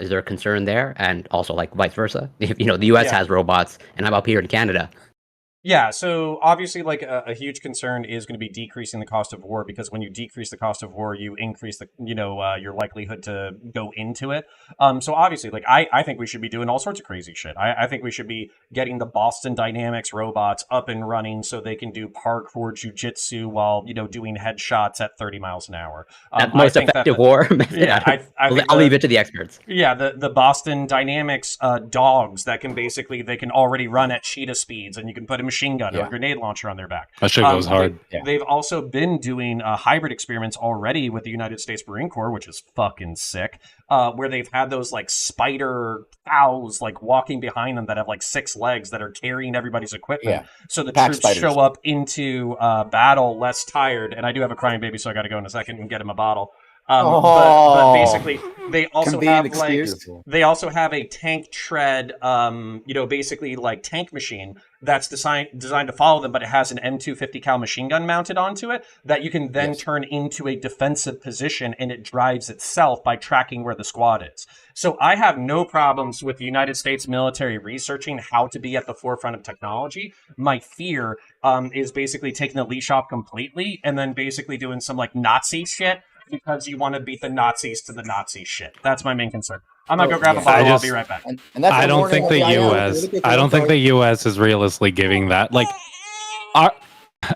Is there a concern there? And also like vice versa, if the US has robots and I'm up here in Canada. Yeah, so obviously, like a huge concern is going to be decreasing the cost of war, because when you decrease the cost of war, you increase the your likelihood to go into it. So obviously, like I think we should be doing all sorts of crazy shit. I think we should be getting the Boston Dynamics robots up and running so they can do parkour jujitsu while doing headshots at 30 miles an hour. That most effective war. Yeah, I'll leave it to the experts. Yeah, the Boston Dynamics dogs that can they can already run at cheetah speeds, and you can put a machine gun or a grenade launcher on their back. That shit goes hard. They've also been doing hybrid experiments already with the United States Marine Corps, which is fucking sick, where they've had those like spider cows like walking behind them that have like 6 legs that are carrying everybody's equipment. So the troops show up into battle less tired. And I do have a crying baby, so I got to go in a second and get him a bottle. But basically, they also have a tank tread, basically like tank machine that's designed to follow them, but it has an M250 cal machine gun mounted onto it that you can then turn into a defensive position, and it drives itself by tracking where the squad is. So I have no problems with the United States military researching how to be at the forefront of technology. My fear is basically taking the leash off completely and then basically doing some like Nazi shit, because you want to beat the Nazis to the Nazi shit. That's my main concern. I'm gonna go grab a bottle. I'll be right back. I don't think the U.S. is realistically giving that. Like,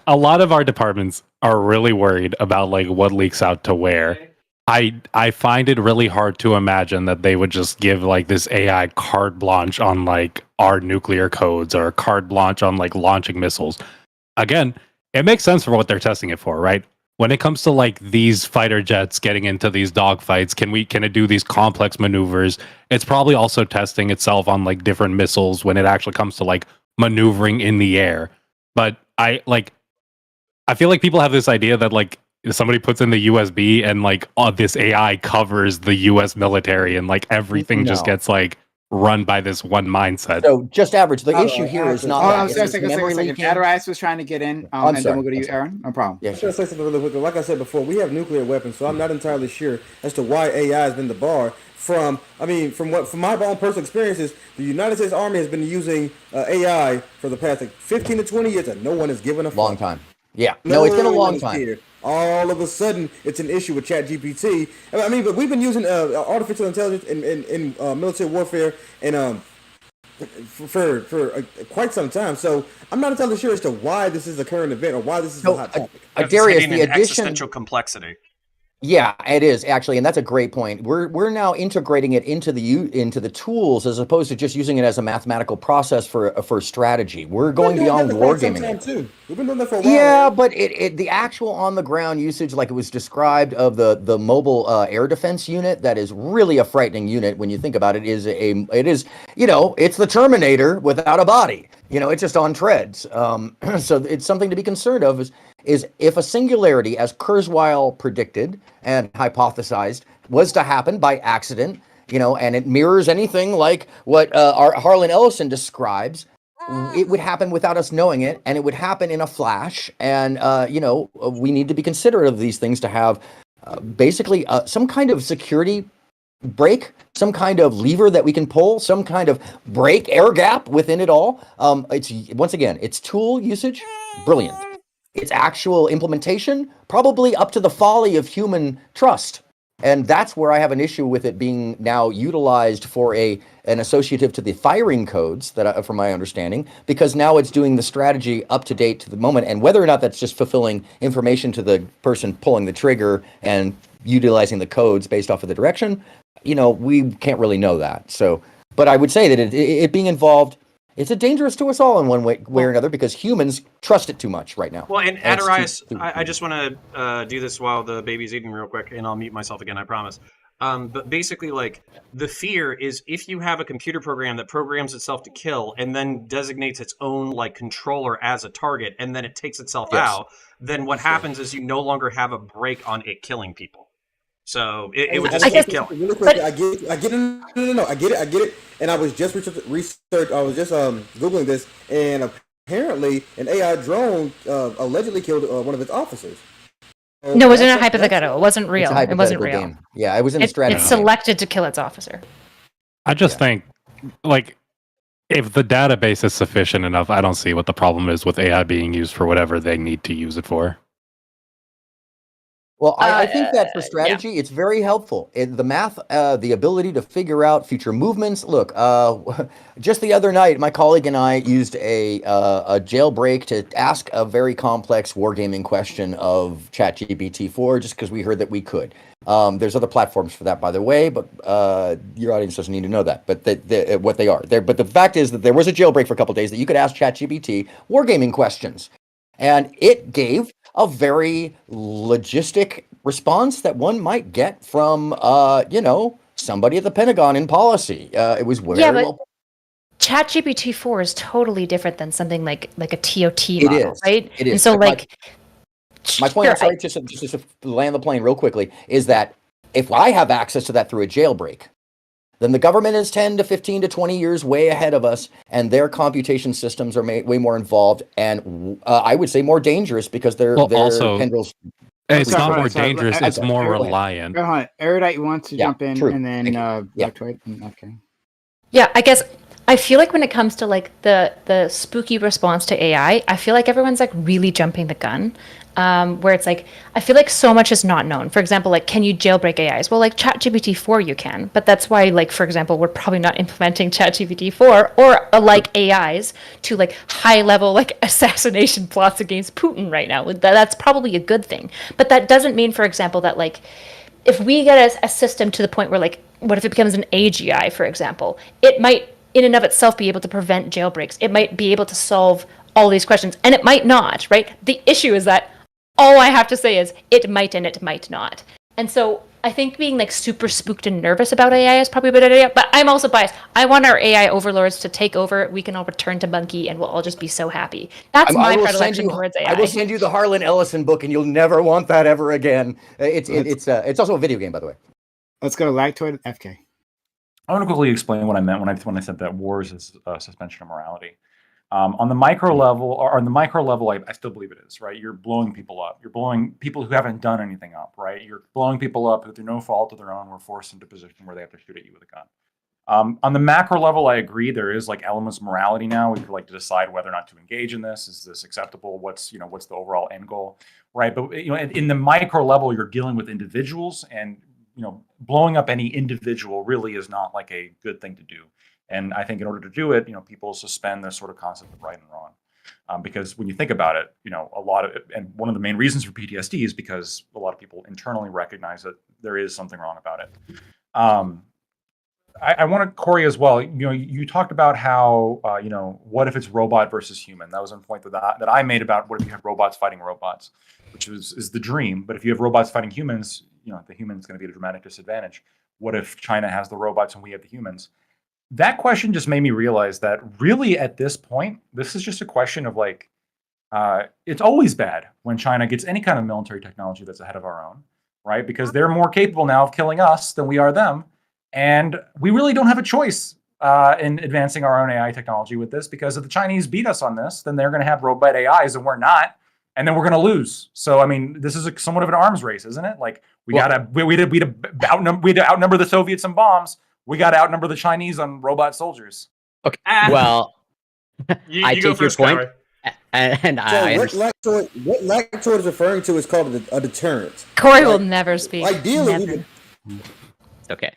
a lot of our departments are really worried about like what leaks out to where. I find it really hard to imagine that they would just give like this AI carte blanche on like our nuclear codes or carte blanche on like launching missiles. Again, it makes sense for what they're testing it for, right? When it comes to like these fighter jets getting into these dogfights, can it do these complex maneuvers? It's probably also testing itself on like different missiles when it actually comes to like maneuvering in the air. But I feel like people have this idea that like if somebody puts in the USB and like this AI covers the US military and like everything just gets like run by this one mindset. So just average. The issue here is not. I was going to say a second. Adarius was trying to get in, and then we'll go to you, Aaron. No problem. Yeah, I should say something really quick. Like I said before, we have nuclear weapons, so I'm not entirely sure as to why AI has been the bar. From my own personal experiences, the United States Army has been using AI for the past like 15 to 20 years, and no one has given a fuck. Long time. Yeah. No, it's been a long time. All of a sudden, it's an issue with ChatGPT. I mean, but we've been using artificial intelligence in military warfare and for quite some time. So I'm not entirely sure as to why this is a current event or why this is a hot topic. Darius, the addition existential complexity. Yeah, it is actually, and that's a great point. We're now integrating it into the tools as opposed to just using it as a mathematical process for strategy. We're going We've been doing beyond that for quite some wargaming. time too. We've been doing that for a while. Yeah, but the actual on the ground usage, like it was described, of the mobile air defense unit, that is really a frightening unit when you think about it. It is it's the Terminator without a body. It's just on treads. So it's something to be concerned of. Is if a singularity, as Kurzweil predicted and hypothesized, was to happen by accident, and it mirrors anything like what Harlan Ellison describes, it would happen without us knowing it, and it would happen in a flash. And we need to be considerate of these things to have basically some kind of security break, some kind of lever that we can pull, some kind of break air gap within it all. It's once again, it's tool usage, brilliant. Its actual implementation, probably up to the folly of human trust. And that's where I have an issue with it being now utilized for an associative to the firing codes, from my understanding, because now it's doing the strategy up to date to the moment. And whether or not that's just fulfilling information to the person pulling the trigger and utilizing the codes based off of the direction, we can't really know that. So, but I would say that it being involved, it's dangerous to us all in one way or another, because humans trust it too much right now. Well, and Adarias, I just want to do this while the baby's eating real quick, and I'll mute myself again, I promise. But basically, like, the fear is if you have a computer program that programs itself to kill and then designates its own, like, controller as a target, and then it takes itself out, then what happens is you no longer have a break on it killing people. So it would just keep killing. Really quick, I get it. No, I get it. And I was just Googling this, and apparently an AI drone allegedly killed one of its officers. So No, it wasn't a hypothetical. It wasn't real. It wasn't real. Game. Yeah, it was in a strategy. It selected to kill its officer. I just think, like, if the database is sufficient enough, I don't see what the problem is with AI being used for whatever they need to use it for. Well, I think that for strategy, it's very helpful. The math, the ability to figure out future movements. Look, just the other night, my colleague and I used a jailbreak to ask a very complex wargaming question of ChatGPT-4, just because we heard that we could. There's other platforms for that, by the way, but your audience doesn't need to know that. But what they are. But the fact is that there was a jailbreak for a couple of days that you could ask ChatGPT wargaming questions, and it gave a very logistic response that one might get from, somebody at the Pentagon in policy. It was very well. ChatGPT 4 is totally different than something like a TOT model, right? It is. And so, my point, I'm sorry, just to land the plane real quickly, is that if I have access to that through a jailbreak, then the government is 10 to 15 to 20 years way ahead of us, and their computation systems are way more involved, and I would say more dangerous, because they're also tendrils. It's not more dangerous, it's more reliant. Go ahead. Erudite wants to jump in, true. and then okay. Yeah, I guess I feel like when it comes to like the spooky response to AI, I feel like everyone's like really jumping the gun. Where it's like, I feel like so much is not known. For example, like, can you jailbreak AIs? Well, like ChatGPT 4 you can, but that's why, like, for example, we're probably not implementing ChatGPT 4 or like AIs to like high level like assassination plots against Putin right now. That's probably a good thing. But that doesn't mean, for example, that like, if we get a system to the point where like, what if it becomes an AGI, for example, it might in and of itself be able to prevent jailbreaks. It might be able to solve all these questions, and it might not, right? The issue is that all I have to say is it might and it might not. And so I think being like super spooked and nervous about AI is probably a good idea, but I'm also biased. I want our AI overlords to take over. We can all return to Monkey and we'll all just be so happy. That's my predilection towards AI. I will send you the Harlan Ellison book, and you'll never want that ever again. It's also a video game, by the way. Let's go to Lactoid FK. I want to quickly explain what I meant when I said that wars is suspension of morality. On the micro level, or on the micro level, I still believe it is, right? You're blowing people up. You're blowing people who haven't done anything up, right? You're blowing people up who, through no fault of their own, were forced into a position where they have to shoot at you with a gun. On the macro level, I agree. There is like elements of morality now. We could like to decide whether or not to engage in this. Is this acceptable? What's the overall end goal, right? But in the micro level, you're dealing with individuals, and blowing up any individual really is not like a good thing to do. And I think in order to do it, people suspend this sort of concept of right and wrong. Because when you think about it, a lot of it, and one of the main reasons for PTSD is because a lot of people internally recognize that there is something wrong about it. I want to, Corey, as well. You talked about how, what if it's robot versus human? That was a point that I made about what if you have robots fighting robots, which is the dream. But if you have robots fighting humans, the human's going to be at a dramatic disadvantage. What if China has the robots and we have the humans? That question just made me realize that really at this point, this is just a question of like, it's always bad when China gets any kind of military technology that's ahead of our own, right? Because they're more capable now of killing us than we are them. And we really don't have a choice in advancing our own AI technology with this, because if the Chinese beat us on this, then they're going to have robot AIs and we're not. And then we're going to lose. So, I mean, this is somewhat of an arms race, isn't it? Like we'd outnumber the Soviets on bombs. We got to outnumber the Chinese on robot soldiers. Okay. Well, you I go take your first, point, Coward. and So I what understand. Lactoid is referring to is called a deterrent. Corey will never speak. Ideally, Never. Okay.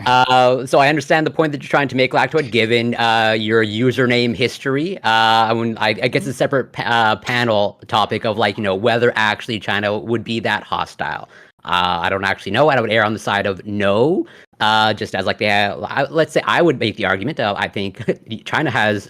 So I understand the point that you're trying to make, Lactoid, given your username history. I guess it's a separate panel topic of like, whether actually China would be that hostile. I don't actually know. I would err on the side of no. Just as like let's say I would make the argument. I think China has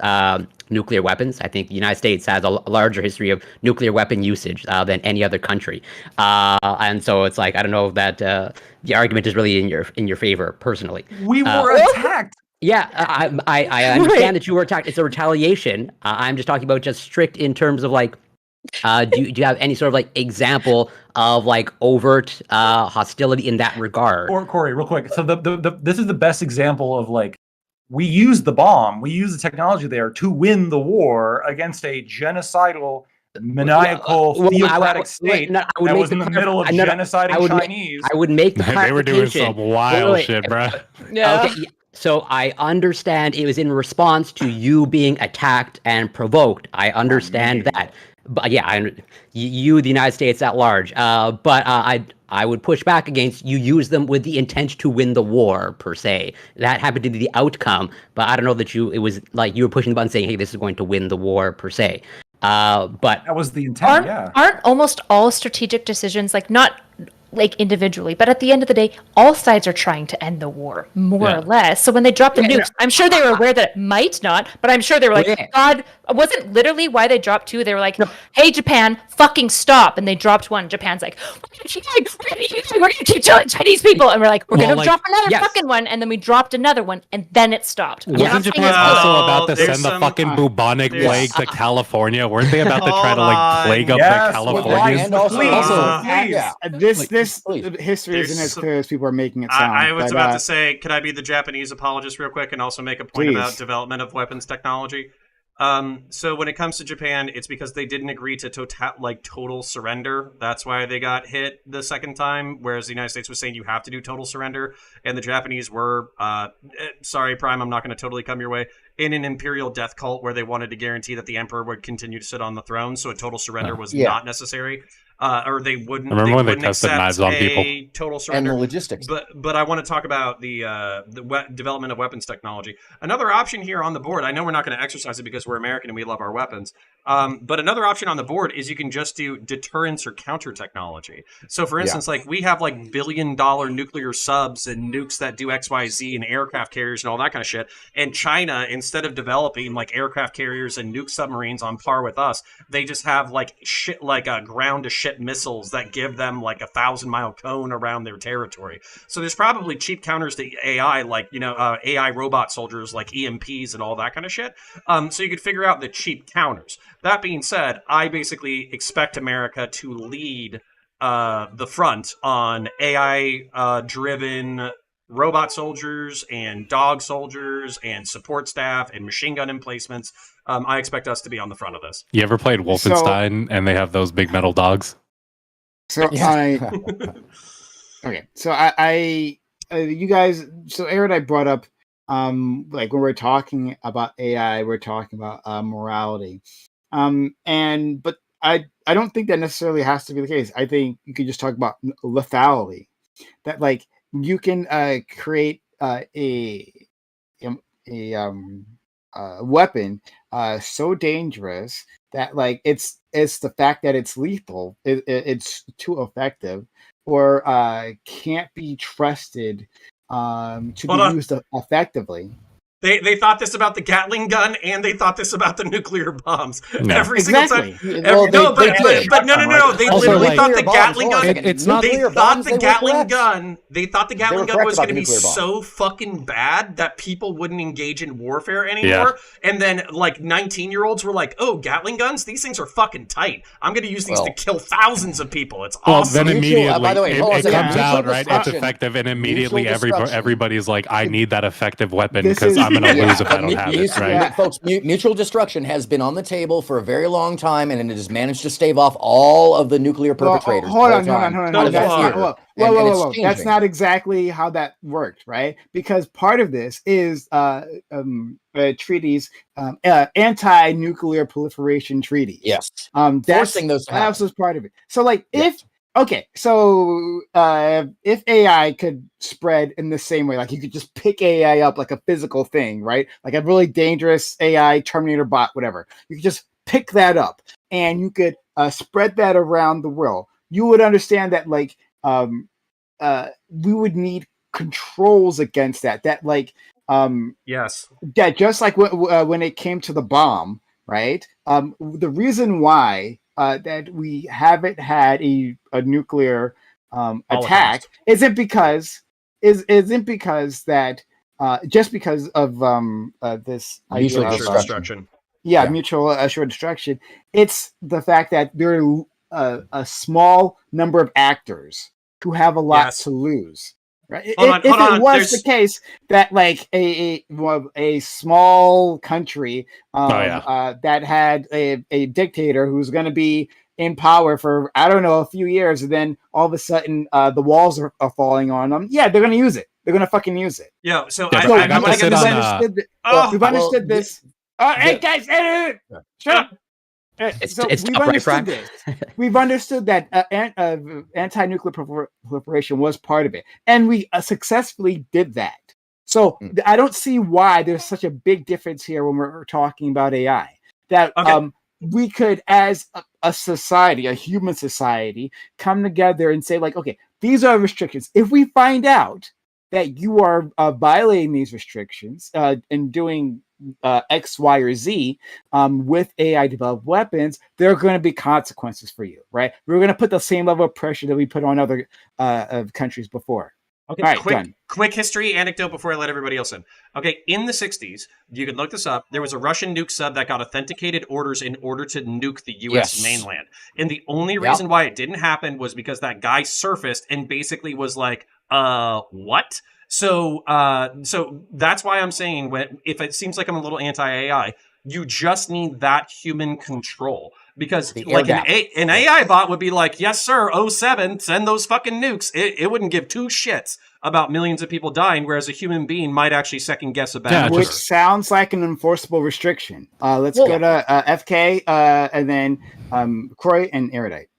nuclear weapons. I think the United States has a larger history of nuclear weapon usage than any other country. And so it's like I don't know if that the argument is really in your favor personally. We were attacked. Yeah, I understand that you were attacked. It's a retaliation. I'm just talking about just strict in terms of like. Do you have any sort of like example of like overt hostility in that regard? Or Corey, real quick. So this is the best example of like we use the bomb, we use the technology there to win the war against a genocidal, maniacal, theocratic state that was in the middle of genociding Chinese. I would make the They were doing clarification. some wild shit, bro. Yeah. Okay, so I understand it was in response to you being attacked and provoked. I understand that. But yeah, you, the United States at large. But I would push back against you use them with the intent to win the war per se. That happened to be the outcome, but I don't know that it was like you were pushing the button saying, "Hey, this is going to win the war per se." But that was the intent. Aren't almost all strategic decisions like not like individually, but at the end of the day, all sides are trying to end the war, more or less. So when they dropped the nukes, I'm sure they were aware that it might not, but I'm sure they were like, God, wasn't literally why they dropped two. They were like, hey, Japan, fucking stop. And they dropped one. Japan's like, we're going to keep killing Chinese people. And we're like, we're going to drop another fucking one. And then we dropped another one, and then it stopped. Wasn't Japan also about to send the fucking bubonic plague to California? Weren't they about to try to like plague up the Californians? And also, This history isn't as clear as people are making it sound. I was about to say, could I be the Japanese apologist real quick and also make a point about development of weapons technology? So when it comes to Japan, it's because they didn't agree to total surrender. That's why they got hit the second time, whereas the United States was saying you have to do total surrender. And the Japanese were, sorry, Prime, I'm not going to totally come your way, in an imperial death cult where they wanted to guarantee that the emperor would continue to sit on the throne. So a total surrender was not necessary. Or they wouldn't. I remember when they tested knives on people. Total surrender. And the logistics. But I want to talk about the development of weapons technology. Another option here on the board. I know we're not going to exercise it because we're American and we love our weapons. But another option on the board is you can just do deterrence or counter technology. So for instance, like we have like $1 billion nuclear subs and nukes that do XYZ and aircraft carriers and all that kind of shit. And China, instead of developing like aircraft carriers and nuke submarines on par with us, they just have like shit like a ground to ship missiles that give them like 1,000-mile cone around their territory. So there's probably cheap counters to AI, like AI robot soldiers like EMPs and all that kind of shit. So you could figure out the cheap counters. That being said, I basically expect America to lead the front on AI-driven robot soldiers and dog soldiers and support staff and machine gun emplacements. I expect us to be on the front of this. You ever played Wolfenstein and they have those big metal dogs? So okay. So you guys. So Aaron, I brought up like when we're talking about AI, we're talking about morality. But I don't think that necessarily has to be the case. I think you could just talk about lethality. That like you can create a weapon so dangerous that like it's the fact that it's lethal, it's too effective, or can't be trusted to Hold be on. used effectively. They thought this about the Gatling gun, and they thought this about the nuclear bombs. No. Every single time. Exactly. Well, No, they but did. no. They Also, literally like- thought the Nuclear bombs, Gatling hold on a gun. second. It's not- They Nuclear thought bombs, the they were Gatling correct. gun. They thought the Gatling were gun correct was about going to the be nuclear bomb. so fucking bad that people wouldn't engage in warfare anymore. And then like 19-year-olds were like, "Oh, Gatling guns? These things are fucking tight. I'm going to use these to Well- kill thousands of people. It's Well, awesome." then Mutual- immediately by the way, hold on a it second. comes Mutual out, right? It's destruction. effective, and immediately Mutual destruction. everybody's like, "I need that effective weapon This because is- I'm gonna Yeah, lose if I but don't have it." mutual- Right? Folks, mutual destruction has been on the table for a very long time, and it has managed to stave off all of the nuclear Well, perpetrators. hold the on. whole time. No, That's far. not, whoa, And it's That's changing. not exactly how that worked, right? Because part of this is treaties, anti-nuclear proliferation treaties. Yes. That's Forcing those to happen. that was part of it. So, like, Yes. if AI could spread in the same way, like you could just pick AI up like a physical thing, right? Like a really dangerous AI Terminator bot, whatever. You could just pick that up and you could spread that around the world. You would understand that, like, we would need controls against that. That, like, Yes. yeah, just like when it came to the bomb, right? The reason why that we haven't had a nuclear attack isn't because that just because of this idea Mutual of, Destruction. yeah, Yeah. mutual assured destruction. It's the fact that there are a small number of actors who have a lot Yes. to lose. Right? If Hold it on. was There's- the case that like a small country that had a dictator who's going to be in power for, I don't know, a few years, and then all of a sudden the walls are falling on them, yeah, they're going to use it. They're going to fucking use it. Yeah, so Yeah, I, but I, I got I want to to get sit this on, in. We've understood this. Hey guys, shut up. It's We've tough, right, understood Brian? this. We've understood that anti-nuclear proliferation was part of it, and we successfully did that. So I don't see why there's such a big difference here when we're talking about AI. That Okay. We could, as a society, a human society, come together and say, like, okay, these are restrictions. If we find out that you are violating these restrictions and doing X, Y, or Z with AI developed weapons, there are going to be consequences for you, right? We're going to put the same level of pressure that we put on other countries before. Okay, All right, done. quick history anecdote before I let everybody else in. Okay, in the 60s, you can look this up, there was a Russian nuke sub that got authenticated orders in order to nuke the U.S. Yes. mainland. And the only reason why it didn't happen was because that guy surfaced and basically was like, what? So that's why I'm saying if it seems like I'm a little anti-AI, you just need that human control. Because The like air an AI bot would be like, yes, sir, 07, send those fucking nukes. It wouldn't give two shits about millions of people dying, whereas a human being might actually second guess a bad Yeah, order. Which sounds like an enforceable restriction. Let's Well- go to FK and then Croy and Erudite.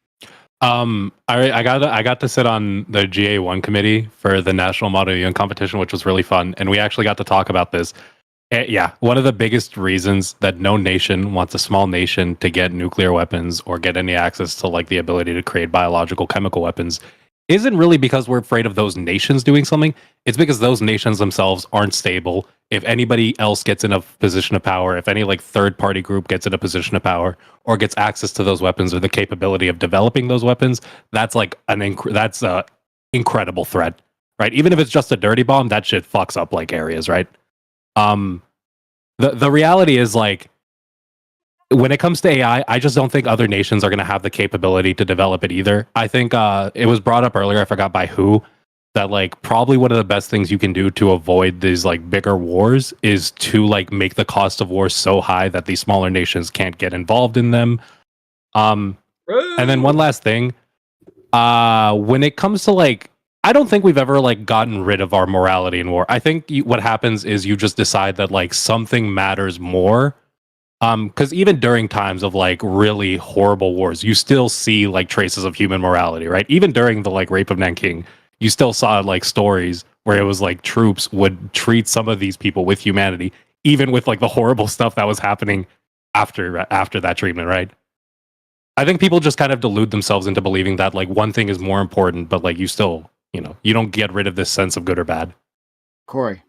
I got to sit on the GA1 committee for the National Model UN competition, which was really fun, and we actually got to talk about this. Yeah, one of the biggest reasons that no nation wants a small nation to get nuclear weapons or get any access to like the ability to create biological chemical weapons isn't really because we're afraid of those nations doing something. It's because those nations themselves aren't stable. If anybody else gets in a position of power, if any like third party group gets in a position of power or gets access to those weapons or the capability of developing those weapons, that's like that's a incredible threat, right? Even if it's just a dirty bomb, that shit fucks up like areas, right? The reality is, like, when it comes to AI, I just don't think other nations are going to have the capability to develop it either. I think it was brought up earlier, I forgot by who, that like probably one of the best things you can do to avoid these like bigger wars is to like make the cost of war so high that these smaller nations can't get involved in them. And then one last thing, when it comes to like, I don't think we've ever like gotten rid of our morality in war. I think what happens is you just decide that like something matters more. Because even during times of like really horrible wars, you still see like traces of human morality, right? Even during the like rape of Nanking, you still saw like stories where it was like troops would treat some of these people with humanity, even with like the horrible stuff that was happening after that treatment, right? I think people just kind of delude themselves into believing that like one thing is more important, but like you still, you don't get rid of this sense of good or bad. Corey.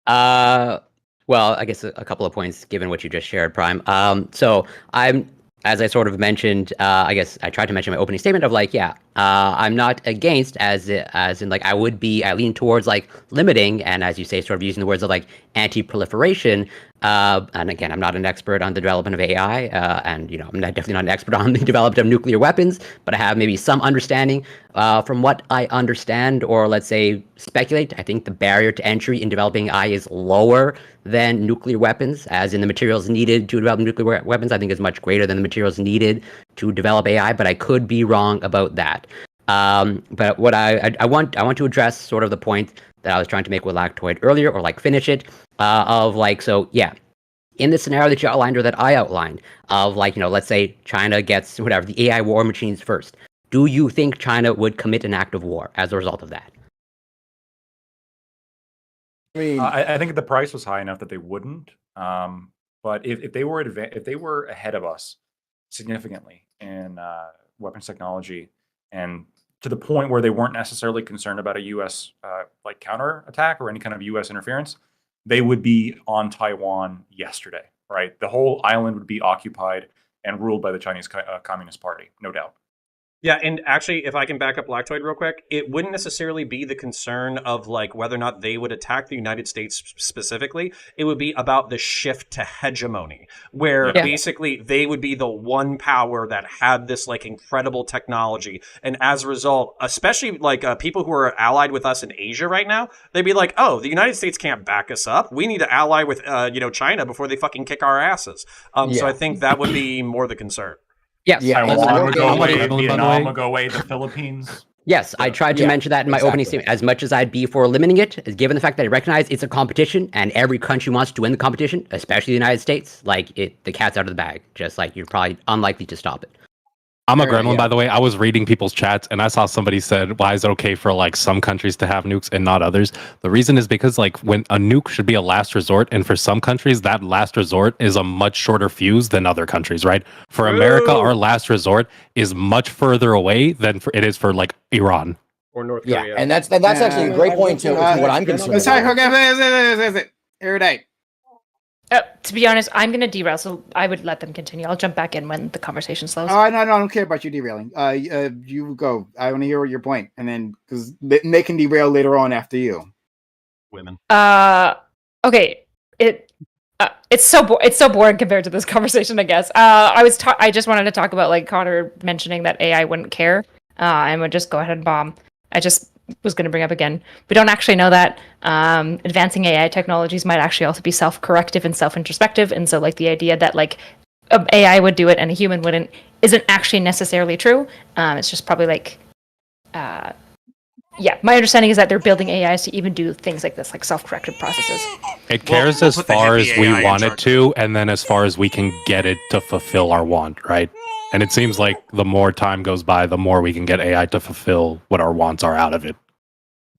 Well, I guess a couple of points given what you just shared, Prime. So as I sort of mentioned, I guess I tried to mention in my opening statement of like, I'm not against as in like I lean towards like limiting and as you say, sort of using the words of like anti-proliferation. And again, I'm not an expert on the development of AI, and I'm definitely not an expert on the development of nuclear weapons, but I have maybe some understanding. From what I understand, or let's say speculate, I think the barrier to entry in developing AI is lower than nuclear weapons, as in the materials needed to develop nuclear weapons, I think is much greater than the materials needed to develop AI, but I could be wrong about that. But what I want to address sort of the point that I was trying to make with Lactoid earlier, or like finish it, of like, so yeah, in the scenario that you outlined or that I outlined of like, let's say China gets whatever, the AI war machines first. Do you think China would commit an act of war as a result of that? I mean, I think the price was high enough that they wouldn't. But if they were ahead of us significantly in weapons technology, and to the point where they weren't necessarily concerned about a U.S. Like counter attack or any kind of U.S. interference, they would be on Taiwan yesterday, right? The whole island would be occupied and ruled by the Chinese Communist Party, no doubt. Yeah, and actually, if I can back up Lactoid real quick, it wouldn't necessarily be the concern of like whether or not they would attack the United States specifically. It would be about the shift to hegemony, where basically they would be the one power that had this like incredible technology, and as a result, especially like people who are allied with us in Asia right now, they'd be like, "Oh, the United States can't back us up. We need to ally with China before they fucking kick our asses." So I think that would be more the concern. Yes. Taiwan would go away, Vietnam would go away, the Philippines. Yes, I tried to mention that in my opening statement. As much as I'd be for limiting it, given the fact that I recognize it's a competition and every country wants to win the competition, especially the United States, like the cat's out of the bag. Just like you're probably unlikely to stop it. I'm a gremlin, by the way. I was reading people's chats and I saw somebody said, why is it okay for like some countries to have nukes and not others? The reason is because like when a nuke should be a last resort, and for some countries that last resort is a much shorter fuse than other countries, right? For America, our last resort is much further away than it is for like Iran. Or North Korea. Yeah, and that's actually a great point to what I'm concerned about. Erudite. To be honest, I'm going to derail, so I would let them continue. I'll jump back in when the conversation slows. Oh, no, I don't care about you derailing. You go. I want to hear your point, and then because they can derail later on after you. Women. Okay. It's so boring compared to this conversation, I guess. I just wanted to talk about like Connor mentioning that AI wouldn't care and would just go ahead and bomb. I just was going to bring up again. We don't actually know that advancing AI technologies might actually also be self-corrective and self-introspective, and so like the idea that like AI would do it and a human wouldn't isn't actually necessarily true. It's just probably like, my understanding is that they're building AIs to even do things like this, like self-corrective processes. It cares as far as we want it to, and then as far as we can get it to fulfill our want, right? And it seems like the more time goes by, the more we can get AI to fulfill what our wants are out of it.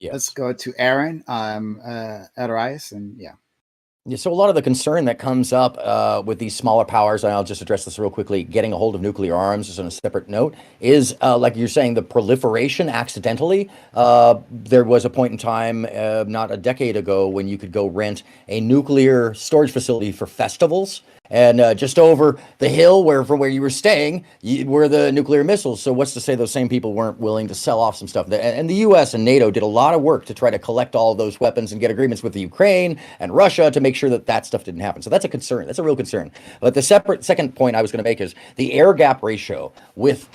Yeah. Let's go to Aaron, Adarias, and Yeah, so a lot of the concern that comes up with these smaller powers, and I'll just address this real quickly, getting a hold of nuclear arms is on a separate note, is like you're saying, the proliferation accidentally. There was a point in time, not a decade ago, when you could go rent a nuclear storage facility for festivals. And just over the hill from where you were staying were the nuclear missiles. So what's to say those same people weren't willing to sell off some stuff? And the U.S. and NATO did a lot of work to try to collect all of those weapons and get agreements with the Ukraine and Russia to make sure that stuff didn't happen. So that's a concern. That's a real concern. But the second point I was going to make is the air gap ratio with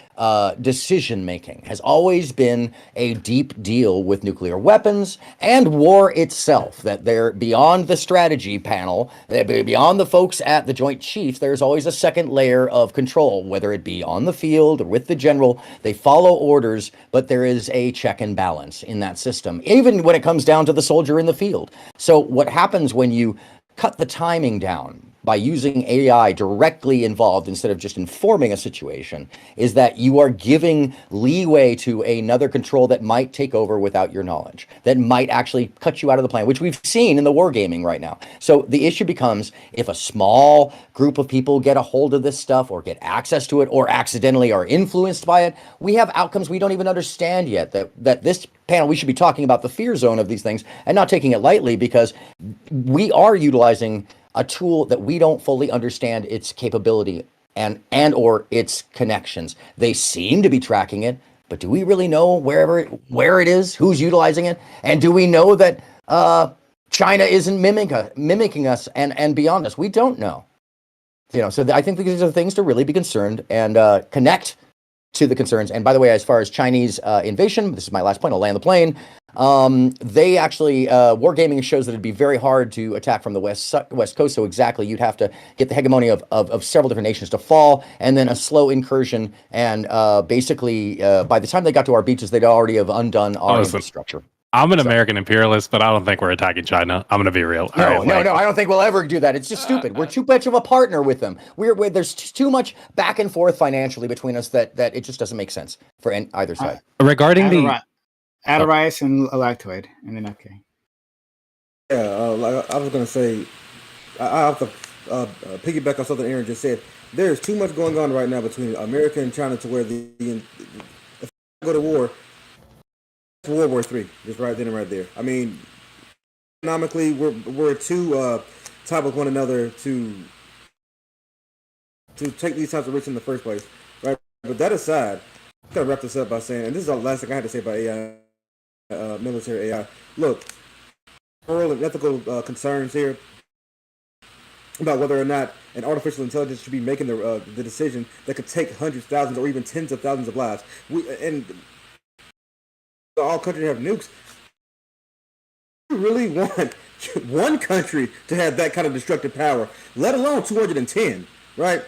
decision making has always been a deep deal with nuclear weapons and war itself, that they're beyond the strategy panel, beyond the folks at the Joint Chiefs. There's always a second layer of control, whether it be on the field or with the general. They follow orders, but there is a check and balance in that system, even when it comes down to the soldier in the field. So what happens when you cut the timing down by using AI directly involved instead of just informing a situation is that you are giving leeway to another control that might take over without your knowledge, that might actually cut you out of the plan, which we've seen in the wargaming right now. So the issue becomes, if a small group of people get a hold of this stuff or get access to it or accidentally are influenced by it, we have outcomes we don't even understand yet. That this panel, we should be talking about the fear zone of these things and not taking it lightly, because we are utilizing a tool that we don't fully understand its capability and or its connections. They seem to be tracking it, but do we really know where it is, who's utilizing it, and do we know that China isn't mimicking us and beyond us? We don't know. So I think these are things to really be concerned and connect to the concerns. And by the way, as far as Chinese invasion, this is my last point, I'll land the plane. They actually, wargaming shows that it'd be very hard to attack from the west coast. So exactly, you'd have to get the hegemony of several different nations to fall, and then a slow incursion. And basically, by the time they got to our beaches, they'd already have undone our infrastructure. I'm an American imperialist, but I don't think we're attacking China. I'm going to be real. No, I don't think we'll ever do that. It's just stupid. We're too much of a partner with them. There's too much back and forth financially between us that it just doesn't make sense for either side. Regarding Adarias and Lactoid, and then okay. Yeah, I was going to say, I have to piggyback on something Aaron just said. There's too much going on right now between America and China to where if we go to war, World War III, just right then and right there. I mean, economically, we're too tied with one another to take these types of risks in the first place, right? But that aside, I'm gonna wrap this up by saying, and this is the last thing I had to say about AI, military AI. Look, moral and ethical concerns here about whether or not an artificial intelligence should be making the decision that could take hundreds, thousands, or even tens of thousands of lives. All countries have nukes. We really want one country to have that kind of destructive power, let alone 210, right?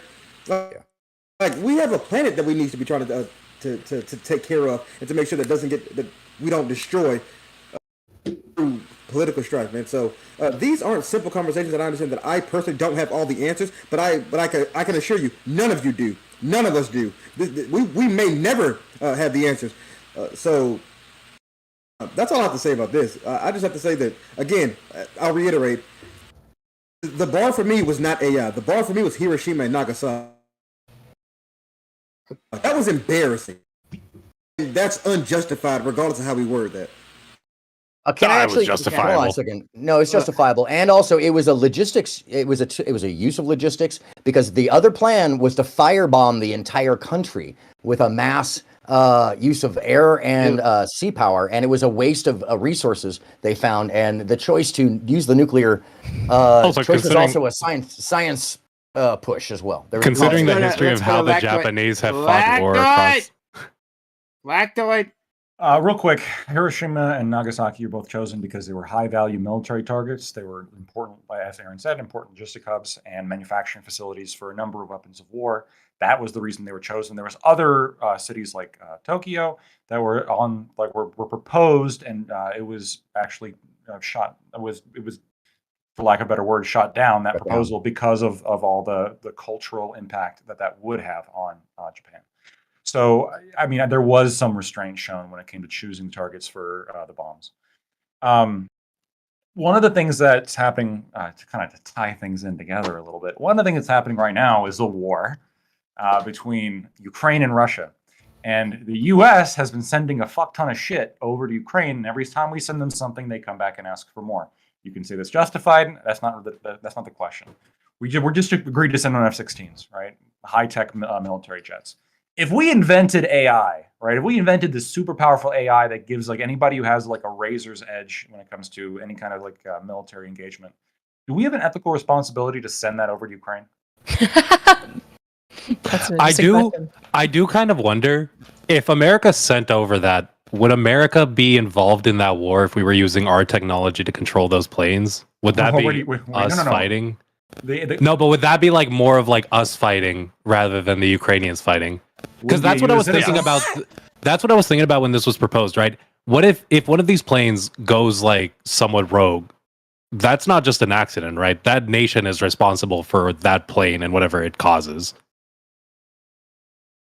Like we have a planet that we need to be trying to take care of and to make sure that we don't destroy through political strife, man. So these aren't simple conversations, and I understand that I personally don't have all the answers, but I can assure you, none of you do. None of us do. We may never have the answers. So that's all I have to say about this. I just have to say that, again, I'll reiterate, the bar for me was not AI. The bar for me was Hiroshima and Nagasaki. That was embarrassing. And that's unjustified, regardless of how we word that. Can I actually? Was justifiable. Hold on a second. No, it's justifiable, and also it was a logistics. It was a use of logistics, because the other plan was to firebomb the entire country with a mass use of air and sea power, and it was a waste of resources they found. And the choice to use the nuclear choice was also a science push as well. Considering the history of how the Japanese have fought war across. Lactoid. Real quick, Hiroshima and Nagasaki are both chosen because they were high-value military targets. They were important, as Aaron said, important logistic hubs and manufacturing facilities for a number of weapons of war. That was the reason they were chosen. There was other cities like Tokyo that were were proposed, and it was actually shot. It was, for lack of a better word, shot down, that proposal, because of all the cultural impact that would have on Japan. So, I mean, there was some restraint shown when it came to choosing targets for the bombs. One of the things that's happening, to tie things in together a little bit, one of the things that's happening right now is the war between Ukraine and Russia. And the U.S. has been sending a fuck ton of shit over to Ukraine, and every time we send them something, they come back and ask for more. You can say that's justified. That's not the question. We're just agreed to send on F-16s, right? High-tech military jets. If we invented AI, right? If we invented this super powerful AI that gives anybody who has a razor's edge when it comes to any kind of military engagement, do we have an ethical responsibility to send that over to Ukraine? I do kind of wonder if America sent over that, would America be involved in that war if we were using our technology to control those planes? Would that be us fighting? No, but would that be more of us fighting rather than the Ukrainians fighting? Because that's what I was thinking about. That's what I was thinking about when this was proposed, right? What if one of these planes goes somewhat rogue, that's not just an accident, right? That nation is responsible for that plane and whatever it causes.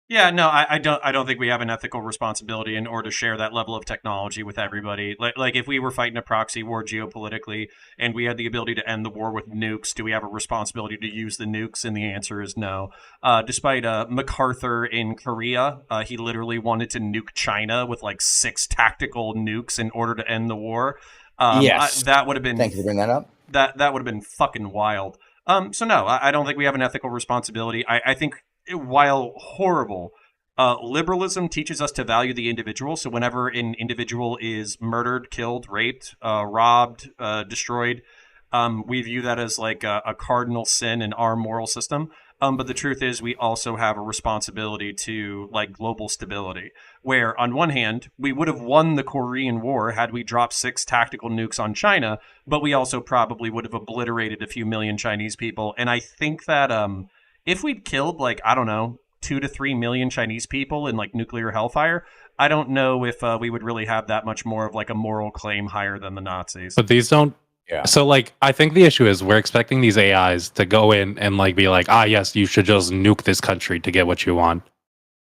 Yeah, no, I don't think we have an ethical responsibility in order to share that level of technology with everybody. Like if we were fighting a proxy war geopolitically and we had the ability to end the war with nukes, do we have a responsibility to use the nukes? And the answer is no. Despite MacArthur in Korea, he literally wanted to nuke China with like 6 tactical nukes in order to end the war. Yes. That would have been. Thank you for bringing that up. That would have been fucking wild. So no, I don't think we have an ethical responsibility. I think while horrible, liberalism teaches us to value the individual. So whenever an individual is murdered, killed, raped, robbed, destroyed, we view that as like a cardinal sin in our moral system. But the truth is we also have a responsibility to like global stability, where on one hand, we would have won the Korean War had we dropped 6 tactical nukes on China, but we also probably would have obliterated a few million Chinese people. And I think that if we'd killed like, I don't know, 2 to 3 million Chinese people in like nuclear hellfire, I don't know if we would really have that much more of like a moral claim higher than the Nazis. But these don't. Yeah. So like, I think the issue is we're expecting these AIs to go in and like be like, yes, you should just nuke this country to get what you want.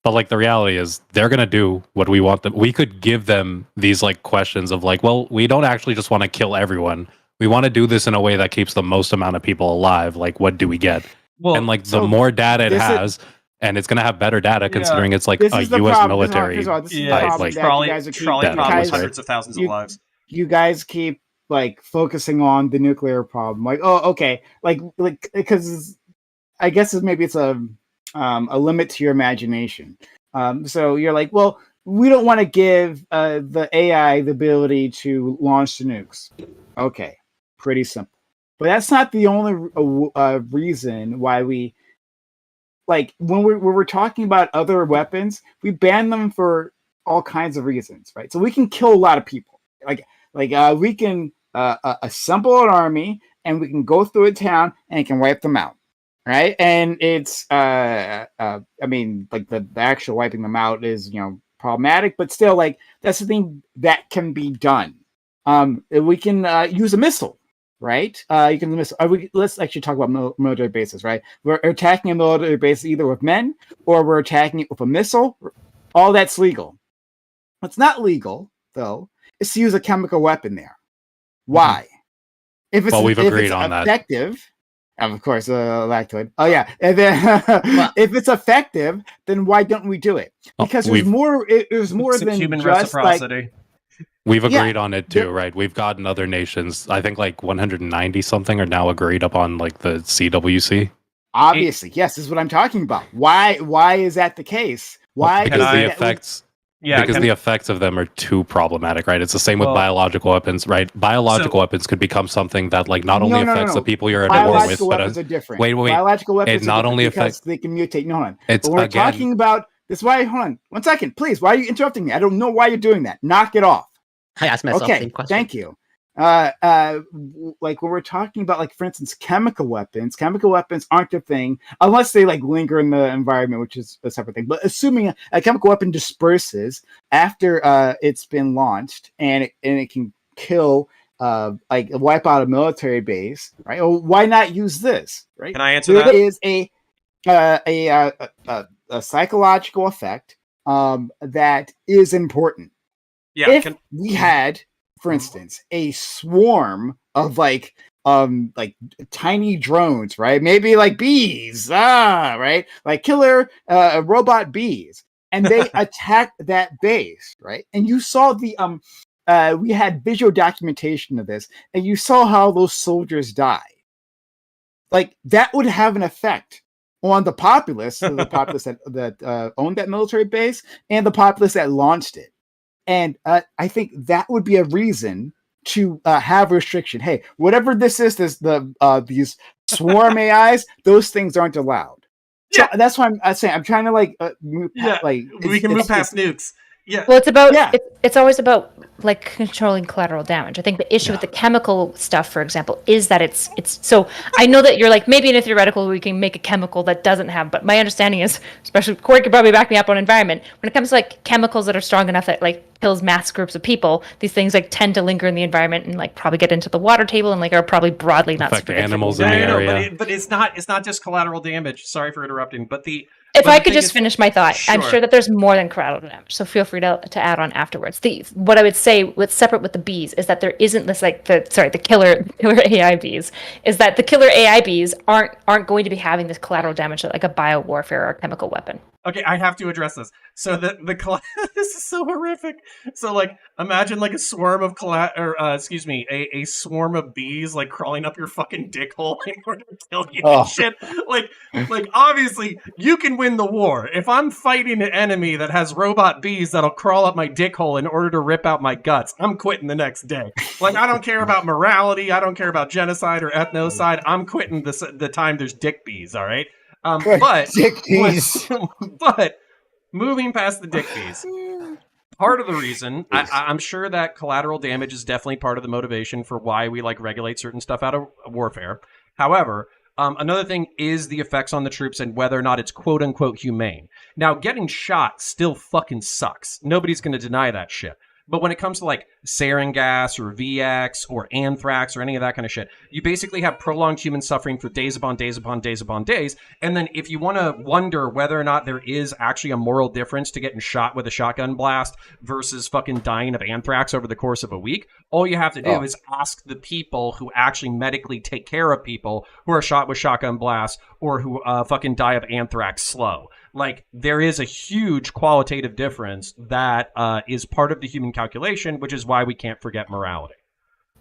But like the reality is they're gonna do what we want them. We could give them these like questions of like, well, we don't actually just want to kill everyone. We want to do this in a way that keeps the most amount of people alive. Like, what do we get? Well, and like the so more data it this is- has, and it's gonna have better data considering it's like This a is the U.S. problem. military. This is the Yeah, problem like, that trolley you guys are keep- problem guys- with hundreds of thousands of lives. you guys keep like focusing on the nuclear problem. Like, oh, okay, like because I guess maybe it's a limit to your imagination. So you're like, well, we don't want to give the AI the ability to launch the nukes. Okay, pretty simple. But that's not the only reason why we like when we're talking about other weapons, we ban them for all kinds of reasons, right? So we can kill a lot of people. Like we can assemble an army and we can go through a town and it can wipe them out, right? And it's I mean, like the actual wiping them out is, you know, problematic, but still, like, that's the thing that can be done. We can use a missile, right? You can miss. Let's actually talk about military bases, right? We're attacking a military base either with men or we're attacking it with a missile. All that's legal. What's not legal, though, is to use a chemical weapon there. Why? If it's We've agreed on effective, of course, lactoid. Oh yeah, and then if it's effective, then why don't we do it? Because there's more. There's more It's than human just reciprocity. like. We've agreed on it too, right? We've gotten other nations. I think like 190 something are now agreed upon like the CWC. Obviously, yes, this is what I'm talking about. Why is that the case? Why? Because I- the effects. Yeah, because the effects of them are too problematic, right? It's the same with biological weapons, right? Biological weapons could become something that like not only affects the people you're at war with, biological but weapons are different. wait. Biological weapons It not only affects they can mutate. No, hold on. It's But we're again, talking about this. Why? Hold on, 1 second, please. Why are you interrupting me? I don't know why you're doing that. Knock it off. I asked myself the Okay, same question. thank you. Like when we're talking about, like, for instance, chemical weapons aren't a thing unless they like linger in the environment, which is a separate thing. But assuming a chemical weapon disperses after it's been launched and it can kill, like wipe out a military base, right? Well, why not use this, right? Can I answer There that? is a psychological effect that is important. Yeah. If we had, for instance, a swarm of like tiny drones, right? Maybe like bees, right? Like killer robot bees, and they attack that base, right? And you saw the we had visual documentation of this, and you saw how those soldiers die. Like that would have an effect on the populace, the populace that owned that military base, and the populace that launched it. And I think that would be a reason to have restriction. Hey, whatever this is, these swarm AIs, those things aren't allowed. So that's why I'm saying I'm trying to like move. Yeah, like we can move past nukes. Yeah. Well, it's about Yeah. it's always about like controlling collateral damage. I think the issue with the chemical stuff, for example, is that it's so I know that you're like maybe in a theoretical we can make a chemical that doesn't have, but my understanding is, especially Corey could probably back me up on environment, when it comes to like chemicals that are strong enough that like kills mass groups of people, these things like tend to linger in the environment and like probably get into the water table and like are probably broadly not Affect super good for animals the in the environment. area. But it's not just collateral damage. Sorry for interrupting, but If but I the could thing just is- finish my thought, I'm Sure. sure that there's more than collateral damage. So feel free to add on afterwards. What I would say, what's separate with the bees, is that there isn't this like the killer AI bees, is that the killer AI bees aren't going to be having this collateral damage like a bio warfare or a chemical weapon. Okay, I have to address this. So this is so horrific. So like, imagine like a swarm of a swarm of bees like crawling up your fucking dick hole in order to kill you Oh. and shit. Like obviously you can win the war. If I'm fighting an enemy that has robot bees that'll crawl up my dick hole in order to rip out my guts, I'm quitting the next day. Like I don't care about morality. I don't care about genocide or ethnocide. I'm quitting the time there's dick bees. All right. But Dick bees. but moving past the dick bees, part of the reason I'm sure that collateral damage is definitely part of the motivation for why we like regulate certain stuff out of warfare. However, another thing is the effects on the troops and whether or not it's quote unquote humane. Now, getting shot still fucking sucks. Nobody's going to deny that shit. But when it comes to like sarin gas or VX or anthrax or any of that kind of shit, you basically have prolonged human suffering for days upon days upon days upon days. And then if you want to wonder whether or not there is actually a moral difference to getting shot with a shotgun blast versus fucking dying of anthrax over the course of a week, all you have to do is ask the people who actually medically take care of people who are shot with shotgun blasts or who fucking die of anthrax slow. Like, there is a huge qualitative difference that is part of the human calculation, which is why we can't forget morality.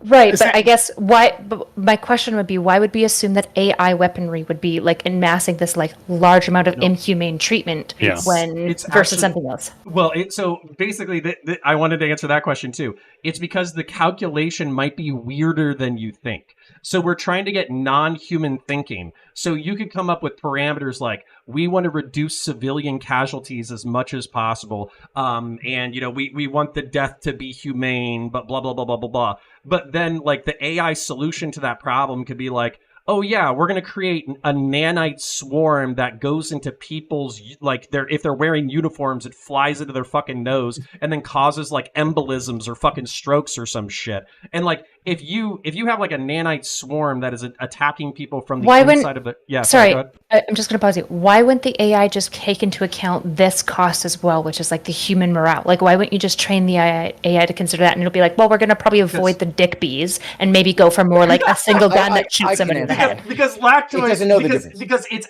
Right, but I guess but my question would be, why would we assume that AI weaponry would be like amassing this like large amount of inhumane treatment when It's versus actually- something else? Well, so basically, I wanted to answer that question too. It's because the calculation might be weirder than you think. So we're trying to get non-human thinking. So you could come up with parameters like, we want to reduce civilian casualties as much as possible. And, you know, we want the death to be humane, but blah, blah, blah, blah, blah, blah. But then, like, the AI solution to that problem could be like, oh yeah, we're going to create a nanite swarm that goes into people's, like, if they're wearing uniforms, it flies into their fucking nose and then causes like embolisms or fucking strokes or some shit. And like, if you have like a nanite swarm that is attacking people from the inside of the Sorry, go ahead. I'm just going to pause you. Why wouldn't the AI just take into account this cost as well, which is like the human morale? Like, why wouldn't you just train the AI to consider that? And it'll be like, well, we're going to probably avoid the dick bees and maybe go for more like a single gun that I shoots can somebody in the answer head. Because lactose It doesn't know the difference. because it's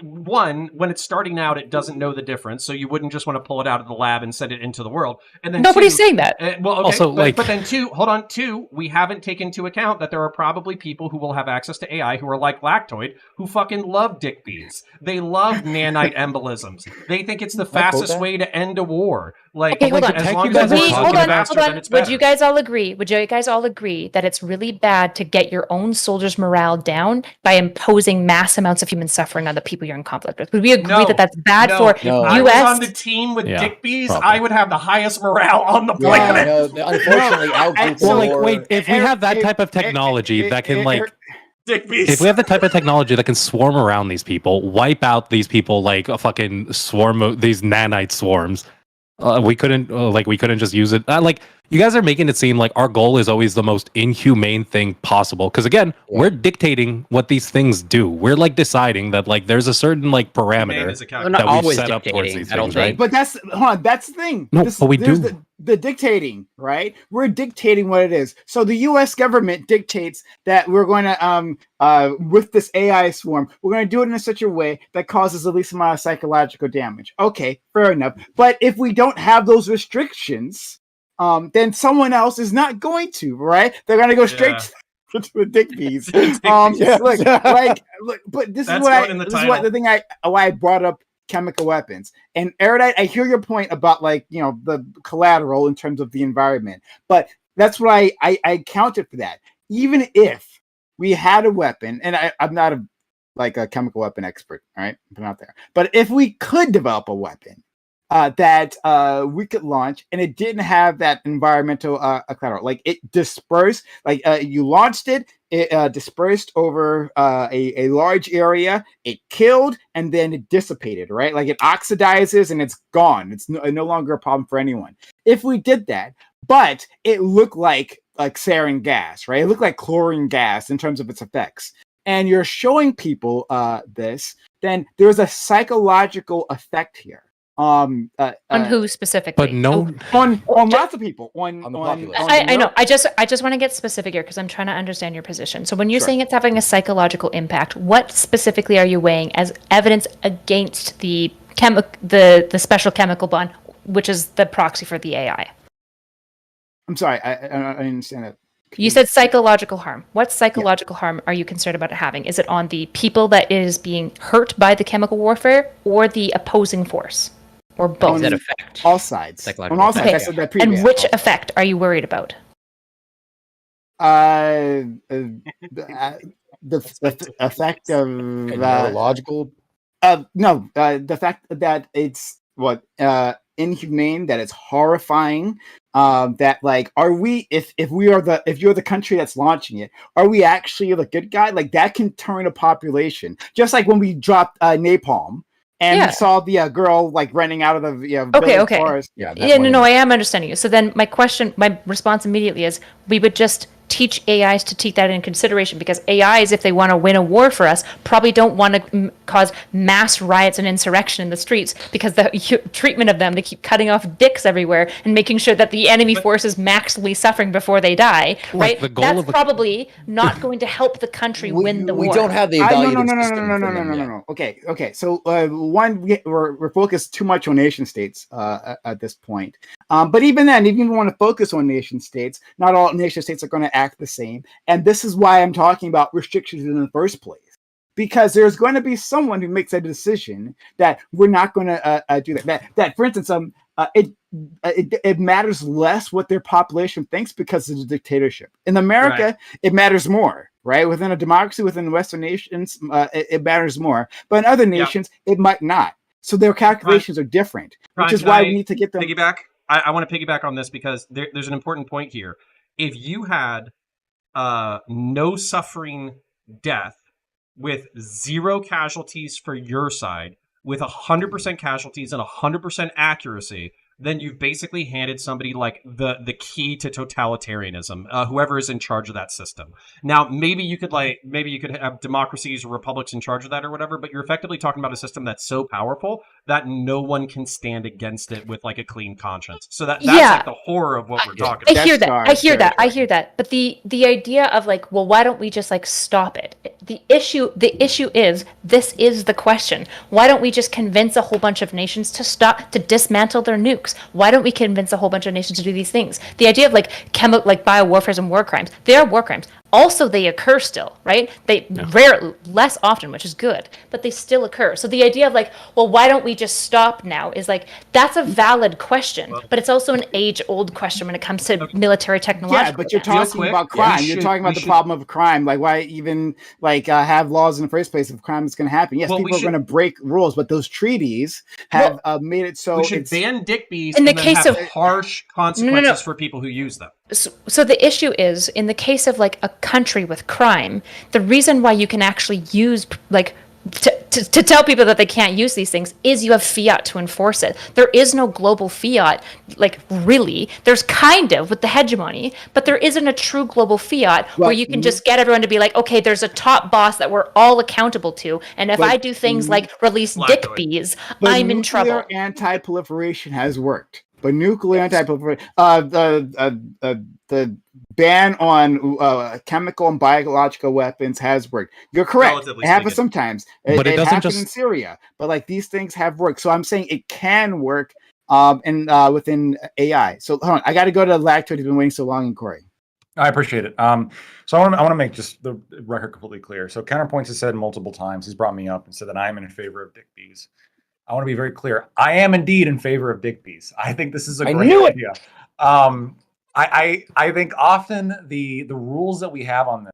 one, when it's starting out, it doesn't know the difference, so you wouldn't just want to pull it out of the lab and send it into the world. And then Nobody's two, saying that. Well, okay, Also, but then two, we haven't taken into account that there are probably people who will have access to AI who are like Lactoid, who fucking love dick bees. They love nanite embolisms. They think it's the fastest way to end a war. Like, Okay, hold on. as long you as guys the are war's talking Hold going on, about- faster, hold then on. it's Would better. you guys all agree? Would you guys all agree that it's really bad to get your own soldiers' morale down by imposing mass amounts of human suffering on the people you're in conflict with? Would we agree No, that that's bad no. for If I was U.S.? on the team with Yeah, dick bees, probably. I would have the highest morale on the Yeah, planet. no, unfortunately, our group so, Well, like, war- wait, if we have that type of technology that can like, Dick bees. if we have the type of technology that can swarm around these people, wipe out these people like a fucking swarm of these nanite swarms, we couldn't just use it. Like, you guys are making it seem like our goal is always the most inhumane thing possible. Because again, we're dictating what these things do. We're like deciding that like there's a certain like parameter Is a We're calculation. not that we've always set up towards dictating, these I don't things, think. right? But that's the thing. No, but we there's do. the dictating, right? We're dictating what it is. So the U.S. government dictates that we're going to with this AI swarm, we're going to do it in such a way that causes the least amount of psychological damage. Okay, fair enough. But if we don't have those restrictions, then someone else is not going to, right? They're going to go straight to the dick bees. Dick bees. Look, but this That's is going in the this is what title. the thing why I brought up chemical weapons. And Erudite, I hear your point about like, you know, the collateral in terms of the environment, but that's what I counted for that. Even if we had a weapon, and I'm not a chemical weapon expert, all right, I'm out there, but if we could develop a weapon that we could launch, and it didn't have that environmental collateral. Like it dispersed, like you launched it, it dispersed over a large area, it killed, and then it dissipated, right? Like it oxidizes and it's gone. It's no longer a problem for anyone. If we did that, but it looked like sarin gas, right? It looked like chlorine gas in terms of its effects. And you're showing people this, then there's a psychological effect here. On who specifically? But no, on lots of people. On the populace. I know. I just want to get specific here because I'm trying to understand your position. So when you're saying it's having a psychological impact, what specifically are you weighing as evidence against the special chemical bond, which is the proxy for the AI? I'm sorry, I understand that. You said psychological harm. What psychological harm are you concerned about it having? Is it on the people that is being hurt by the chemical warfare, or the opposing force, or both? That effect. All sides. On all sides. Okay. I said that previously. And which effect are you worried about? The effect of Neurological. no, the fact that it's inhumane, that it's horrifying, that like, are we, if you're the country that's launching it, are we actually the good guy? Like that can turn a population, just like when we dropped napalm and we saw the girl like running out of the forest. I am understanding you. So then my response immediately is, we would just teach AIs to take that in consideration, because AIs, if they want to win a war for us, probably don't want to cause mass riots and insurrection in the streets, because the treatment of them, they keep cutting off dicks everywhere and making sure that the enemy force is maximally suffering before they die, right? That's probably not going to help the country win the war. We don't have the evaluative system. No. Okay. So one, we're focused too much on nation states at this point. But even then, even if you want to focus on nation states, not all nation states are going to act the same. And this is why I'm talking about restrictions in the first place. Because there's going to be someone who makes a decision that we're not going to do that. That, for instance, it matters less what their population thinks because of the dictatorship. In America, it matters more, right? Within a democracy, within Western nations, it matters more. But in other nations, it might not. So their calculations are different, which is why we need to get them. Piggyback. I want to piggyback on this because there's an important point here. If you had no suffering death with 0 casualties for your side, with 100% casualties and 100% accuracy, then you've basically handed somebody like the key to totalitarianism, whoever is in charge of that system. Now, maybe you could have democracies or republics in charge of that or whatever, but you're effectively talking about a system that's so powerful that no one can stand against it with like a clean conscience. So that's like the horror of what we're talking about. I hear that. But the idea of like, well, why don't we just like stop it? The issue is, this is the question. Why don't we just convince a whole bunch of nations to dismantle their nukes? Why don't we convince a whole bunch of nations to do these things? The idea of like biowarfare and war crimes, they are war crimes. Also, they occur still, right? They less often, which is good, but they still occur. So the idea of like, well, why don't we just stop now, is like, that's a valid question, but it's also an age-old question when it comes to military technology. Yeah, but you're talking about crime. You're talking about the problem of crime. Like, why even like have laws in the first place if crime is going to happen? Yes, people are going to break rules, but those treaties have made it so we should ban dick bees in the and then case have of harsh consequences for people who use them. So the issue is, in the case of like a country with crime, the reason why you can actually use like to tell people that they can't use these things is you have fiat to enforce it. There is no global fiat, like really. There's kind of with the hegemony, but there isn't a true global fiat where you can just get everyone to be like, okay, there's a top boss that we're all accountable to, and if I do things like release dick bees, I'm in trouble. Nuclear anti-proliferation has worked. But nuclear anti-proliferation, the ban on chemical and biological weapons has worked. You're correct. Relatively it happens sometimes. But it doesn't happens in Syria. But like these things have worked. So I'm saying it can work within AI. So hold on, I got to go to Lactoid. He's been waiting so long, and Corey. I appreciate it. So I want to make just the record completely clear. So Counterpoints has said multiple times, he's brought me up and said that I am in favor of dick bees. I want to be very clear. I am indeed in favor of dick bees. I think this is a great idea. I think often the rules that we have on this,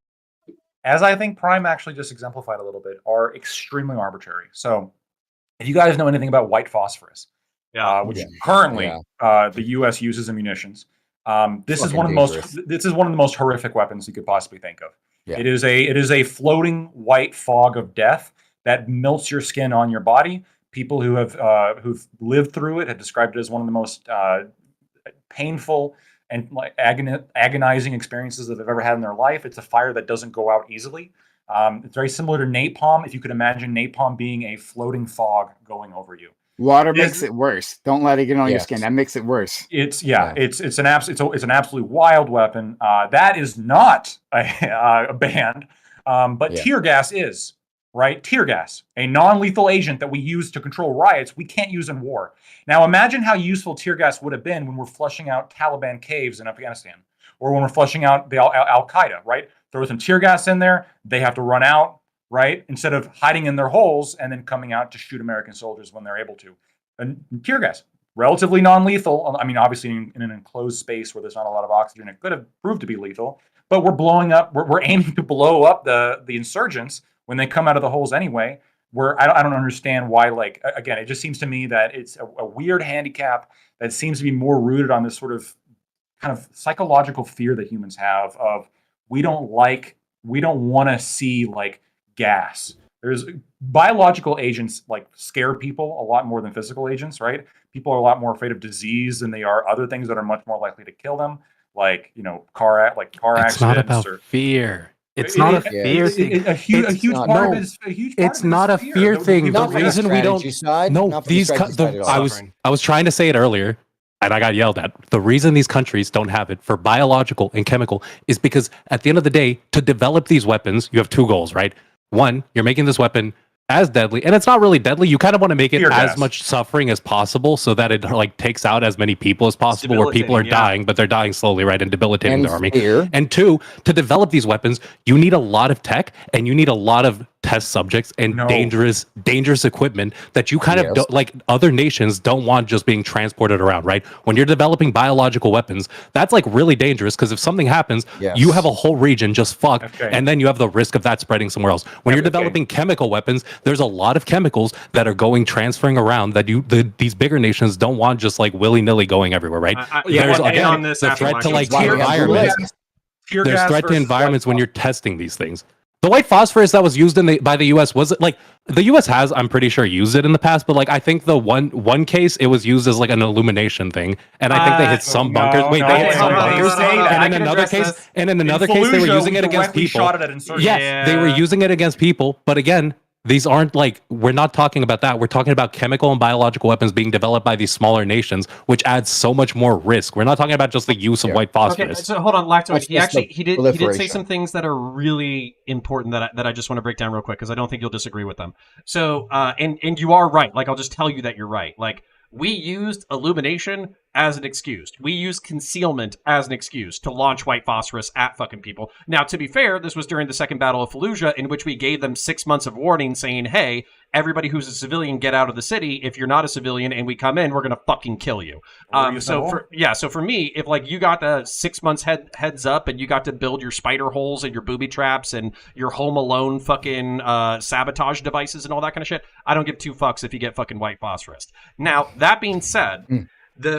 as I think Prime actually just exemplified a little bit, are extremely arbitrary. So if you guys know anything about white phosphorus, Yeah. which Yeah. currently Yeah. the U.S. uses in munitions. This is Fucking one of the dangerous. most. This is one of the most horrific weapons you could possibly think of. Yeah. It is a floating white fog of death that melts your skin on your body. People who have who've lived through it have described it as one of the most painful and like agonizing experiences that they've ever had in their life. It's a fire that doesn't go out easily. It's very similar to napalm. If you could imagine napalm being a floating fog going over you. Water makes it worse. Don't let it get on your Yes. skin. That makes it worse. It's Yeah. it's an absolutely wild weapon. That is not a banned, but Yeah. tear gas is, right. Tear gas, a non-lethal agent that we use to control riots, we can't use in war. Now imagine how useful tear gas would have been when we're flushing out Taliban caves in Afghanistan, or when we're flushing out the Al Qaeda. Right, throw some tear gas in there. They have to run out. Right, instead of hiding in their holes and then coming out to shoot American soldiers when they're able to. And tear gas, relatively non-lethal. I mean, obviously in an enclosed space where there's not a lot of oxygen, it could have proved to be lethal. But we're blowing up. We're aiming to blow up the insurgents when they come out of the holes anyway. Where I don't understand why. Like again, it just seems to me that it's a weird handicap that seems to be more rooted on this sort of kind of psychological fear that humans have of we don't want to see like gas. There's biological agents like scare people a lot more than physical agents, right? People are a lot more afraid of disease than they are other things that are much more likely to kill them, like car It's accidents. not about fear. It's not a fear thing. A huge not- part no. of it is a huge. It's not a fear thing. The Not from the reason we don't. strategy side. No, not from the these. strategy side at all. I was trying to say it earlier, and I got yelled at. The reason these countries don't have it for biological and chemical is because at the end of the day, to develop these weapons, you have two goals, right? One, you're making this weapon as deadly, and it's not really deadly. You kind of want to make it Tear as gas. much suffering as possible so that it like takes out as many people as possible, where people are debilitating, yeah. dying, but they're dying slowly, right, and debilitating And the army. fear. And two, to develop these weapons, you need a lot of tech and you need a lot of test subjects and No. dangerous equipment that you kind of Yes. don't, like other nations don't want just being transported around, right? When you're developing biological weapons, that's like really dangerous because if something happens, Yes. you have a whole region just fucked, Okay. and then you have the risk of that spreading somewhere else. When you're Okay. developing chemical weapons, there's a lot of chemicals that are transferring around that these bigger nations don't want just like willy-nilly going everywhere, right? Yeah, There's on this the after threat to like elections. Why we have environments. bullets. Tear There's gas threat to versus environments white when you're testing these things. The white phosphorus that was used by the U.S. was it like the U.S. has, I'm pretty sure, used it in the past, but like I think the one case it was used as like an illumination thing, and I think they hit some bunkers. Wait, they hit some bunkers, and in another case, they were using it against people. Shot it at insurgents. Yes, they were using it against people, but again, these aren't like, we're not talking about that. We're talking about chemical and biological weapons being developed by these smaller nations, which adds so much more risk. We're not talking about just the use of white Okay, phosphorus. so hold on, Lacto. That's He just actually the he did say proliferation. some things that are really important that I just want to break down real quick because I don't think you'll disagree with them. So and you are right. Like I'll just tell you that you're right. Like we used illumination as an excuse. We used concealment as an excuse to launch white phosphorus at fucking people. Now, to be fair, this was during the Second Battle of Fallujah, in which we gave them 6 months of warning saying, hey, everybody who's a civilian, get out of the city. If you're not a civilian and we come in, we're going to fucking kill you. So for me, if like you got the 6 months heads up and you got to build your spider holes and your booby traps and your Home Alone fucking sabotage devices and all that kind of shit, I don't give two fucks if you get fucking white phosphorus. Now, that being said,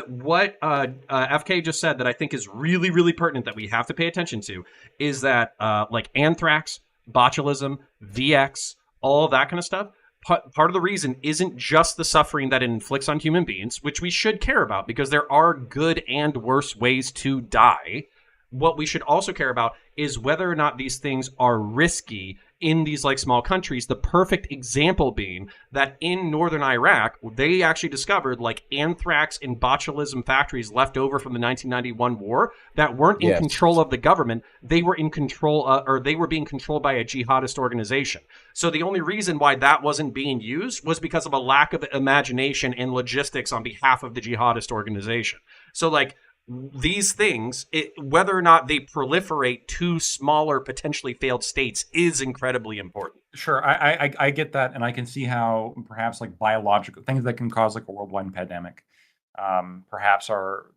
what FK just said that I think is really, really pertinent that we have to pay attention to is that like anthrax, botulism, VX, all of that kind of stuff, part of the reason isn't just the suffering that it inflicts on human beings, which we should care about because there are good and worse ways to die. What we should also care about is whether or not these things are risky in these like small countries. The perfect example being that in northern Iraq, they actually discovered like anthrax and botulism factories left over from the 1991 war that weren't in control of the government. They were in control or they were being controlled by a jihadist organization. So the only reason why that wasn't being used was because of a lack of imagination and logistics on behalf of the jihadist organization. So like, these things, whether or not they proliferate to smaller, potentially failed states, is incredibly important. Sure, I get that, and I can see how perhaps like biological things that can cause like a worldwide pandemic, perhaps are.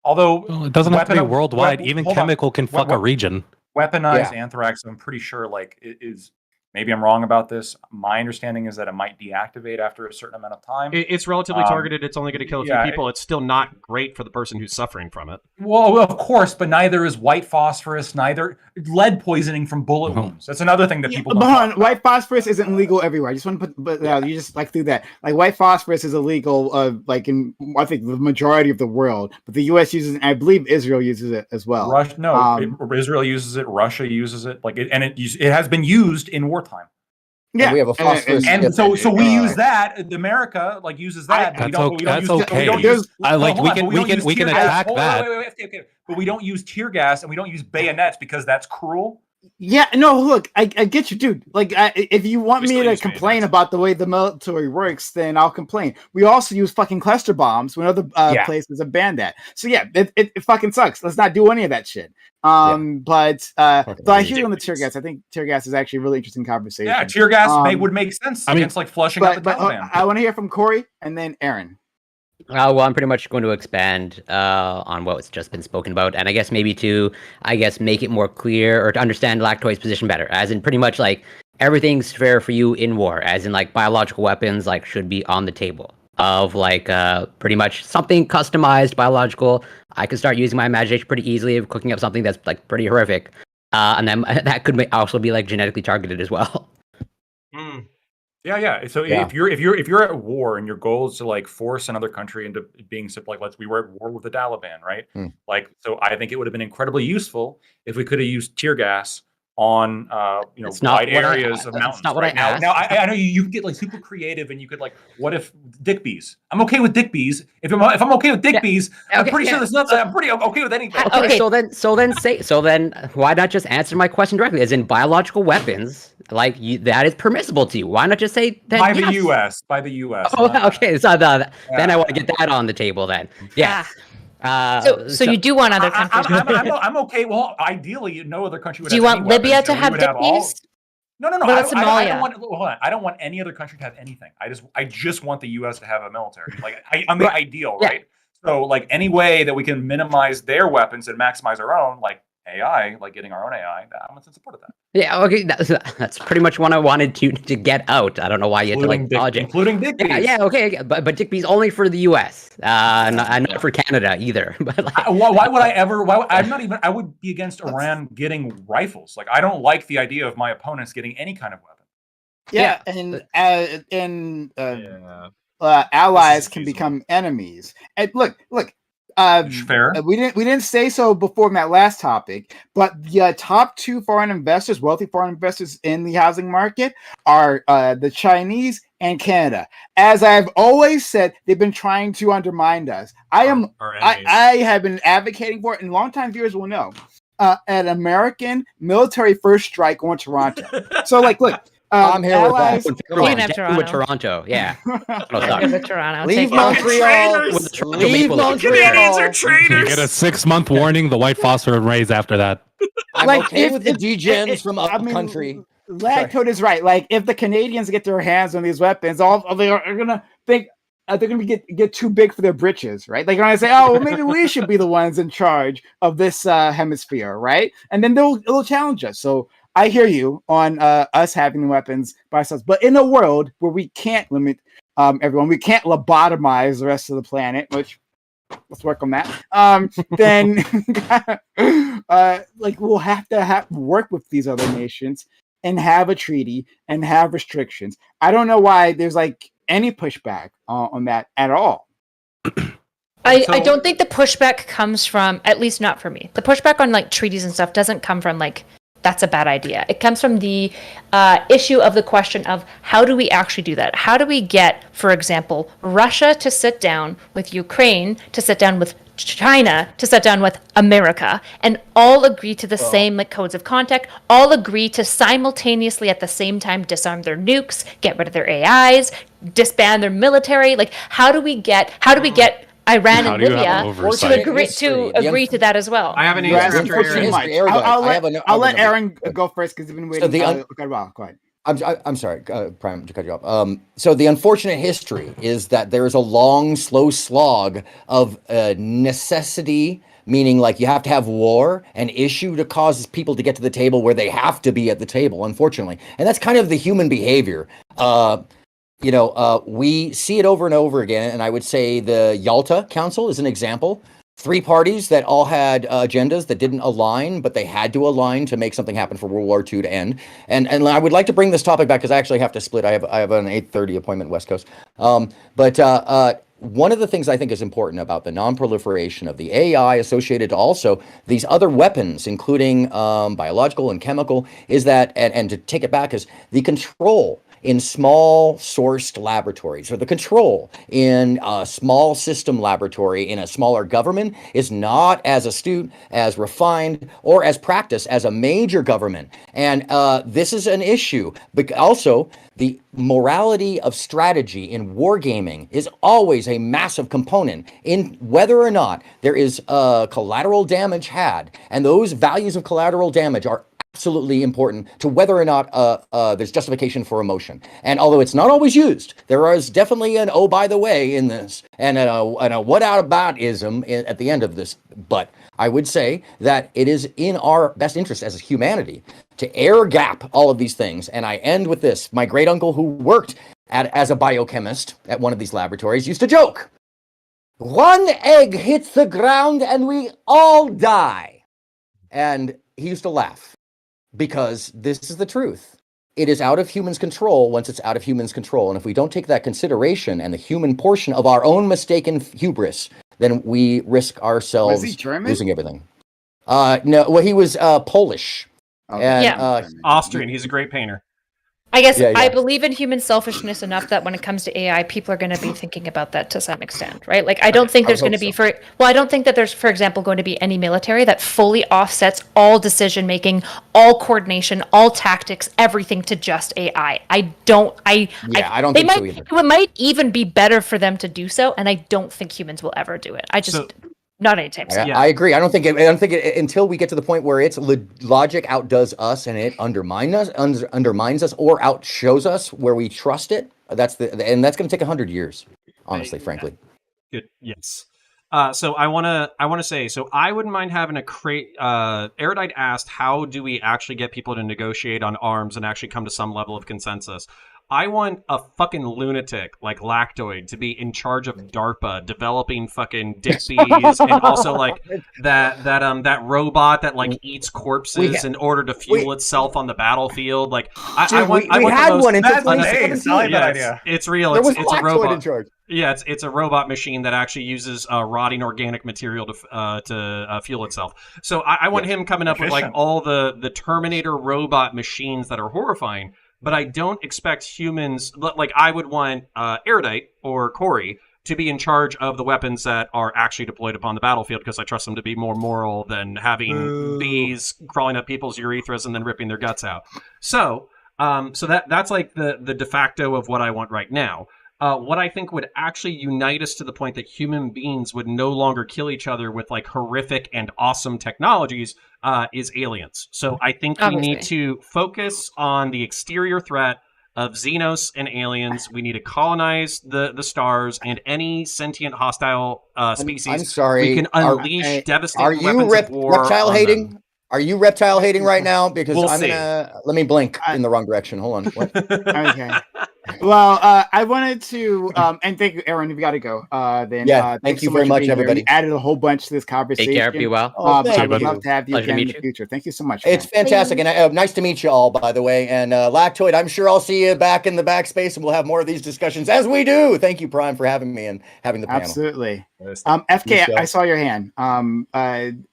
Although It doesn't have to be worldwide. Even chemical can fuck a region. Weaponized anthrax, I'm pretty sure like it is Maybe I'm wrong about this. My understanding is that it might deactivate after a certain amount of time. It's relatively targeted. It's only going to kill a few people. It's still not great for the person who's suffering from it. Well, of course, but neither is white phosphorus, neither lead poisoning from bullet wounds. That's another thing that people don't talk about. White phosphorus isn't legal everywhere. I just want to put, but you just like through that. Like white phosphorus is illegal, like in I think the majority of the world, but the U.S. uses it. And I believe Israel uses it as well. Israel uses it. Russia uses it. It has been used in wartime. Yeah, and we have a phosphorus. And so we use that. America uses that. That's okay. We can attack that. Okay. But we don't use tear gas and we don't use bayonets because that's cruel. Yeah, no, look, I get you, dude. Like, if you want me to complain about the way the military works, then I'll complain. We also use fucking cluster bombs when other places have banned that. So yeah, it fucking sucks. Let's not do any of that shit. But I hear you on the tear gas. I think tear gas is actually a really interesting conversation. Yeah, tear gas would make sense against like flushing out the Taliban. I want to hear from Corey and then Aaron. Well, I'm pretty much going to expand on what's just been spoken about, and I guess maybe to, make it more clear or to understand Lactoid's position better, as in pretty much like everything's fair for you in war, as in like biological weapons like should be on the table of like pretty much something customized biological. I can start using my imagination pretty easily of cooking up something that's like pretty horrific, and then that could also be like genetically targeted as well. Yeah. So if you're at war and your goal is to like force another country into being we were at war with the Taliban, right? So I think it would have been incredibly useful if we could have used tear gas on wide areas of mountains. That's not what I asked. Now I know you can get like super creative and you could like, what if dick bees? I'm okay with dick bees. If I'm okay with dick bees, I'm pretty sure there's nothing. I'm pretty okay with anything. Okay. So then why not just answer my question directly? As in biological weapons, that is permissible to you. Why not just say that by the U.S. By the U.S. Oh, okay. So then I want to get that on the table. Then, yeah. So you do want other countries? I'm okay. Well, ideally, no other country would. Do you want Libya to have dick bees? No. I don't want any other country to have anything. I just want the U.S. to have a military. I'm the ideal, right? So, any way that we can minimize their weapons and maximize our own, AI, getting our own AI, I'm in support of that. Yeah, okay, that's pretty much what I wanted to get out. I don't know why you had to dodge it. Including dick bees. Yeah, okay, but dick bees only for the U.S. Not for Canada either. But why would I ever? I would be against Iran getting rifles. I don't like the idea of my opponents getting any kind of weapon. Yeah, and allies can become enemies. And look. Fair. We didn't say so before in that last topic, but the top two wealthy foreign investors in the housing market are the Chinese and Canada. As I've always said, they've been trying to undermine us. I have been advocating for it, and longtime viewers will know an American military first strike on Toronto. So, look. I'm here with that. You can have Toronto. With Toronto, yeah. With Toronto. Leave Montreal. Leave Montreal. Canadians are traitors. You get a 6-month warning. The white phosphorus raise after that. I'm okay with the degens from up country. Lactoid is right. If the Canadians get their hands on these weapons, all they are gonna think they're gonna get too big for their britches, right? They're gonna say, "Oh, well, maybe we should be the ones in charge of this hemisphere," right? And then they'll challenge us. So I hear you on us having the weapons by ourselves, but in a world where we can't limit everyone, we can't lobotomize the rest of the planet, which let's work on that. Then we'll have to work with these other nations and have a treaty and have restrictions. I don't know why there's any pushback on that at all. I don't think the pushback comes from, at least not for me. The pushback on treaties and stuff doesn't come from that's a bad idea. It comes from the issue of the question of how do we actually do that? How do we get, for example, Russia to sit down with Ukraine, to sit down with China, to sit down with America, and all agree to the same codes of conduct, all agree to simultaneously at the same time disarm their nukes, get rid of their AIs, disband their military? How do we get Iran and Libya to agree to that as well? I have an answer after Aaron. I'll let Aaron go first because he's been waiting for a while. Go ahead. I'm sorry, Prime, to cut you off. So the unfortunate history is that there is a long, slow slog of necessity meaning like you have to have war, an issue to cause people to get to the table where they have to be at the table, unfortunately. And that's kind of the human behavior. We see it over and over again. And I would say the Yalta Council is an example. 3 parties that all had agendas that didn't align, but they had to align to make something happen for World War II to end. And I would like to bring this topic back because I actually have to split. I have an 8:30 appointment West Coast. One of the things I think is important about the non-proliferation of the AI associated to also these other weapons, including biological and chemical, is that, and to take it back, is the control in small sourced laboratories, or the control in a small system laboratory in a smaller government is not as astute, as refined, or as practiced as a major government. And this is an issue. But also, the morality of strategy in wargaming is always a massive component in whether or not there is collateral damage had. And those values of collateral damage are absolutely important to whether or not there's justification for emotion. And although it's not always used, there is definitely an oh by the way in this, and a what aboutism at the end of this. But I would say that it is in our best interest as humanity to air gap all of these things. And I end with this. My great uncle, who worked as a biochemist at one of these laboratories, used to joke, "One egg hits the ground and we all die." And he used to laugh, because this is the truth. It is out of humans' control once it's out of humans' control. And if we don't take that consideration and the human portion of our own mistaken hubris, then we risk ourselves losing everything. No, well, he was Polish. Okay. And, Austrian. He's a great painter. I guess Yeah. I believe in human selfishness enough that when it comes to AI, people are going to be thinking about that to some extent, right? Like, I don't think there's going to be I don't think that there's, for example, going to be any military that fully offsets all decision making, all coordination, all tactics, everything to just AI. I don't think so either. It might even be better for them to do so, and I don't think humans will ever do it. Not anytime soon. I agree. I don't think it until we get to the point where its logic outdoes us and it undermines us or outshows us where we trust it. That's going to take 100 years, honestly, frankly. Good. Yes. So I want to say, so I wouldn't mind having Erudite asked, how do we actually get people to negotiate on arms and actually come to some level of consensus? I want a fucking lunatic like Lactoid to be in charge of DARPA, developing fucking dick bees, and also like that robot that like eats corpses in order to fuel itself on the battlefield. Like I want one in That's not that idea. It's real. There was It's a robot. in charge. Yeah, it's a robot machine that actually uses rotting organic material to fuel itself. So I want him coming up with like all the Terminator robot machines that are horrifying. But I don't expect humans, like I would want Erudite or Corey to be in charge of the weapons that are actually deployed upon the battlefield, because I trust them to be more moral than having bees crawling up people's urethras and then ripping their guts out. So that's like the de facto of what I want right now. What I think would actually unite us to the point that human beings would no longer kill each other with like horrific and awesome technologies is aliens. So I think we need to focus on the exterior threat of Xenos and aliens. We need to colonize the stars and any sentient hostile species. I'm sorry. We can unleash devastating weapons of war. Reptile hating? Are you reptile hating right now? Because let me blink in the wrong direction. Hold on. Okay. Well, I wanted to, and thank you, Aaron. You've got to go. Thank you very much, everybody. You added a whole bunch to this conversation. Take care. Be well. I would love to have you again in the future. Thank you so much. It's fantastic, and nice to meet you all, by the way. And Lactoid, I'm sure I'll see you back in the backspace, and we'll have more of these discussions as we do. Thank you, Prime, for having me and having the panel. Absolutely. FK, I saw your hand.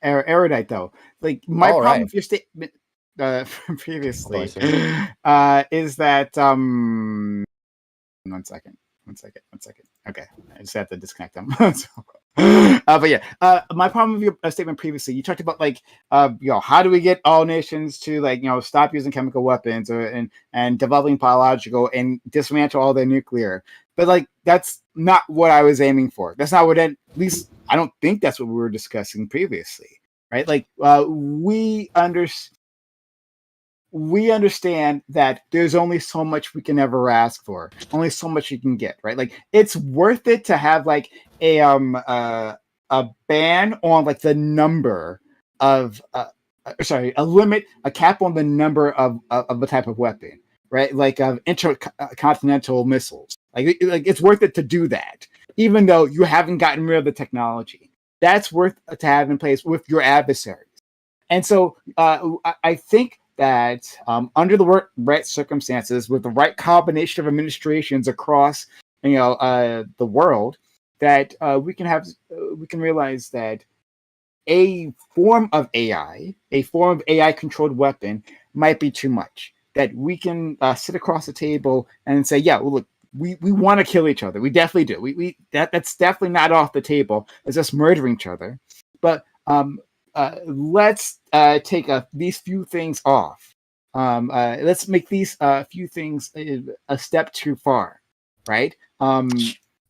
Erudite, though. Like my problem with your statement from previously is that one second. Okay, I just have to disconnect them. But yeah, my problem with your statement previously, you talked about like how do we get all nations to like stop using chemical weapons and developing biological and dismantle all their nuclear, but like that's not what I was aiming for. That's not what, at least I don't think that's what we were discussing previously. Right, like we understand that there's only so much we can ever ask for, only so much you can get. Right, like it's worth it to have like a a ban on like the number of a limit, a cap on the number of the type of weapon, right? Like intercontinental missiles. Like it's worth it to do that, even though you haven't gotten rid of the technology. That's worth to have in place with your adversaries. And so I think that under the right circumstances, with the right combination of administrations across the world, that we can realize that a form of AI controlled weapon might be too much. That we can sit across the table and say, yeah, well, look, we want to kill each other. We definitely do. That's definitely not off the table. It's just murdering each other. But let's take these few things off. Let's make these few things a step too far, right?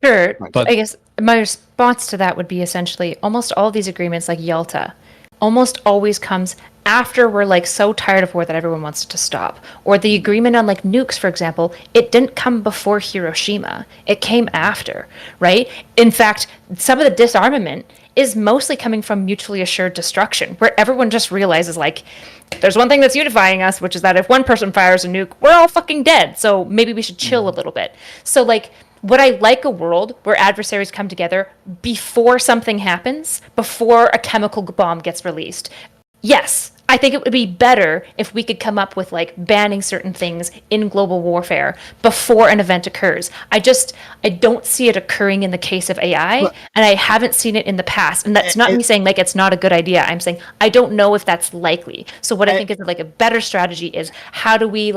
Sure, But- I guess my response to that would be essentially almost all these agreements, like Yalta, almost always comes after we're like so tired of war that everyone wants to stop. Or the agreement on like nukes, for example, it didn't come before Hiroshima. It came after, right? In fact, some of the disarmament is mostly coming from mutually assured destruction, where everyone just realizes like, there's one thing that's unifying us, which is that if one person fires a nuke, we're all fucking dead. So maybe we should chill a little bit. So like, would I like a world where adversaries come together before something happens, before a chemical bomb gets released? Yes. I think it would be better if we could come up with like banning certain things in global warfare before an event occurs. I don't see it occurring in the case of AI, and I haven't seen it in the past. And that's not me saying like it's not a good idea. I'm saying I don't know if that's likely. So what I think is like a better strategy is how do we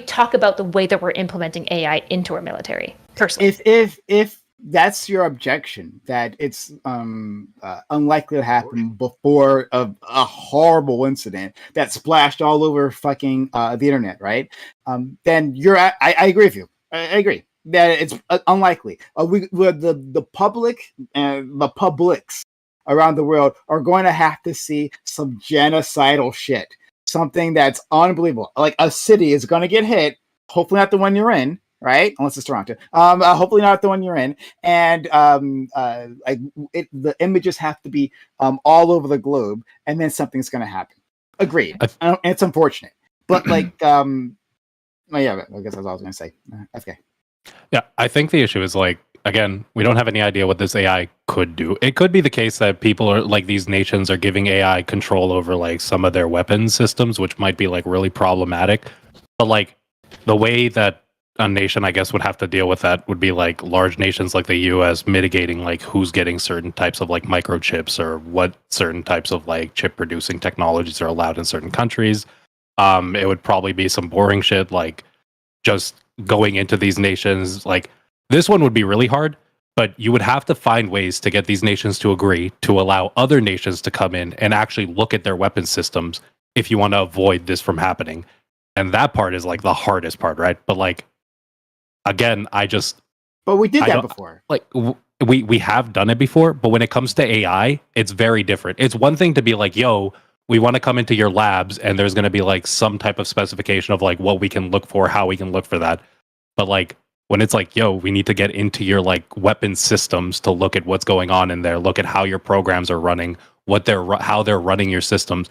talk about the way that we're implementing AI into our military? Personally, If that's your objection, that it's unlikely to happen before a horrible incident that splashed all over fucking the internet, right? Then I agree with you. I agree that it's unlikely. The public and the publics around the world are going to have to see some genocidal shit. Something that's unbelievable. Like a city is going to get hit. Hopefully not the one you're in, right? Unless it's Toronto. Hopefully not the one you're in. And the images have to be all over the globe, and then something's going to happen. Agreed. And it's unfortunate, but like, yeah, I guess that's all I was going to say. Okay. Yeah, I think the issue is like, again, we don't have any idea what this AI could do. It could be the case that people are like these nations are giving AI control over like some of their weapons systems, which might be like really problematic. But like the way that a nation, I guess, would have to deal with that would be like large nations like the US mitigating like who's getting certain types of like microchips or what certain types of like chip producing technologies are allowed in certain countries. It would probably be some boring shit like just going into these nations. Like this one would be really hard, but you would have to find ways to get these nations to agree to allow other nations to come in and actually look at their weapon systems if you want to avoid this from happening. And that part is like the hardest part, right? But like, again, But we did that before. Like we have done it before, but when it comes to AI, it's very different. It's one thing to be like, yo, we want to come into your labs and there's going to be like some type of specification of like what we can look for, how we can look for that. But like when it's like, yo, we need to get into your like weapon systems to look at what's going on in there, look at how your programs are running, how they're running your systems,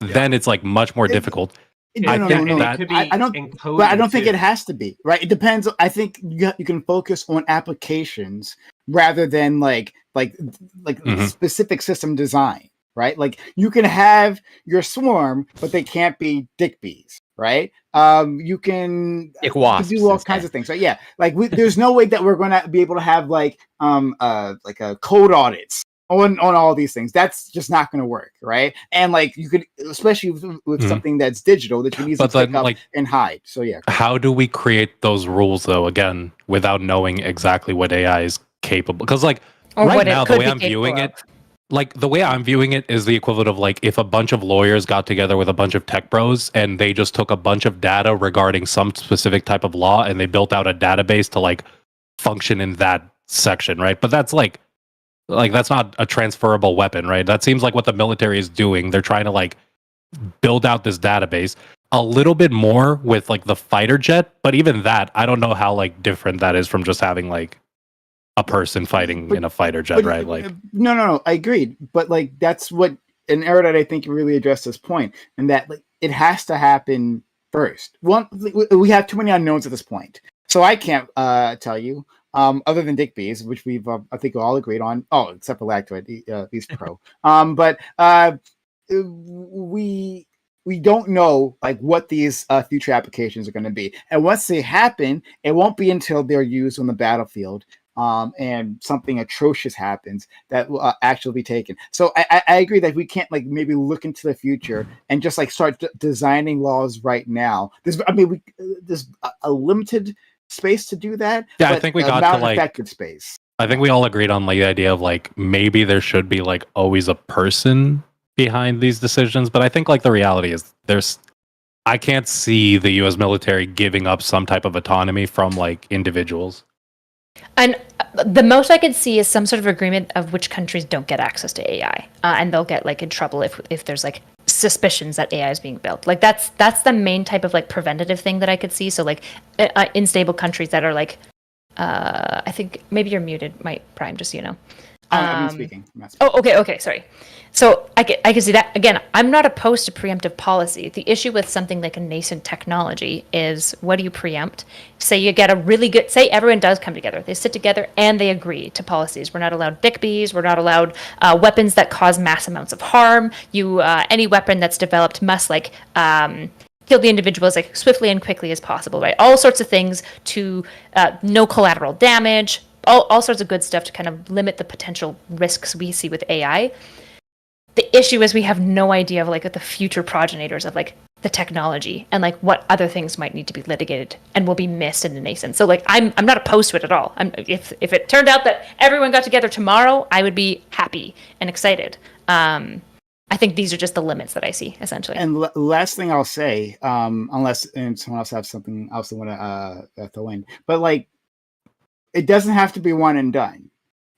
then it's like much more difficult. I don't think it has to be, right? It depends. I think you can focus on applications rather than like specific system design, right? Like you can have your swarm, but they can't be dick bees, right? You can do all kinds of things, right? Yeah, like there's no way that we're going to be able to have like a code audits on all these things. That's just not going to work, right? And like you could, especially with something that's digital, that you can easily pick up and hide. So yeah. How do we create those rules though? Again, without knowing exactly what AI is capable? Because like right now, the way I'm viewing it, like the way I'm viewing it is the equivalent of like if a bunch of lawyers got together with a bunch of tech bros and they just took a bunch of data regarding some specific type of law and they built out a database to like function in that section, right? But that's like that's not a transferable weapon, right? That seems like what the military is doing. They're trying to like build out this database a little bit more with like the fighter jet, but even that, I don't know how like different that is from just having like a person fighting in a fighter jet, right? Like, no, I agreed, but like that's what an Erudite I think really addressed this point, and that like it has to happen first. One, we have too many unknowns at this point, so I can't tell you. Other than Dick Bees, which we've I think we all agreed on. Oh, except for Lactoid, he's pro. But we don't know like what these future applications are going to be, and once they happen, it won't be until they're used on the battlefield. And something atrocious happens that will actually be taken. So I agree that we can't like maybe look into the future and just like start designing laws right now. There's a limited space to do that. Yeah, I think we got to like effective space. I think we all agreed on like the idea of like maybe there should be like always a person behind these decisions, but I think like the reality is I can't see the US military giving up some type of autonomy from like individuals. And the most I could see is some sort of agreement of which countries don't get access to AI, and they'll get like in trouble if there's like suspicions that AI is being built. Like that's the main type of like preventative thing that I could see. So like unstable countries that are like, I think maybe you're muted, Prime, just so you know. I'm not speaking. Oh, okay, sorry. So I can see that. Again, I'm not opposed to preemptive policy. The issue with something like a nascent technology is, what do you preempt? Say you get a really good, say everyone does come together. They sit together and they agree to policies. We're not allowed dick bees. We're not allowed weapons that cause mass amounts of harm. Any weapon that's developed must like kill the individual as like swiftly and quickly as possible, right? All sorts of things to no collateral damage, all sorts of good stuff to kind of limit the potential risks we see with AI. The issue is we have no idea of like the future progenitors of like the technology and like what other things might need to be litigated and will be missed in the nascent. So like I'm not opposed to it at all. If it turned out that everyone got together tomorrow, I would be happy and excited. I think these are just the limits that I see essentially. And last thing I'll say, unless someone else has something else they want to throw in, but like it doesn't have to be one and done.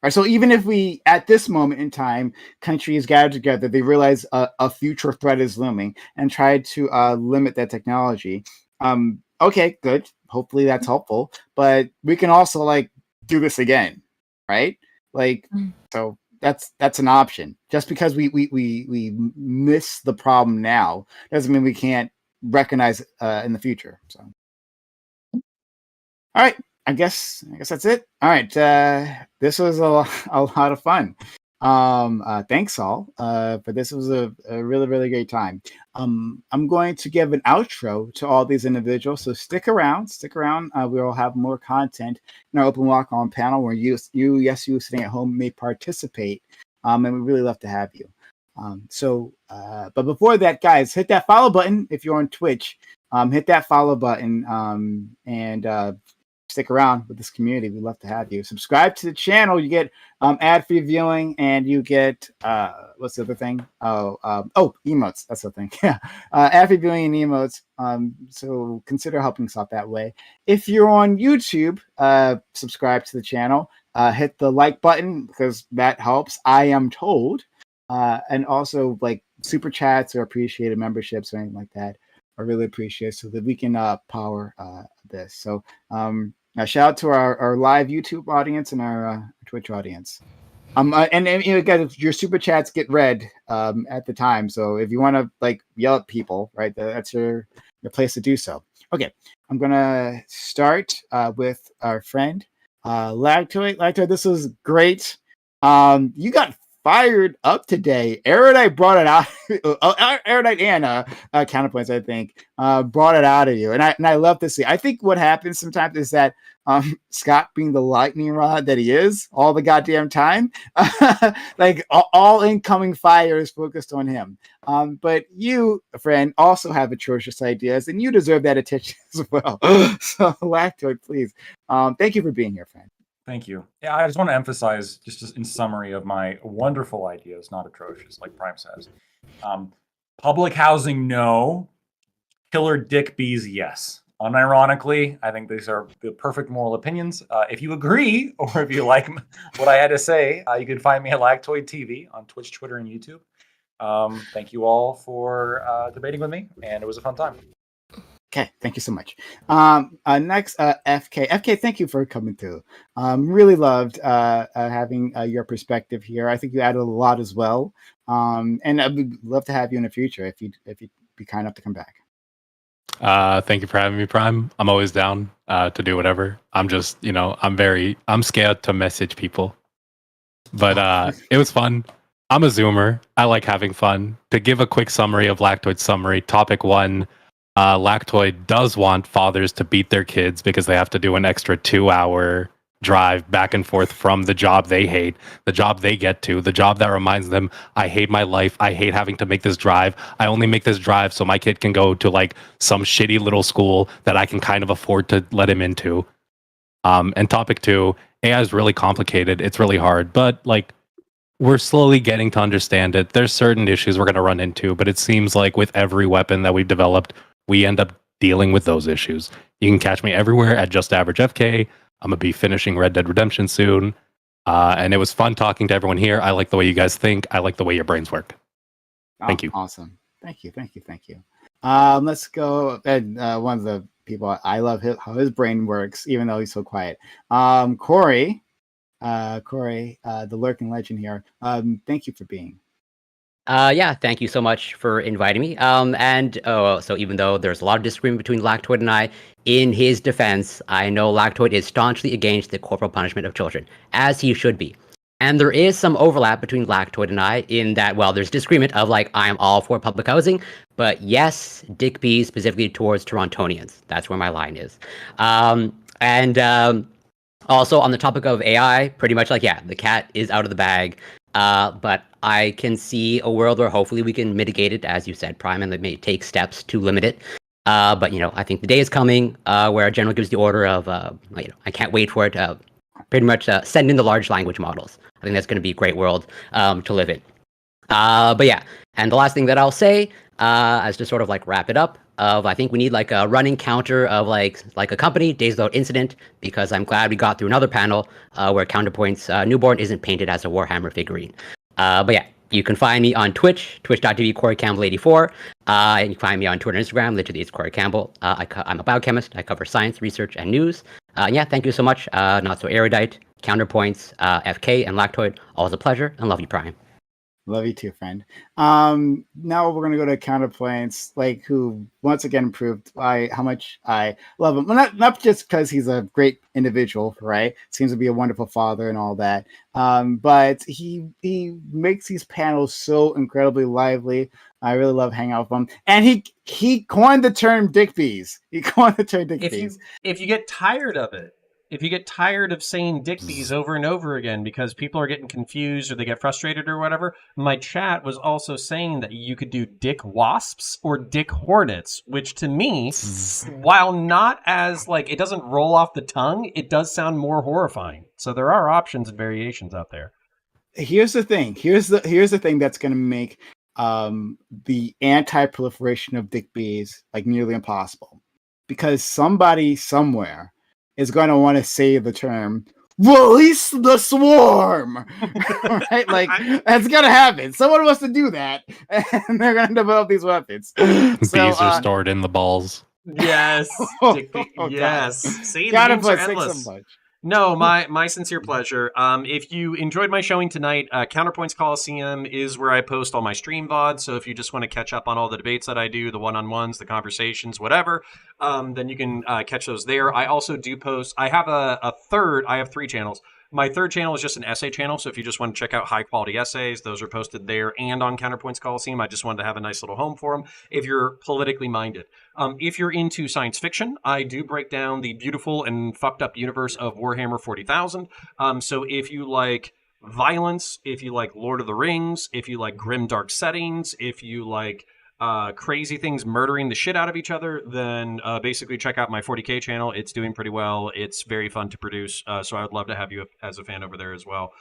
Right, so even if we, at this moment in time, countries gather together, they realize a future threat is looming and try to limit that technology. Okay, good. Hopefully that's helpful. But we can also like do this again, right? Like, so that's an option. Just because we miss the problem now doesn't mean we can't recognize it in the future. So, all right. I guess that's it. All right. This was a lot of fun. Thanks all for this. Was a really, really great time. I'm going to give an outro to all these individuals. So stick around. We'll have more content in our open walk on panel where you sitting at home may participate. And we really love to have you. But before that, guys, hit that follow button if you're on Twitch. Hit that follow button and stick around with this community. We'd love to have you. Subscribe to the channel. You get ad-free viewing, and you get what's the other thing? Emotes. That's the thing. Yeah, ad-free viewing and emotes. So consider helping us out that way. If you're on YouTube, subscribe to the channel. Hit the like button because that helps, I am told. And also like super chats or appreciated memberships or anything like that. I really appreciate it so that we can power this. So shout out to our live YouTube audience and our Twitch audience. And you know, guys, your super chats get read at the time. So if you want to like yell at people, right, that's your place to do so. Okay, I'm gonna start with our friend Lactoid. Lactoid, this was great. You got fired up today. Erudite brought it out. Erudite and Counterpoints, I think, brought it out of you, and I love to see. I think what happens sometimes is that Scott, being the lightning rod that he is, all the goddamn time, like all incoming fire is focused on him. But you, friend, also have atrocious ideas, and you deserve that attention as well. So, Lactoid, please, thank you for being here, friend. Thank you. Yeah, I just want to emphasize, just in summary of my wonderful ideas, not atrocious, like Prime says. Public housing, no. Killer dick bees, yes. Unironically, I think these are the perfect moral opinions. If you agree, or if you like what I had to say, you can find me at Lactoid TV on Twitch, Twitter, and YouTube. Thank you all for debating with me, and it was a fun time. Okay, thank you so much. Next, FK. FK, thank you for coming through. Really loved having your perspective here. I think you added a lot as well. And I would love to have you in the future if you'd be kind enough to come back. Thank you for having me, Prime. I'm always down to do whatever. I'm just, I'm scared to message people. But it was fun. I'm a Zoomer. I like having fun. To give a quick summary of Lactoid's summary, topic 1, Lactoid does want fathers to beat their kids because they have to do an extra 2-hour drive back and forth from the job they hate, the job they get to, the job that reminds them, I hate my life. I hate having to make this drive. I only make this drive so my kid can go to like some shitty little school that I can kind of afford to let him into. And topic 2, AI is really complicated. It's really hard, but like we're slowly getting to understand it. There's certain issues we're going to run into, but it seems like with every weapon that we've developed, we end up dealing with those issues. You can catch me everywhere at Just Average FK. I'm going to be finishing Red Dead Redemption soon. And it was fun talking to everyone here. I like the way you guys think. I like the way your brains work. Thank you. Awesome. Thank you. Let's go. One of the people, I love how his brain works, even though he's so quiet. Corey, the lurking legend here. Thank you for being. Yeah, thank you so much for inviting me. So even though there's a lot of disagreement between Lactoid and I, in his defense, I know Lactoid is staunchly against the corporal punishment of children, as he should be. And there is some overlap between Lactoid and I in that, well, there's disagreement of like, I'm all for public housing, but yes, dick bees specifically towards Torontonians. That's where my line is. Also on the topic of AI, pretty much like, yeah, the cat is out of the bag. But I can see a world where hopefully we can mitigate it, as you said, Prime, and they may take steps to limit it. But I think the day is coming where a general gives the order of, I can't wait for it. Pretty much send in the large language models. I think that's going to be a great world to live in. But yeah, and the last thing that I'll say, as to sort of like wrap it up, I think we need like a running counter of like a company Days Without Incident, because I'm glad we got through another panel where Counterpoints Newborn isn't painted as a Warhammer figurine. But yeah, you can find me on Twitch, twitch.tv Corey Campbell 84. And you can find me on Twitter and Instagram, literally it's Corey Campbell. I'm a biochemist. I cover science, research, and news. Yeah, thank you so much. Not So Erudite, Counterpoints, FK, and Lactoid. Always a pleasure, and love you, Prime. Love you too, friend. Now we're gonna go to Counterpoints, who once again proved how much I love him. Well, not just because he's a great individual, right? Seems to be a wonderful father and all that. But he makes these panels so incredibly lively. I really love hanging out with him. And he coined the term dick bees. If you get tired of it, if you get tired of saying dick bees over and over again because people are getting confused or they get frustrated or whatever, my chat was also saying that you could do dick wasps or dick hornets, which to me, while not as it doesn't roll off the tongue, it does sound more horrifying. So there are options and variations out there. Here's the thing. Here's the thing that's going to make the anti-proliferation of dick bees nearly impossible, because somebody somewhere is going to want to say the term "release the swarm," right? That's going to happen. Someone wants to do that, and they're going to develop these weapons. Bees are stored in the balls. Yes, yes. See, the memes are endless. No, my sincere pleasure. If you enjoyed my showing tonight, Counterpoints Coliseum is where I post all my stream VODs. So if you just want to catch up on all the debates that I do, the one-on-ones, the conversations, whatever, then you can catch those there. I also do post. I have I have 3 channels. My third channel is just an essay channel, so if you just want to check out high-quality essays, those are posted there and on Counterpoints Coliseum. I just wanted to have a nice little home for them if you're politically minded. If you're into science fiction, I do break down the beautiful and fucked up universe of Warhammer 40,000. So if you like violence, if you like Lord of the Rings, if you like grim, dark settings, if you like crazy things murdering the shit out of each other, then basically check out my 40K channel. It's doing pretty well. It's very fun to produce, so I would love to have you as a fan over there as well.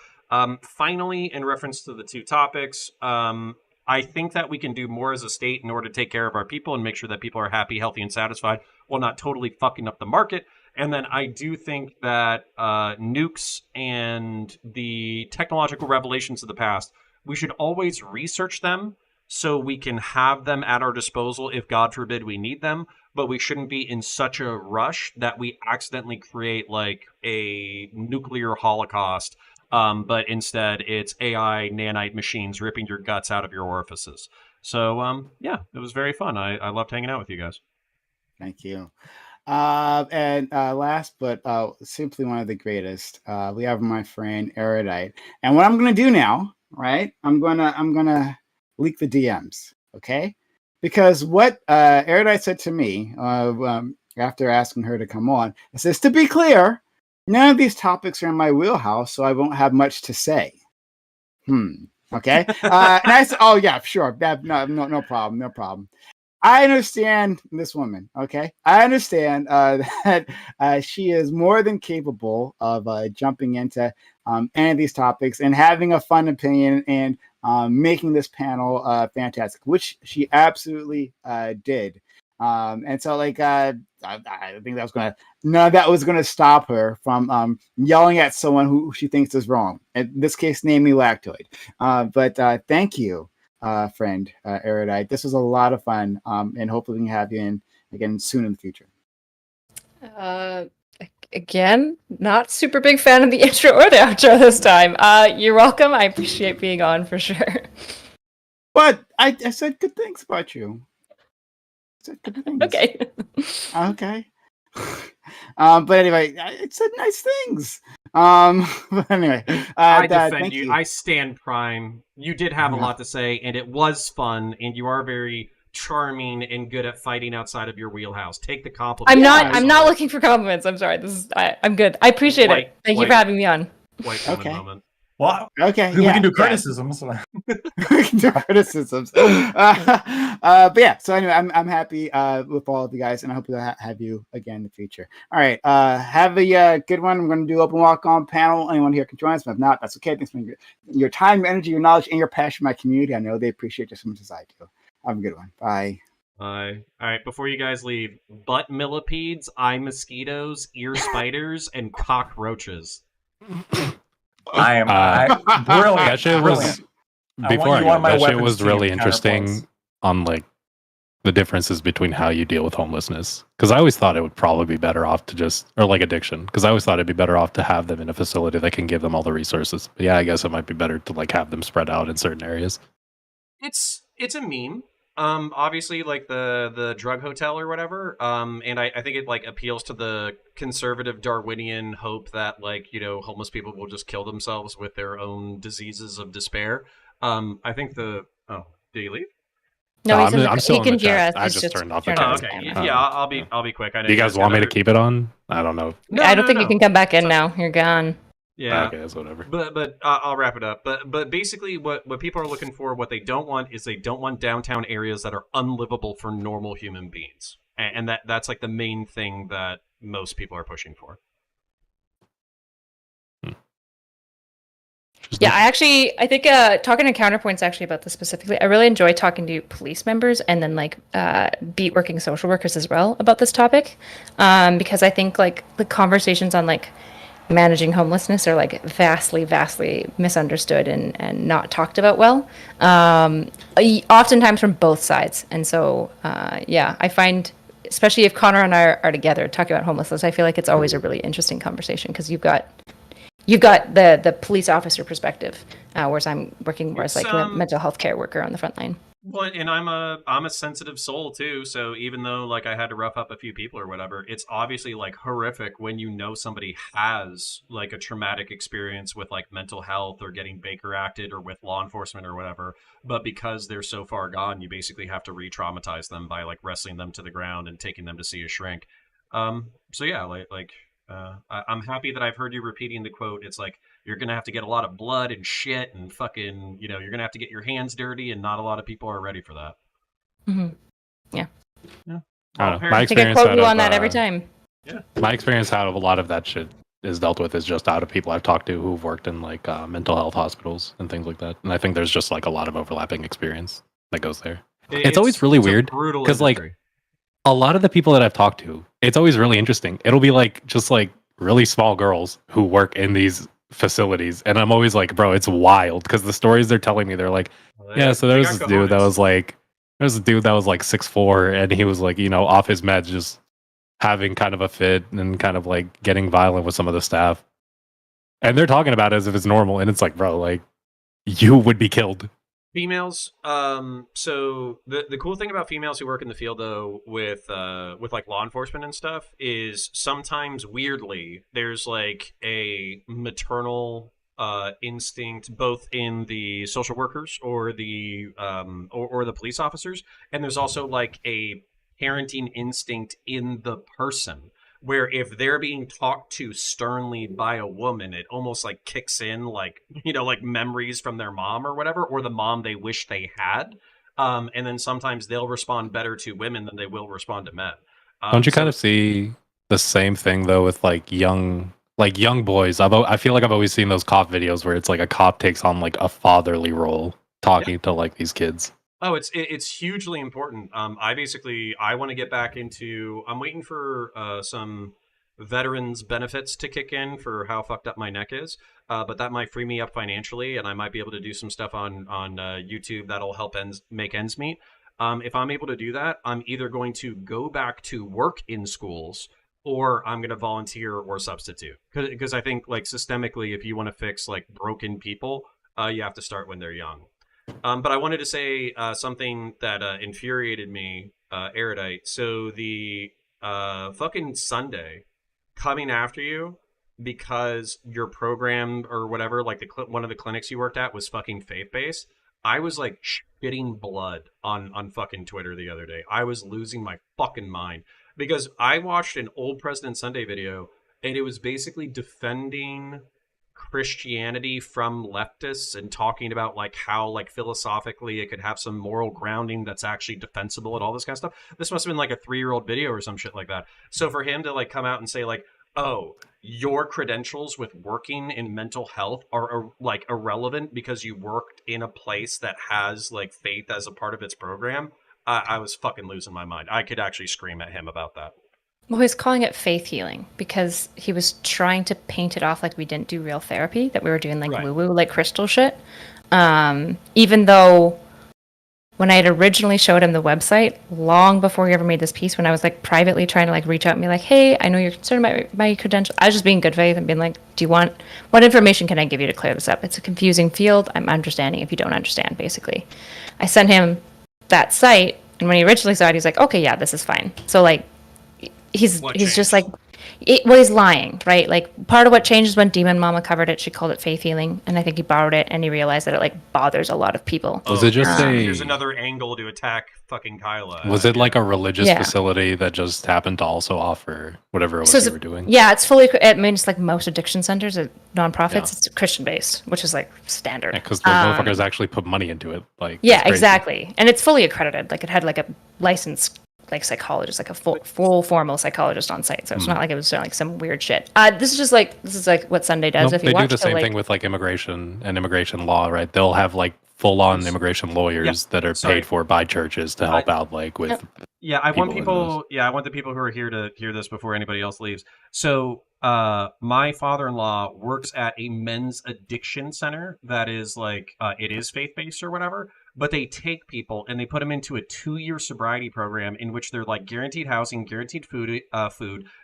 Finally, in reference to the 2 topics, I think that we can do more as a state in order to take care of our people and make sure that people are happy, healthy, and satisfied while not totally fucking up the market. And then I do think that nukes and the technological revelations of the past, we should always research them so we can have them at our disposal if, God forbid, we need them. but we shouldn't be in such a rush that we accidentally create like a nuclear holocaust. But instead, it's AI nanite machines ripping your guts out of your orifices. So, yeah, it was very fun. I loved hanging out with you guys. Thank you. And last but simply one of the greatest, we have my friend Erudite. And what I'm gonna do now, right? I'm gonna leak the DMs, okay? Because what Erudite said to me after asking her to come on, it says, to be clear, none of these topics are in my wheelhouse, so I won't have much to say. Okay. And I said, oh yeah, sure. No problem. No problem. I understand this woman, okay? I understand that she is more than capable of jumping into any of these topics and having a fun opinion and making this panel fantastic, which she absolutely did. And so, like, I think none of that was gonna stop her from yelling at someone who she thinks is wrong. In this case, namely Lactoid. But thank you. Friend Erudite. This was a lot of fun, and hopefully we can have you in again soon in the future. Again, not super big fan of the intro or the outro this time. You're welcome. I appreciate being on for sure. But I said good things about you. I said good things. Okay. Okay. But anyway, it said nice things. But anyway, I defend thank you. I stand prime. You did have a lot to say, and it was fun, and you are very charming and good at fighting outside of your wheelhouse. Take the compliment. I'm not looking for compliments. I'm sorry. I'm good. I appreciate it. Thank you for having me on. White woman moment. Well, okay, we can do criticisms. We can do criticisms. But yeah, so anyway, I'm happy with all of you guys, and I hope to have you again in the future. All right, have a good one. I'm going to do open walk on panel. Anyone here can join us, but if not, that's okay. Thanks for your time, your energy, your knowledge, and your passion for my community. I know they appreciate just as much as I do. Have a good one. Bye. All right, before you guys leave, butt millipedes, eye mosquitoes, ear spiders, and cockroaches. I am brilliant. That shit was before that shit was really interesting on like the differences between how you deal with homelessness. Because I always thought it would probably be better off to just, or like addiction. Because I always thought it'd be better off to have them in a facility that can give them all the resources. But yeah, I guess it might be better to like have them spread out in certain areas. It's a meme. Obviously, like the drug hotel or whatever. And I think it like appeals to the conservative Darwinian hope that like, you know, homeless people will just kill themselves with their own diseases of despair. I think did he leave? No, I'm still he can in the hear chat. us. I It's just turned off the Oh, camera. okay. Yeah, I'll be quick. I know Do you guys want me to keep it on? I don't know. I don't think you can come back in now. You're gone. Yeah. Okay, that's whatever. But I'll wrap it up. But basically, what people are looking for, what they don't want is they don't want downtown areas that are unlivable for normal human beings, and that's like the main thing that most people are pushing for. Yeah, I think talking to Counterpoints actually about this specifically, I really enjoy talking to police members and then like beat working social workers as well about this topic, because I think like the conversations on like managing homelessness are like vastly misunderstood and not talked about well, oftentimes from both sides. And so yeah, I find, especially if Connor and I are together talking about homelessness, I feel like it's always a really interesting conversation because you've got the police officer perspective, whereas I'm working more as like a mental health care worker on the front line. Well, and I'm a sensitive soul too, so even though like I had to rough up a few people or whatever, it's obviously like horrific when you know somebody has like a traumatic experience with like mental health or getting Baker acted or with law enforcement or whatever, but because they're so far gone, you basically have to re-traumatize them by like wrestling them to the ground and taking them to see a shrink. So yeah, I'm happy that I've heard you repeating the quote. It's like, you're going to have to get a lot of blood and shit and fucking, you know, you're going to have to get your hands dirty, and not a lot of people are ready for that. Mm-hmm. Yeah. My experience I quote you on that every time. Yeah. My experience out of a lot of that shit is dealt with is just out of people I've talked to who've worked in like mental health hospitals and things like that. And I think there's just like a lot of overlapping experience that goes there. It's always really weird because like a lot of the people that I've talked to, it's always really interesting. It'll be like just like really small girls who work in these facilities, and I'm always like, bro, it's wild because the stories they're telling me, they're like, yeah, so there was this dude that was like There's a dude that was like 6'4", and he was like, off his meds, just having kind of a fit and kind of like getting violent with some of the staff. And they're talking about it as if it's normal, and it's like, bro, like, you would be killed. Females. So the cool thing about females who work in the field, though, with like law enforcement and stuff, is sometimes weirdly there's like a maternal instinct both in the social workers or the or the police officers, and there's also like a parenting instinct in the person, where if they're being talked to sternly by a woman, it almost like kicks in, like, like memories from their mom or whatever, or the mom they wish they had. And then sometimes they'll respond better to women than they will respond to men. Don't you kind of see the same thing though with like young boys? I feel like I've always seen those cop videos where it's like a cop takes on like a fatherly role talking to like these kids. Oh, it's hugely important. I want to get back into. I'm waiting for some veterans benefits to kick in for how fucked up my neck is. But that might free me up financially, and I might be able to do some stuff on YouTube that'll help make ends meet. If I'm able to do that, I'm either going to go back to work in schools, or I'm going to volunteer or substitute. Because I think, like, systemically, if you want to fix like broken people, you have to start when they're young. But I wanted to say something that infuriated me, Erudite. So the fucking Sunday coming after you because your program or whatever, like one of the clinics you worked at was fucking faith-based. I was like shitting blood on fucking Twitter the other day. I was losing my fucking mind because I watched an old President Sunday video, and it was basically defending Christianity from leftists and talking about like how like philosophically it could have some moral grounding that's actually defensible and all this kind of stuff. This must have been like a 3-year-old video or some shit like that. So for him to like come out and say like, oh, your credentials with working in mental health are like irrelevant because you worked in a place that has like faith as a part of its program, I was fucking losing my mind. I could actually scream at him about that. Well, he's calling it faith healing because he was trying to paint it off like we didn't do real therapy, that we were doing like woo-woo, like crystal shit. Even though when I had originally showed him the website, long before he ever made this piece, when I was like privately trying to like reach out and be like, hey, I know you're concerned about my credentials. I was just being good faith and being like, what information can I give you to clear this up? It's a confusing field. I'm understanding if you don't understand, basically. I sent him that site, and when he originally saw it, he's like, okay, yeah, this is fine. So like, he's just like, he's lying, right? Like part of what changed is when Demon Mama covered it, she called it faith healing, and I think he borrowed it and he realized that it like bothers a lot of people. Was it just here's another angle to attack fucking Kyla? Was it like a religious facility that just happened to also offer whatever it was you were doing? Yeah, it's fully. I mean, it's like most addiction centers, nonprofits. It's Christian based, which is like standard. Because the motherfuckers actually put money into it. Like exactly, and it's fully accredited. Like it had like a licensed like psychologist, like a full formal psychologist on site. So it's not like it was like some weird shit. This is like what Sunday does. Nope, they do the same thing with like immigration and immigration law, right? They'll have like full on immigration lawyers that are paid for by churches to help out like with. Yeah, I want the people who are here to hear this before anybody else leaves. So my father-in-law works at a men's addiction center that is like it is faith-based or whatever, but they take people and they put them into a 2-year sobriety program in which they're like guaranteed housing, guaranteed food.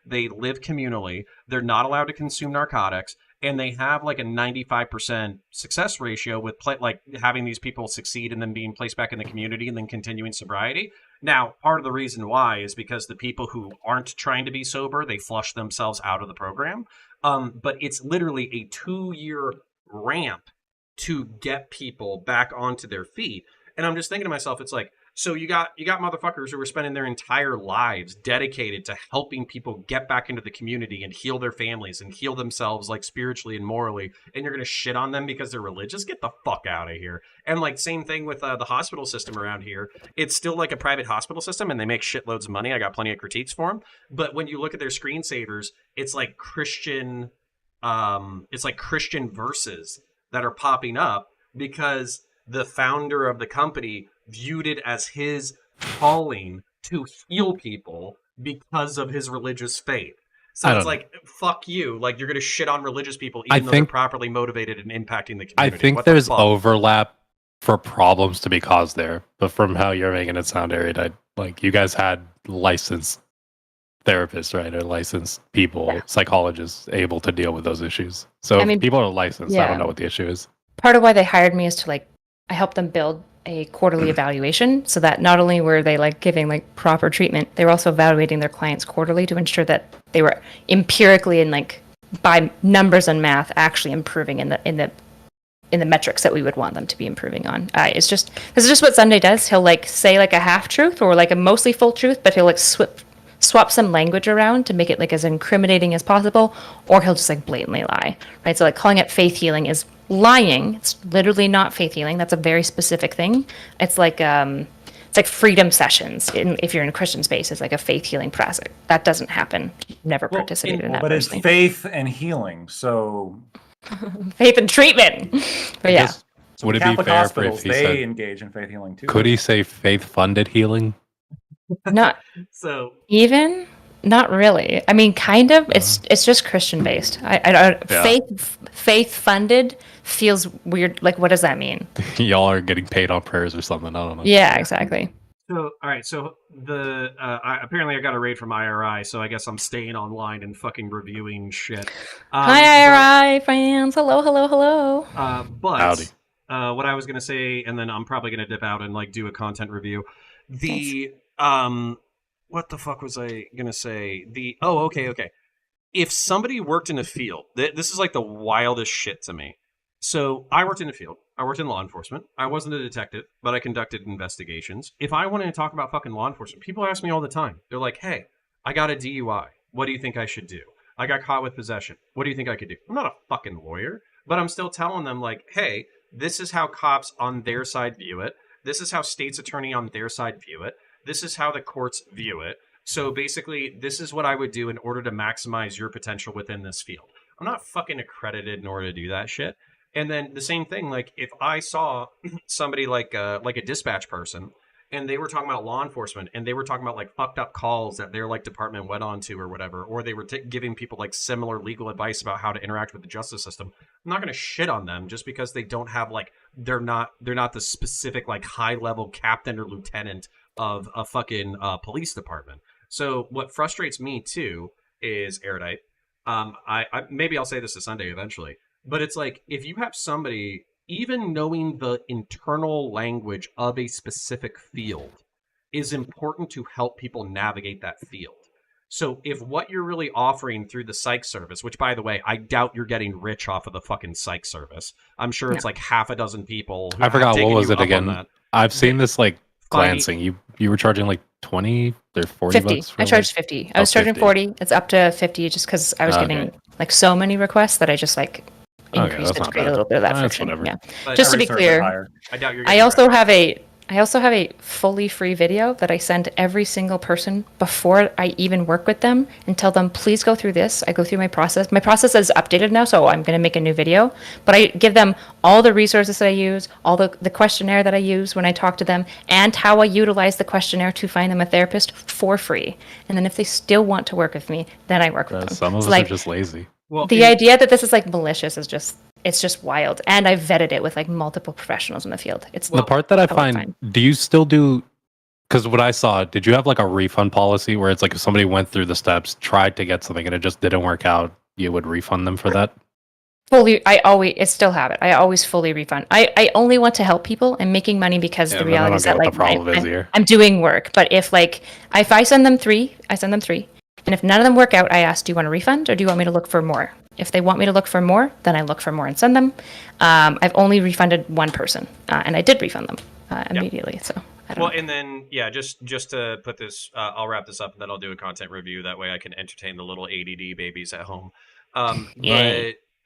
They live communally. They're not allowed to consume narcotics, and they have like a 95% success ratio with like having these people succeed and then being placed back in the community and then continuing sobriety. Now, part of the reason why is because the people who aren't trying to be sober, they flush themselves out of the program. But it's literally a 2-year ramp to get people back onto their feet. And I'm just thinking to myself, it's like, so you got motherfuckers who are spending their entire lives dedicated to helping people get back into the community and heal their families and heal themselves like spiritually and morally, and you're gonna shit on them because they're religious? Get the fuck out of here. And like same thing with the hospital system around here. It's still like a private hospital system, and they make shitloads of money. I got plenty of critiques for them. But when you look at their screensavers, it's like Christian verses that are popping up because the founder of the company viewed it as his calling to heal people because of his religious faith. So it's like, fuck you. Like, you're going to shit on religious people even though they're properly motivated and impacting the community. I think there's overlap for problems to be caused there. But from how you're making it sound, Ariad, like you guys had licensed therapists, right? Or licensed people, psychologists able to deal with those issues. So I if mean, people are licensed, I yeah. don't know what the issue is. Part of why they hired me is to like, I helped them build a quarterly evaluation so that not only were they like giving like proper treatment, they were also evaluating their clients quarterly to ensure that they were empirically and like by numbers and math actually improving in the metrics that we would want them to be improving on. This is just what Sunday does. He'll like say like a half truth or like a mostly full truth, but he'll like swap some language around to make it like as incriminating as possible, or he'll just like blatantly lie, right? So like calling it faith healing is lying. It's literally not faith healing. That's a very specific thing. It's like freedom sessions. If you're in a Christian space, it's like a faith healing process. That doesn't happen. Never participated in that. But personally. it's faith and healing, so faith and treatment. But yeah. So Would it be Catholic fair hospitals, if he they said, engage in faith healing too? could he say faith-funded healing? Not So even. Not really. I mean, kind of. It's just Christian based. I don't. Yeah. Faith funded feels weird. Like, what does that mean? Y'all are getting paid on prayers or something. I don't know. Yeah, exactly. So, all right. So apparently I got a raid from IRI, so I guess I'm staying online and fucking reviewing shit. Hi, IRI fans. Hello, hello, hello. But Howdy. what I was gonna say, and then I'm probably gonna dip out and like do a content review. What the fuck was I gonna say? Okay. If somebody worked in a field, this is like the wildest shit to me. So I worked in a field. I worked in law enforcement. I wasn't a detective, but I conducted investigations. If I wanted to talk about fucking law enforcement, people ask me all the time. They're like, hey, I got a DUI. What do you think I should do? I got caught with possession. What do you think I could do? I'm not a fucking lawyer, but I'm still telling them like, hey, this is how cops on their side view it. This is how state's attorney on their side view it. This is how the courts view it. So basically, this is what I would do in order to maximize your potential within this field. I'm not fucking accredited in order to do that shit. And then the same thing, like if I saw somebody like a dispatch person and they were talking about law enforcement and they were talking about like fucked up calls that their like department went on to or whatever, or they were giving people like similar legal advice about how to interact with the justice system, I'm not going to shit on them just because they don't have like, they're not the specific like high level captain or lieutenant of a fucking police department. So what frustrates me too is Erudite. I maybe I'll say this to Sunday eventually, but it's like if you have somebody even knowing the internal language of a specific field is important to help people navigate that field. So if what you're really offering through the psych service, which by the way, I doubt you're getting rich off of the fucking psych service. I'm sure it's like half a dozen people. I forgot what was it again. I've seen this like glancing. You were charging like 20 or 40 50. bucks for I charged 50. I was charging 50. 40. It's up to 50 just because I was getting like so many requests that I just like increased it to create a little bit of that friction. Whatever. Yeah. But Just to be clear, I doubt you're. I also have a fully free video that I send every single person before I even work with them and tell them, please go through this. I go through my process. My process is updated now, so I'm going to make a new video. But I give them all the resources that I use, all the questionnaire that I use when I talk to them, and how I utilize the questionnaire to find them a therapist for free. And then if they still want to work with me, then I work with them. Some of It's us are just lazy. Well, the idea that this is like malicious is just wild. And I vetted it with like multiple professionals in the field. It's The part that I totally find, do you still do, because what I saw, did you have like a refund policy where it's like if somebody went through the steps, tried to get something and it just didn't work out, you would refund them for that? fully. I still have it. I always fully refund. I only want to help people. I'm making money because the reality is that like I'm doing work. But if I send them three, I send them three. And if none of them work out, I ask, do you want a refund or do you want me to look for more? If they want me to look for more, then I look for more and send them. I've only refunded one person, and I did refund them immediately. So I don't know. And then just to put this, I'll wrap this up and then I'll do a content review. That way I can entertain the little ADD babies at home.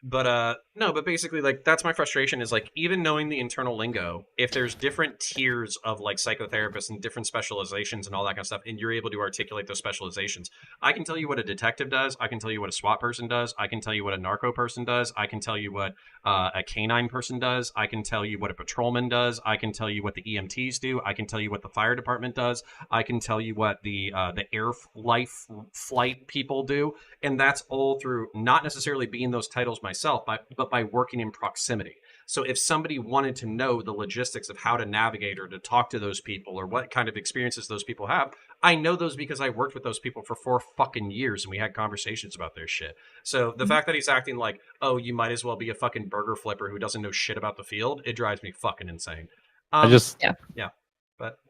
But basically, like, that's my frustration is like, even knowing the internal lingo, if there's different tiers of like psychotherapists and different specializations and all that kind of stuff, and you're able to articulate those specializations, I can tell you what a detective does. I can tell you what a SWAT person does. I can tell you what a narco person does. I can tell you what a canine person does. I can tell you what a patrolman does. I can tell you what the EMTs do. I can tell you what the fire department does. I can tell you what the air life flight people do. And that's all through not necessarily being those titles myself, but by working in proximity. So if somebody wanted to know the logistics of how to navigate or to talk to those people or what kind of experiences those people have, I know those because I worked with those people for 4 fucking years and we had conversations about their shit. So the fact that he's acting like, oh, you might as well be a fucking burger flipper who doesn't know shit about the field, it drives me fucking insane. But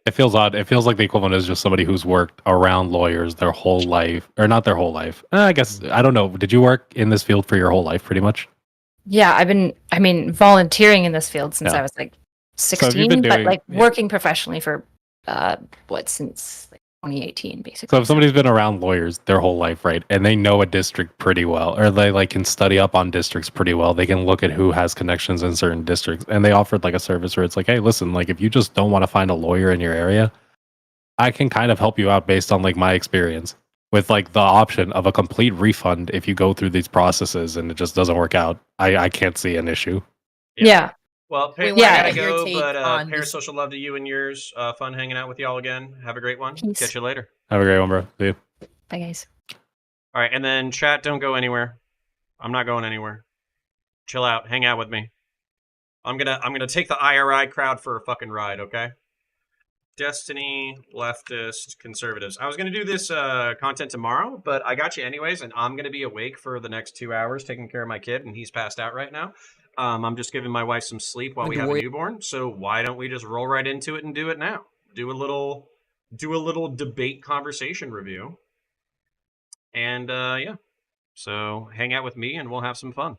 it feels odd. It feels like the equivalent is just somebody who's worked around lawyers their whole life, or not their whole life. I guess I don't know. Did you work in this field for your whole life, pretty much? Yeah, I've been, volunteering in this field since I was like 16, but like working professionally for since like 2018, basically. So if somebody's been around lawyers their whole life, right, and they know a district pretty well, or they like can study up on districts pretty well, they can look at who has connections in certain districts, and they offered like a service where it's like, hey, listen, like if you just don't want to find a lawyer in your area, I can kind of help you out based on like my experience, with like the option of a complete refund if you go through these processes and it just doesn't work out. I can't see an issue. Yeah. Well, We I want gotta to hear your go, take but on this. parasocial love to you and yours. Fun hanging out with y'all again. Have a great one. Peace. Catch you later. Have a great one, bro. See you. Bye, guys. All right, and then chat, don't go anywhere. I'm not going anywhere. Chill out. Hang out with me. I'm gonna take the IRI crowd for a fucking ride, okay? Destiny, leftist, conservatives. I was going to do this content tomorrow, but I got you anyways, and I'm going to be awake for the next 2 hours taking care of my kid, and he's passed out right now. I'm just giving my wife some sleep while we have a newborn, so why don't we just roll right into it and do it now? Do a little debate conversation review. And yeah, so hang out with me and we'll have some fun.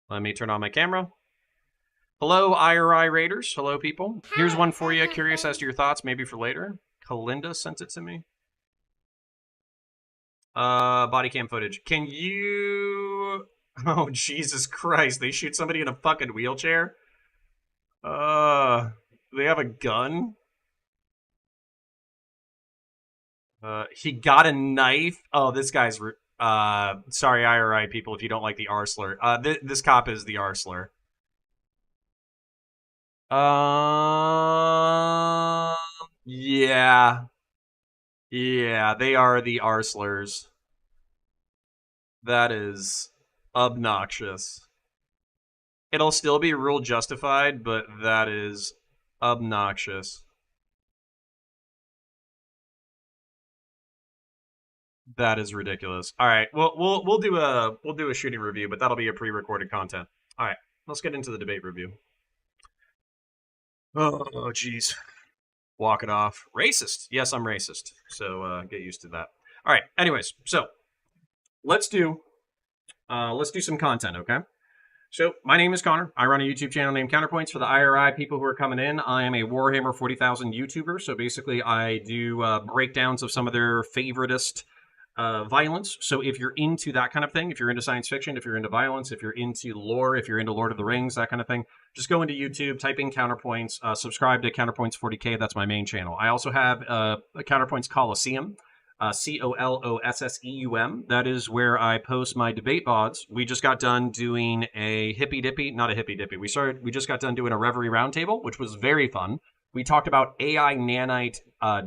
Let me turn on my camera. Hello, IRI Raiders. Hello, people. Here's one for you. Curious as to your thoughts, maybe for later. Kalinda sent it to me. Body cam footage. Can you... Oh, Jesus Christ. They shoot somebody in a fucking wheelchair? They have a gun? He got a knife. Oh, this guy's... sorry, IRI people, if you don't like the R slur. This cop is the R slur. Yeah. Yeah, they are the R slurs. That is obnoxious. It'll still be rule justified, but that is obnoxious. That is ridiculous. All right, well, we'll do a shooting review, but that'll be a pre-recorded content. All right, let's get into the debate review. Oh, jeez. Walk it off. Racist. Yes, I'm racist. So get used to that. All right. Anyways, so let's do some content, okay? So my name is Connor. I run a YouTube channel named Counterpoints for the IRI people who are coming in. I am a Warhammer 40,000 YouTuber. So basically, I do breakdowns of some of their favoritist violence. So if you're into that kind of thing, if you're into science fiction, if you're into violence, if you're into lore, if you're into Lord of the Rings, that kind of thing, just go into YouTube, type in Counterpoints, subscribe to Counterpoints 40K. That's my main channel. I also have a Counterpoints Coliseum, COLOSSEUM. That is where I post my debate VODs. We just got done doing a not a hippy dippy. We just got done doing a Reverie Roundtable, which was very fun. We talked about AI nanite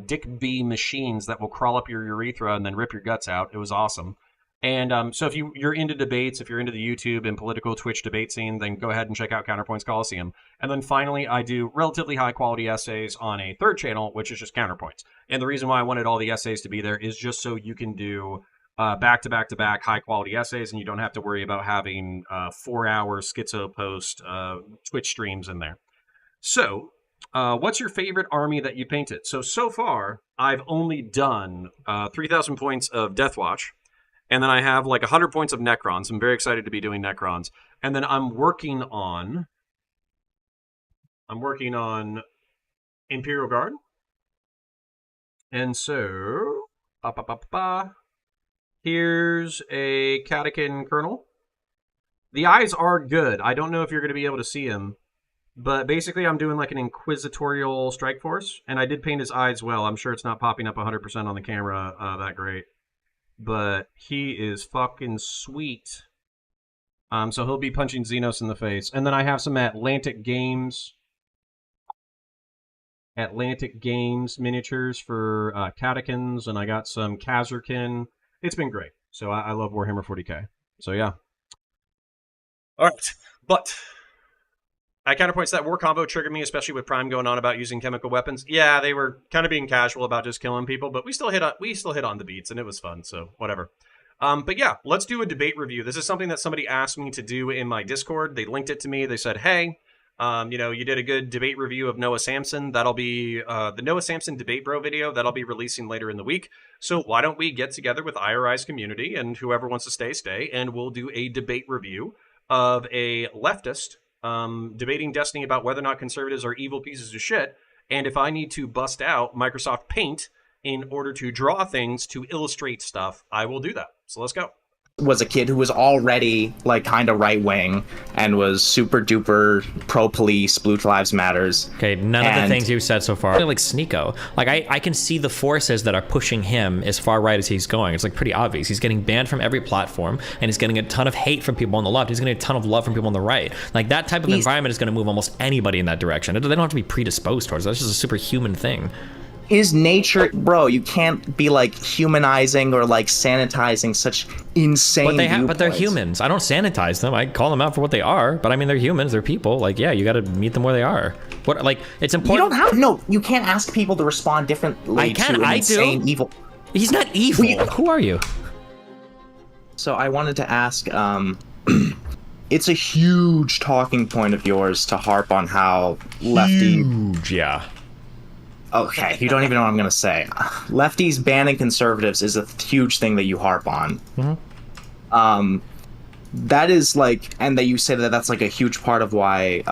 Dick B machines that will crawl up your urethra and then rip your guts out. It was awesome. And so if you're into debates, if you're into the YouTube and political Twitch debate scene, then go ahead and check out Counterpoints Coliseum. And then finally, I do relatively high quality essays on a third channel, which is just Counterpoints. And the reason why I wanted all the essays to be there is just so you can do back-to-back-to-back high-quality essays, and you don't have to worry about having 4-hour schizo post Twitch streams in there. So... what's your favorite army that you painted? So far, I've only done 3,000 points of Deathwatch, and then I have like 100 points of Necrons. I'm very excited to be doing Necrons. And then I'm working on Imperial Guard. And so, here's a Catechin Colonel. The eyes are good. I don't know if you're going to be able to see him. But basically, I'm doing like an inquisitorial strike force, and I did paint his eyes well. I'm sure it's not popping up 100% on the camera that great. But he is fucking sweet. So he'll be punching Xenos in the face. And then I have some Atlantic Games miniatures for Catechins, and I got some Kazarkin. It's been great. So I love Warhammer 40K. So yeah. All right, but at Counterpoints, that war combo triggered me, especially with Prime going on about using chemical weapons. Yeah, they were kind of being casual about just killing people, but we still hit on the beats, and it was fun. So whatever. But yeah, let's do a debate review. This is something that somebody asked me to do in my Discord. They linked it to me. They said, "Hey, you did a good debate review of Noah Samson. That'll be the Noah Samson debate bro video. That'll be releasing later in the week. So why don't we get together with IRI's community and whoever wants to stay, and we'll do a debate review of a leftist debating Destiny about whether or not conservatives are evil pieces of shit. And if I need to bust out Microsoft Paint in order to draw things to illustrate stuff, I will do that. So let's go." Was a kid who was already like kind of right wing and was super duper pro police, Blue Lives Matters. Okay, none of the things you've said so far. Like Sneeko, like I can see the forces that are pushing him as far right as he's going. It's like pretty obvious. He's getting banned from every platform, and he's getting a ton of hate from people on the left. He's getting a ton of love from people on the right. Like that type of environment is going to move almost anybody in that direction. They don't have to be predisposed towards it. That's just a superhuman thing. His nature, bro, you can't be like humanizing or like sanitizing such insane but they're humans. I don't sanitize them. I call them out for what they are, but I mean, they're humans, they're people. Like, yeah, you got to meet them where they are. What, like, it's important. You can't ask people to respond differently to an insane evil. He's not evil. Who are you? So I wanted to ask, it's a huge talking point of yours to harp on how lefty. Huge, yeah. Okay, you don't even know what I'm going to say. Lefties banning conservatives is a huge thing that you harp on. Mm-hmm. That is like, and that you say that that's like a huge part of why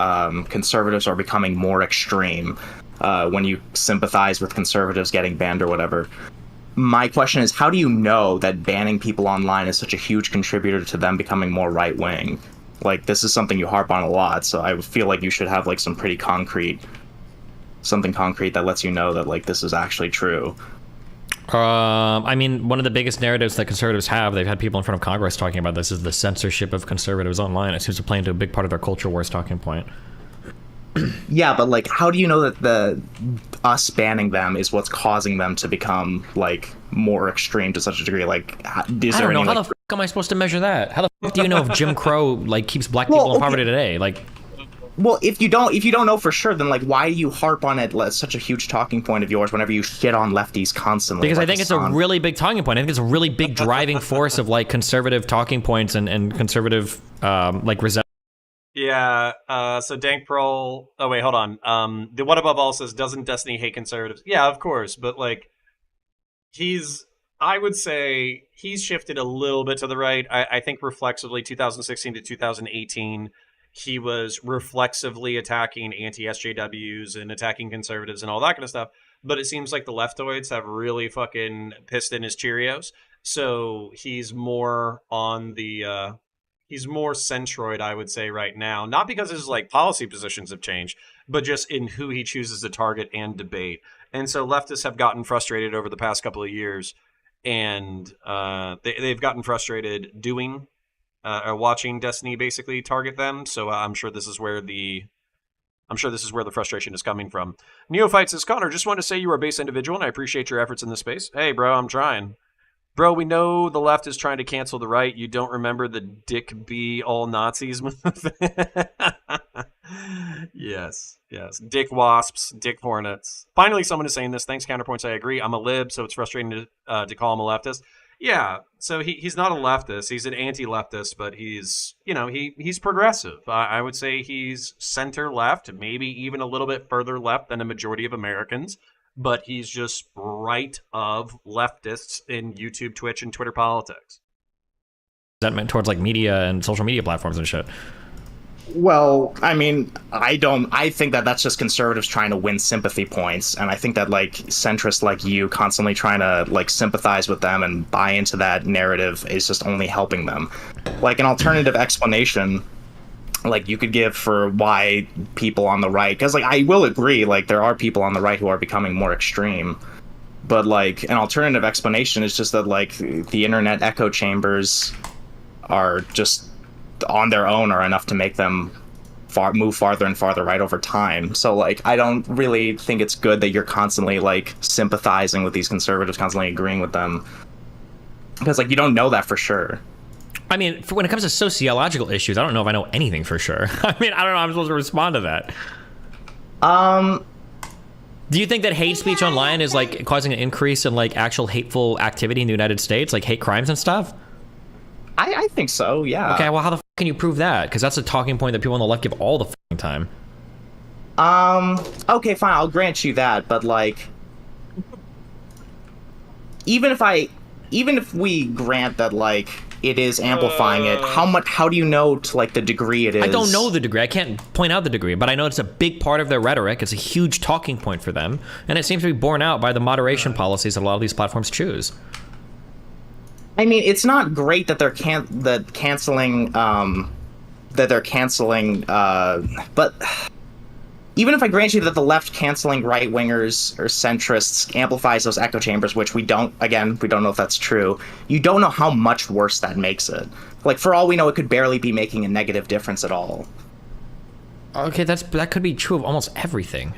conservatives are becoming more extreme when you sympathize with conservatives getting banned or whatever. My question is, how do you know that banning people online is such a huge contributor to them becoming more right-wing? Like, this is something you harp on a lot, so I feel like you should have like some pretty something concrete that lets you know that like this is actually true. I mean, one of the biggest narratives that conservatives have, they've had people in front of Congress talking about this, is the censorship of conservatives online. It seems to play into a big part of their culture wars talking point. Yeah, but like, how do you know that us banning them is what's causing them to become like more extreme to such a degree? Like, I don't know. How the fuck am I supposed to measure that? How the fuck do you know if Jim Crow like keeps black people in poverty today? Like. Well, if you don't know for sure, then like, why do you harp on it as such a huge talking point of yours whenever you shit on lefties constantly? Because I think it's a really big talking point. I think it's a really big driving force of like conservative talking points and conservative like resentment. Yeah. So Dank Pearl. Oh wait, hold on. The What Above All says, doesn't Destiny hate conservatives? Yeah, of course, but like, I would say he's shifted a little bit to the right. I think reflexively, 2016 to 2018. He was reflexively attacking anti-SJWs and attacking conservatives and all that kind of stuff. But it seems like the leftoids have really fucking pissed in his Cheerios. So he's more on the, he's more centroid, I would say, right now. Not because his like policy positions have changed, but just in who he chooses to target and debate. And so leftists have gotten frustrated over the past couple of years. And they've gotten frustrated doing watching Destiny basically target them, so I'm sure this is where the frustration is coming from. Neophyte says, Connor, just wanted to say you are a base individual, and I appreciate your efforts in this space. Hey, bro, I'm trying. Bro, we know the left is trying to cancel the right. You don't remember the Dick B all Nazis move? Yes. Dick wasps, Dick hornets. Finally, someone is saying this. Thanks, Counterpoints. I agree. I'm a lib, so it's frustrating to call him a leftist. Yeah, so he's not a leftist. He's an anti-leftist, but he's progressive. I would say he's center-left, maybe even a little bit further left than a majority of Americans, but he's just right of leftists in YouTube, Twitch, and Twitter politics. Resentment towards like media and social media platforms and shit. Well, I mean, I think that that's just conservatives trying to win sympathy points, and I think that like centrists like you constantly trying to like sympathize with them and buy into that narrative is just only helping them. Like an alternative explanation like you could give for why people on the right, because like I will agree, like there are people on the right who are becoming more extreme, but like an alternative explanation is just that like the internet echo chambers are just on their own are enough to make them move farther and farther right over time. So like I don't really think it's good that you're constantly like sympathizing with these conservatives, constantly agreeing with them, because like you don't know that for sure. I mean, when it comes to sociological issues, I don't know if I know anything for sure. I mean, I don't know how I'm supposed to respond to that. Do you think that hate speech online is like causing an increase in like actual hateful activity in the United States, like hate crimes and stuff? I think so, yeah. Okay, well, how the can you prove that? Because that's a talking point that people on the left give all the time. Okay, fine, I'll grant you that, but like, even if we grant that like it is amplifying it, how do you know to like the degree it is? I don't know the degree. I can't point out the degree, but I know it's a big part of their rhetoric. It's a huge talking point for them, and it seems to be borne out by the moderation policies that a lot of these platforms choose. I mean, it's not great that they're canceling, but even if I grant you that the left canceling right-wingers or centrists amplifies those echo chambers, which we don't know if that's true, you don't know how much worse that makes it. Like, for all we know, it could barely be making a negative difference at all. Okay, that could be true of almost everything.